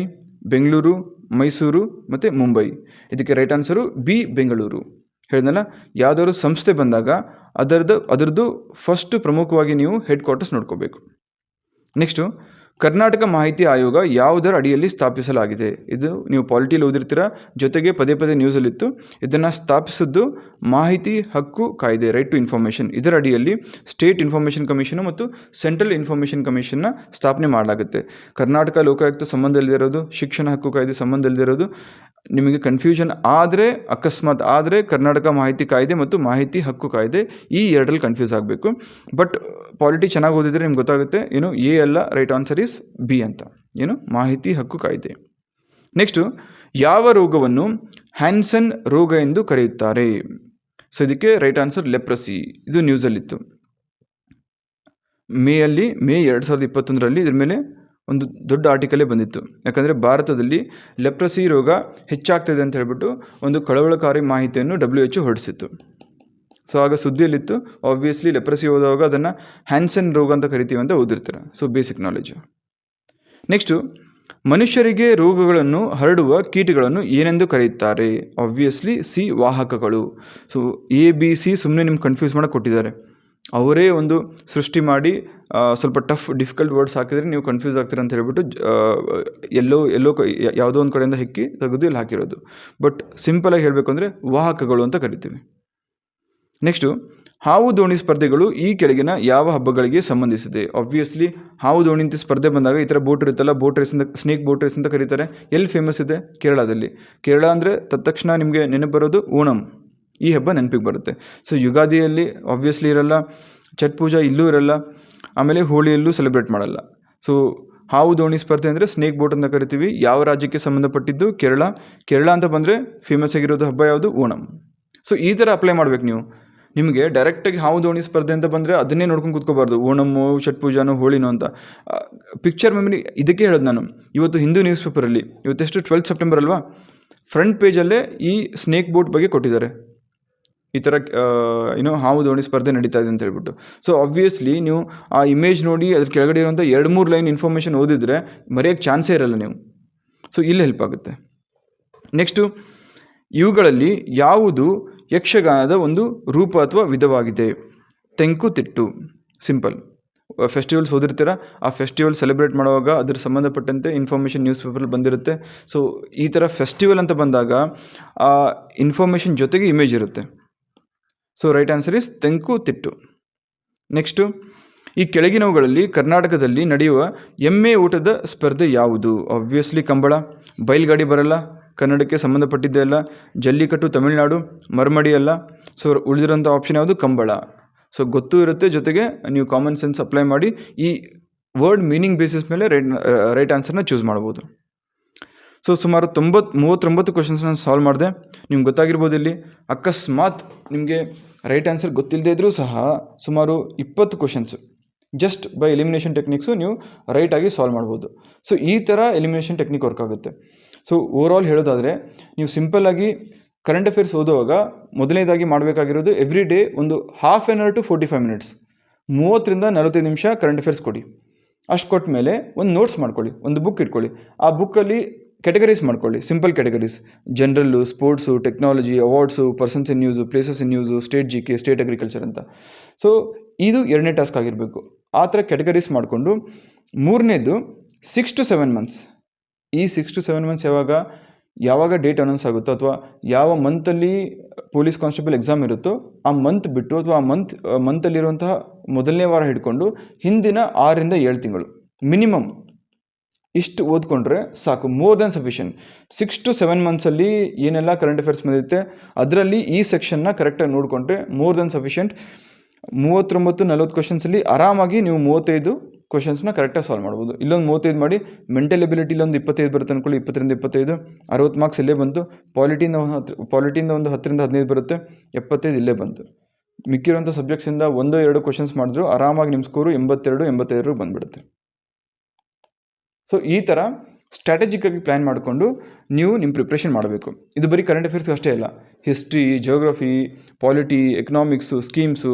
ಬೆಂಗಳೂರು, ಮೈಸೂರು ಮತ್ತು ಮುಂಬೈ. ಇದಕ್ಕೆ ರೈಟ್ ಆನ್ಸರು B ಬೆಂಗಳೂರು. ಹೇಳಿದ್ನಲ್ಲ, ಯಾವುದಾದ್ರು ಸಂಸ್ಥೆ ಬಂದಾಗ ಅದರದ್ದು ಫಸ್ಟ್ ಪ್ರಮುಖವಾಗಿ ನೀವು ಹೆಡ್ ಕ್ವಾರ್ಟರ್ಸ್ ನೋಡ್ಕೋಬೇಕು. ನೆಕ್ಸ್ಟು, ಕರ್ನಾಟಕ ಮಾಹಿತಿ ಆಯೋಗ ಯಾವುದರ ಅಡಿಯಲ್ಲಿ ಸ್ಥಾಪಿಸಲಾಗಿದೆ? ಇದು ನೀವು ಪಾಲಿಟಿಯಲ್ಲಿ ಓದಿರ್ತೀರ, ಜೊತೆಗೆ ಪದೇ ಪದೇ ನ್ಯೂಸಲ್ಲಿತ್ತು. ಇದನ್ನು ಸ್ಥಾಪಿಸಿದ್ದು ಮಾಹಿತಿ ಹಕ್ಕು ಕಾಯ್ದೆ, ರೈಟ್ ಟು ಇನ್ಫಾರ್ಮೇಷನ್. ಇದರ ಅಡಿಯಲ್ಲಿ ಸ್ಟೇಟ್ ಇನ್ಫಾರ್ಮೇಷನ್ ಕಮಿಷನು ಮತ್ತು ಸೆಂಟ್ರಲ್ ಇನ್ಫಾರ್ಮೇಷನ್ ಕಮಿಷನ್ನ ಸ್ಥಾಪನೆ ಮಾಡಲಾಗುತ್ತೆ. ಕರ್ನಾಟಕ ಲೋಕಾಯುಕ್ತ ಸಂಬಂಧ ಇಲ್ಲದಿರೋದು, ಶಿಕ್ಷಣ ಹಕ್ಕು ಕಾಯ್ದೆ ಸಂಬಂಧ ಇಲ್ಲದಿರೋದು. ನಿಮಗೆ ಕನ್ಫ್ಯೂಷನ್ ಆದರೆ, ಅಕಸ್ಮಾತ್ ಆದರೆ ಕರ್ನಾಟಕ ಮಾಹಿತಿ ಕಾಯ್ದೆ ಮತ್ತು ಮಾಹಿತಿ ಹಕ್ಕು ಕಾಯ್ದೆ ಈ ಎರಡರಲ್ಲಿ ಕನ್ಫ್ಯೂಸ್ ಆಗಬೇಕು. ಬಟ್ ಪಾಲಿಟಿ ಚೆನ್ನಾಗಿ ಓದಿದರೆ ನಿಮ್ಗೆ ಗೊತ್ತಾಗುತ್ತೆ ಏನು A ಅಲ್ಲ, ರೈಟ್ ಆನ್ಸರ್ ಈಸ್ B ಅಂತ, ಏನು ಮಾಹಿತಿ ಹಕ್ಕು ಕಾಯ್ದೆ. ನೆಕ್ಸ್ಟು, ಯಾವ ರೋಗವನ್ನು ಹ್ಯಾನ್ಸನ್ ರೋಗ ಎಂದು ಕರೆಯುತ್ತಾರೆ? ಸೊ ಇದಕ್ಕೆ ರೈಟ್ ಆನ್ಸರ್ ಲೆಪ್ರಸಿ. ಇದು ನ್ಯೂಸಲ್ಲಿತ್ತು ಮೇ 2021 ಇದ್ರ ಮೇಲೆ ಒಂದು ದೊಡ್ಡ ಆರ್ಟಿಕಲೇ ಬಂದಿತ್ತು. ಯಾಕಂದರೆ ಭಾರತದಲ್ಲಿ ಲೆಪ್ರಸಿ ರೋಗ ಹೆಚ್ಚಾಗ್ತದೆ ಅಂತ ಹೇಳ್ಬಿಟ್ಟು ಒಂದು ಕಳವಳಕಾರಿ ಮಾಹಿತಿಯನ್ನು WHO ಹೊರಡಿಸಿತ್ತು. ಸೊ ಆಗ ಸುದ್ದಿಯಲ್ಲಿತ್ತು. ಆಬ್ವಿಯಸ್ಲಿ ಲೆಪ್ರಸಿ ಹೋದಾಗ ಅದನ್ನು ಹ್ಯಾನ್ಸನ್ ರೋಗ ಅಂತ ಕರಿತೀವಿ ಅಂತ ಓದಿರ್ತಾರೆ. So basic knowledge. ನೆಕ್ಸ್ಟು, ಮನುಷ್ಯರಿಗೆ ರೋಗಗಳನ್ನು ಹರಡುವ ಕೀಟಗಳನ್ನು ಏನೆಂದು ಕರೆಯುತ್ತಾರೆ? ಆಬ್ವಿಯಸ್ಲಿ C ವಾಹಕಗಳು. ಸೊ ABC ಸುಮ್ಮನೆ ನಿಮ್ಗೆ ಕನ್ಫ್ಯೂಸ್ ಮಾಡೋಕ್ಕೆ ಕೊಟ್ಟಿದ್ದಾರೆ. ಅವರೇ ಒಂದು ಸೃಷ್ಟಿ ಮಾಡಿ ಸ್ವಲ್ಪ ಡಿಫಿಕಲ್ಟ್ ವರ್ಡ್ಸ್ ಹಾಕಿದರೆ ನೀವು ಕನ್ಫ್ಯೂಸ್ ಆಗ್ತೀರ ಅಂತ ಹೇಳ್ಬಿಟ್ಟು ಎಲ್ಲೋ ಯಾವುದೋ ಒಂದು ಕಡೆಯಿಂದ ಹೆಕ್ಕಿ ತೆಗೆದು ಇಲ್ಲಿ ಹಾಕಿರೋದು. ಬಟ್ ಸಿಂಪಲಾಗಿ ಹೇಳಬೇಕು ಅಂದರೆ ವಾಹಕಗಳು ಅಂತ ಕರಿತೀವಿ. ನೆಕ್ಸ್ಟು, ಹಾವು ದೋಣಿ ಸ್ಪರ್ಧೆಗಳು ಈ ಕೆಳಗಿನ ಯಾವ ಹಬ್ಬಗಳಿಗೆ ಸಂಬಂಧಿಸಿದೆ? ಆಬ್ವಿಯಸ್ಲಿ ಹಾವು ದೋಣಿ ಅಂತ ಸ್ಪರ್ಧೆ ಬಂದಾಗ ಈ ಥರ ಬೋಟ್ ಇರುತ್ತಲ್ಲ, ಬೋಟ್ ರೇಸ್ ಅಂತ, ಸ್ನೇಕ್ ಬೋಟ್ ರೇಸ್ ಅಂತ ಕರೀತಾರೆ. ಎಲ್ಲಿ ಫೇಮಸ್ ಇದೆ? ಕೇರಳದಲ್ಲಿ. ಕೇರಳ ಅಂದರೆ ತಕ್ಷಣ ನಿಮಗೆ ನೆನಪು ಬರೋದು ಓಣಂ, ಈ ಹಬ್ಬ ನೆನಪಿಗೆ ಬರುತ್ತೆ. ಸೊ ಯುಗಾದಿಯಲ್ಲಿ ಆಬ್ವಿಯಸ್ಲಿ ಇರಲ್ಲ, ಛಟ್ ಪೂಜಾ ಇಲ್ಲೂ ಇರಲ್ಲ, ಆಮೇಲೆ ಹೋಳಿಯಲ್ಲೂ ಸೆಲೆಬ್ರೇಟ್ ಮಾಡಲ್ಲ. ಸೊ ಹಾವು ದೋಣಿ ಸ್ಪರ್ಧೆ ಅಂದರೆ ಸ್ನೇಕ್ ಬೋಟ್ ಅಂತ ಕರಿತೀವಿ. ಯಾವ ರಾಜ್ಯಕ್ಕೆ ಸಂಬಂಧಪಟ್ಟಿದ್ದು? ಕೇರಳ. ಕೇರಳ ಅಂತ ಬಂದರೆ ಫೇಮಸ್ ಆಗಿರೋದು ಹಬ್ಬ ಯಾವುದು? ಓಣಂ. ಸೊ ಈ ಥರ ಅಪ್ಲೈ ಮಾಡ್ಬೇಕು ನೀವು. ನಿಮಗೆ ಡೈರೆಕ್ಟಾಗಿ ಹಾವು ದೋಣಿ ಸ್ಪರ್ಧೆ ಅಂತ ಬಂದರೆ ಅದನ್ನೇ ನೋಡ್ಕೊಂಡು ಕೂತ್ಕೋಬಾರ್ದು, ಓಣಮ್ಮು, ಛಟ್ ಪೂಜಾನೋ, ಹೋಳಿನೋ ಅಂತ. ಪಿಕ್ಚರ್ ಮೆಮರಿ ಇದಕ್ಕೆ ಹೇಳೋದು ನಾನು. ಇವತ್ತು ಹಿಂದೂ ನ್ಯೂಸ್ ಪೇಪರಲ್ಲಿ, ಇವತ್ತೆಷ್ಟು 12 ಸೆಪ್ಟೆಂಬರ್ ಅಲ್ವಾ, ಫ್ರಂಟ್ ಪೇಜಲ್ಲೇ ಈ ಸ್ನೇಕ್ ಬೋಟ್ ಬಗ್ಗೆ ಕೊಟ್ಟಿದ್ದಾರೆ. ಈ ಥರ ಹಾವು ದೋಣಿ ಸ್ಪರ್ಧೆ ನಡೀತಾ ಇದೆ ಅಂತ ಹೇಳ್ಬಿಟ್ಟು. ಸೊ ಆಬ್ವಿಯಸ್ಲಿ ನೀವು ಆ ಇಮೇಜ್ ನೋಡಿ ಅದ್ರ ಕೆಳಗಡೆ ಇರುವಂಥ 2-3 ಲೈನ್ ಇನ್ಫಾರ್ಮೇಷನ್ ಓದಿದರೆ ಮರೆಯೋಕ್ಕೆ ಚಾನ್ಸೇ ಇರಲ್ಲ ನೀವು. ಸೊ ಇಲ್ಲಿ ಹೆಲ್ಪ್ ಆಗುತ್ತೆ. ನೆಕ್ಸ್ಟು, ಇವುಗಳಲ್ಲಿ ಯಾವುದು ಯಕ್ಷಗಾನದ ಒಂದು ರೂಪ ಅಥವಾ ವಿಧವಾಗಿದೆ? ತೆಂಕುತಿಟ್ಟು. ಸಿಂಪಲ್. ಫೆಸ್ಟಿವಲ್ಸ್ ಓದಿರ್ತೀರ, ಆ ಫೆಸ್ಟಿವಲ್ ಸೆಲೆಬ್ರೇಟ್ ಮಾಡುವಾಗ ಅದ್ರ ಸಂಬಂಧಪಟ್ಟಂತೆ ಇನ್ಫಾರ್ಮೇಷನ್ ನ್ಯೂಸ್ ಪೇಪರಲ್ಲಿ ಬಂದಿರುತ್ತೆ. ಸೊ ಈ ಥರ ಫೆಸ್ಟಿವಲ್ ಅಂತ ಬಂದಾಗ ಆ ಇನ್ಫಾರ್ಮೇಷನ್ ಜೊತೆಗೆ ಇಮೇಜ್ ಇರುತ್ತೆ. So right answer is Tenkutittu. Next, ಈ ಕೆಳಗಿನವುಗಳಲ್ಲಿ ಕರ್ನಾಟಕದಲ್ಲಿ ನಡೆಯುವ ಎಮ್ಮೆ ಊಟದ ಸ್ಪರ್ಧೆ ಯಾವುದು? ಆಬ್ವಿಯಸ್ಲಿ ಕಂಬಳ. ಬೈಲ್ಗಾಡಿ ಬರಲ್ಲ, ಕನ್ನಡಕ್ಕೆ ಸಂಬಂಧಪಟ್ಟಿದ್ದೇ ಅಲ್ಲ. ಜಲ್ಲಿಕಟ್ಟು ತಮಿಳುನಾಡು, ಮರಮಡಿ ಅಲ್ಲ. ಸೊ ಉಳಿದಿರೋಂಥ ಆಪ್ಷನ್ ಯಾವುದು? ಕಂಬಳ. ಸೊ ಗೊತ್ತೂ ಇರುತ್ತೆ, ಜೊತೆಗೆ ನೀವು ಕಾಮನ್ ಸೆನ್ಸ್ ಅಪ್ಲೈ ಮಾಡಿ ಈ ವರ್ಡ್ ಮೀನಿಂಗ್ ಬೇಸಿಸ್ ಮೇಲೆ ರೈಟ್ ಆನ್ಸರ್ನ ಚೂಸ್ ಮಾಡ್ಬೋದು. ಸೊ ಸುಮಾರು 39 ಕ್ವಶನ್ಸ್ ನಾನು ಸಾಲ್ವ್ ಮಾಡಿದೆ. ನಿಮ್ಗೆ ಗೊತ್ತಾಗಿರ್ಬೋದು ಇಲ್ಲಿ. ಅಕಸ್ಮಾತ್ ನಿಮಗೆ ರೈಟ್ ಆನ್ಸರ್ ಗೊತ್ತಿಲ್ಲದೇ ಇದ್ದರೂ ಸಹ ಸುಮಾರು 20 questions just by elimination techniques ನೀವು ರೈಟಾಗಿ ಸಾಲ್ವ್ ಮಾಡ್ಬೋದು. ಸೊ ಈ ಥರ ಎಲಿಮಿನೇಷನ್ ಟೆಕ್ನಿಕ್ ವರ್ಕ್ ಆಗುತ್ತೆ. ಸೊ ಓವರಾಲ್ ಹೇಳೋದಾದರೆ ನೀವು ಸಿಂಪಲ್ಲಾಗಿ ಕರೆಂಟ್ ಅಫೇರ್ಸ್ ಓದುವಾಗ ಮೊದಲನೇದಾಗಿ ಮಾಡಬೇಕಾಗಿರೋದು ಎವ್ರಿ ಡೇ ಒಂದು half an hour to 45 minutes, 30ರಿಂದ 45 ನಿಮಿಷ ಕರೆಂಟ್ ಅಫೇರ್ಸ್ ಕೊಡಿ. ಅಷ್ಟು ಕೊಟ್ಟ ಮೇಲೆ ಒಂದು ನೋಟ್ಸ್ ಮಾಡ್ಕೊಳ್ಳಿ, ಒಂದು ಬುಕ್ ಇಟ್ಕೊಳ್ಳಿ. ಆ ಬುಕ್ಕಲ್ಲಿ ಕೆಟಗರೀಸ್ ಮಾಡ್ಕೊಳ್ಳಿ, simple categories: general, sports, technology, awards, persons in news, places in news, state GK, state agriculture ಅಂತ. ಸೊ ಇದು 2ನೇ ಟಾಸ್ಕ್ ಆಗಿರಬೇಕು. ಆ ಥರ ಕೆಟಗರೀಸ್ ಮಾಡಿಕೊಂಡು 3ನೇದು 6 to 7 ಮಂತ್ಸ್. ಈ 6 to 7 ಮಂತ್ಸ್ ಯಾವಾಗ ಡೇಟ್ ಅನೌನ್ಸ್ ಆಗುತ್ತೋ ಅಥವಾ ಯಾವ ಮಂತಲ್ಲಿ ಪೊಲೀಸ್ ಕಾನ್ಸ್ಟೇಬಲ್ ಎಕ್ಸಾಮ್ ಇರುತ್ತೋ ಆ ಮಂತ್ ಬಿಟ್ಟು ಅಥವಾ ಆ ಮಂತಲ್ಲಿರುವಂತಹ ಮೊದಲನೇ ವಾರ ಹಿಡ್ಕೊಂಡು ಹಿಂದಿನ 6ರಿಂದ 7 ತಿಂಗಳು ಮಿನಿಮಮ್ ಇಷ್ಟು ಓದ್ಕೊಂಡ್ರೆ ಸಾಕು, ಮೋರ್ ದೆನ್ ಸಫಿಷಿಯಂಟ್. 6 to 7 ಮಂತ್ಸಲ್ಲಿ ಏನೆಲ್ಲ ಕರೆಂಟ್ ಅಫೇರ್ಸ್ ಬಂದಿರುತ್ತೆ ಅದರಲ್ಲಿ ಈ ಸೆಕ್ಷನ್ನ ಕರೆಕ್ಟಾಗಿ ನೋಡಿಕೊಂಡ್ರೆ ಮೋರ್ ದೆನ್ ಸಫಿಷಿಯಂಟ್. 39-40 ಕ್ವಶನ್ಸಲ್ಲಿ ಆರಾಮಾಗಿ ನೀವು 35 ಕ್ವಶನ್ಸ್ನ ಕರೆಕ್ಟಾಗಿ ಸಾಲ್ವ್ ಮಾಡ್ಬೋದು. ಇಲ್ಲೊಂದು 35 ಮಾಡಿ, ಮೆಂಟಲ್ ಎಬಿಲಿಟಿಲಿ ಒಂದು 25 ಬರುತ್ತೆ ಅಂದ್ಕೊಳ್ಳಿ, 20ರಿಂದ 25, 60 ಮಾರ್ಕ್ಸ್ ಇಲ್ಲೇ ಬಂತು. ಪಾಲಿಟಿಯಿಂದ ಒಂದು 10ರಿಂದ 15 ಬರುತ್ತೆ, 75 ಇಲ್ಲೇ ಬಂತು. ಮಿಕ್ಕಿರೋಂಥ ಸಬ್ಜೆಕ್ಟ್ಸಿಂದ 1-2 ಕ್ವಶನ್ಸ್ ಮಾಡಿದ್ರು ಆರಾಮಾಗಿ ನಿಮ್ಮ ಸ್ಕೋರು 82-85 ಬಂದುಬಿಡುತ್ತೆ. ಸೊ ಈ ಥರ ಸ್ಟ್ರಾಟಜಿಕ್ಕಾಗಿ ಪ್ಲ್ಯಾನ್ ಮಾಡಿಕೊಂಡು ನೀವು ನಿಮ್ಮ ಪ್ರಿಪ್ರೇಷನ್ ಮಾಡಬೇಕು. ಇದು ಬರೀ ಕರೆಂಟ್ ಅಫೇರ್ಸ್ಗೆ ಅಷ್ಟೇ ಅಲ್ಲ, history, geography, polity, economics, schemes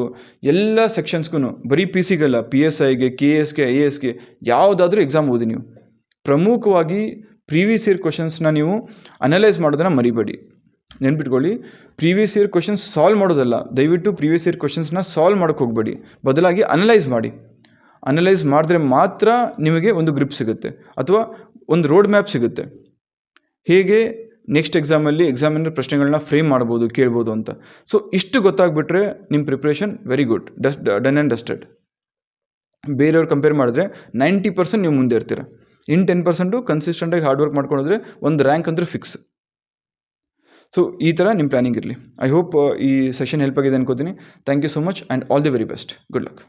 ಎಲ್ಲ ಸೆಕ್ಷನ್ಸ್ಗೂ, ಬರೀ PCಗಲ್ಲ, PSIಗೆ, KSಗೆ, IASಗೆ ಯಾವುದಾದ್ರೂ ಎಕ್ಸಾಮ್ ಓದಿ ನೀವು ಪ್ರಮುಖವಾಗಿ ಪ್ರೀವಿಯಸ್ ಇಯರ್ ಕ್ವಶನ್ಸ್ನ ನೀವು ಅನಲೈಸ್ ಮಾಡೋದನ್ನು ಮರಿಬೇಡಿ. ನೆನ್ಪಿಟ್ಕೊಳ್ಳಿ, ಪ್ರೀವಿಯಸ್ ಇಯರ್ ಕ್ವಶನ್ಸ್ ಸಾಲ್ವ್ ಮಾಡೋದಲ್ಲ, ದಯವಿಟ್ಟು ಪ್ರೀವಿಯಸ್ ಇಯರ್ ಕ್ವಶನ್ಸ್ನ ಸಾಲ್ವ್ ಮಾಡೋಕ್ಕೆ ಹೋಗಬೇಡಿ, ಬದಲಾಗಿ ಅನಲೈಸ್ ಮಾಡಿ. ಅನಲೈಸ್ ಮಾಡಿದ್ರೆ ಮಾತ್ರ ನಿಮಗೆ ಒಂದು ಗ್ರಿಪ್ ಸಿಗುತ್ತೆ ಅಥವಾ ಒಂದು ರೋಡ್ ಮ್ಯಾಪ್ ಸಿಗುತ್ತೆ, ಹೇಗೆ ನೆಕ್ಸ್ಟ್ ಎಕ್ಸಾಮಿನರ್ ಪ್ರಶ್ನೆಗಳನ್ನ ಫ್ರೇಮ್ ಮಾಡ್ಬೋದು, ಕೇಳ್ಬೋದು ಅಂತ. ಸೊ ಇಷ್ಟು ಗೊತ್ತಾಗ್ಬಿಟ್ರೆ ನಿಮ್ಮ preparation very good, done and dusted. ಬೇರೆಯವ್ರು ಕಂಪೇರ್ ಮಾಡಿದ್ರೆ 90% ನೀವು ಮುಂದೆ ಇರ್ತೀರ. 10% ಕನ್ಸಿಸ್ಟೆಂಟಾಗಿ ಹಾರ್ಡ್ ವರ್ಕ್ ಮಾಡ್ಕೊಂಡ್ರೆ ಒಂದು ರ್ಯಾಂಕ್ ಅಂದರೆ ಫಿಕ್ಸ್. ಸೊ ಈ ಥರ ನಿಮ್ಮ ಪ್ಲ್ಯಾನಿಂಗ್ ಇರಲಿ. ಐ ಹೋಪ್ ಈ ಸೆಷನ್ ಹೆಲ್ಪ್ ಆಗಿದೆ ಅನ್ಕೋತೀನಿ. Thank you so much and all the very best. Good luck.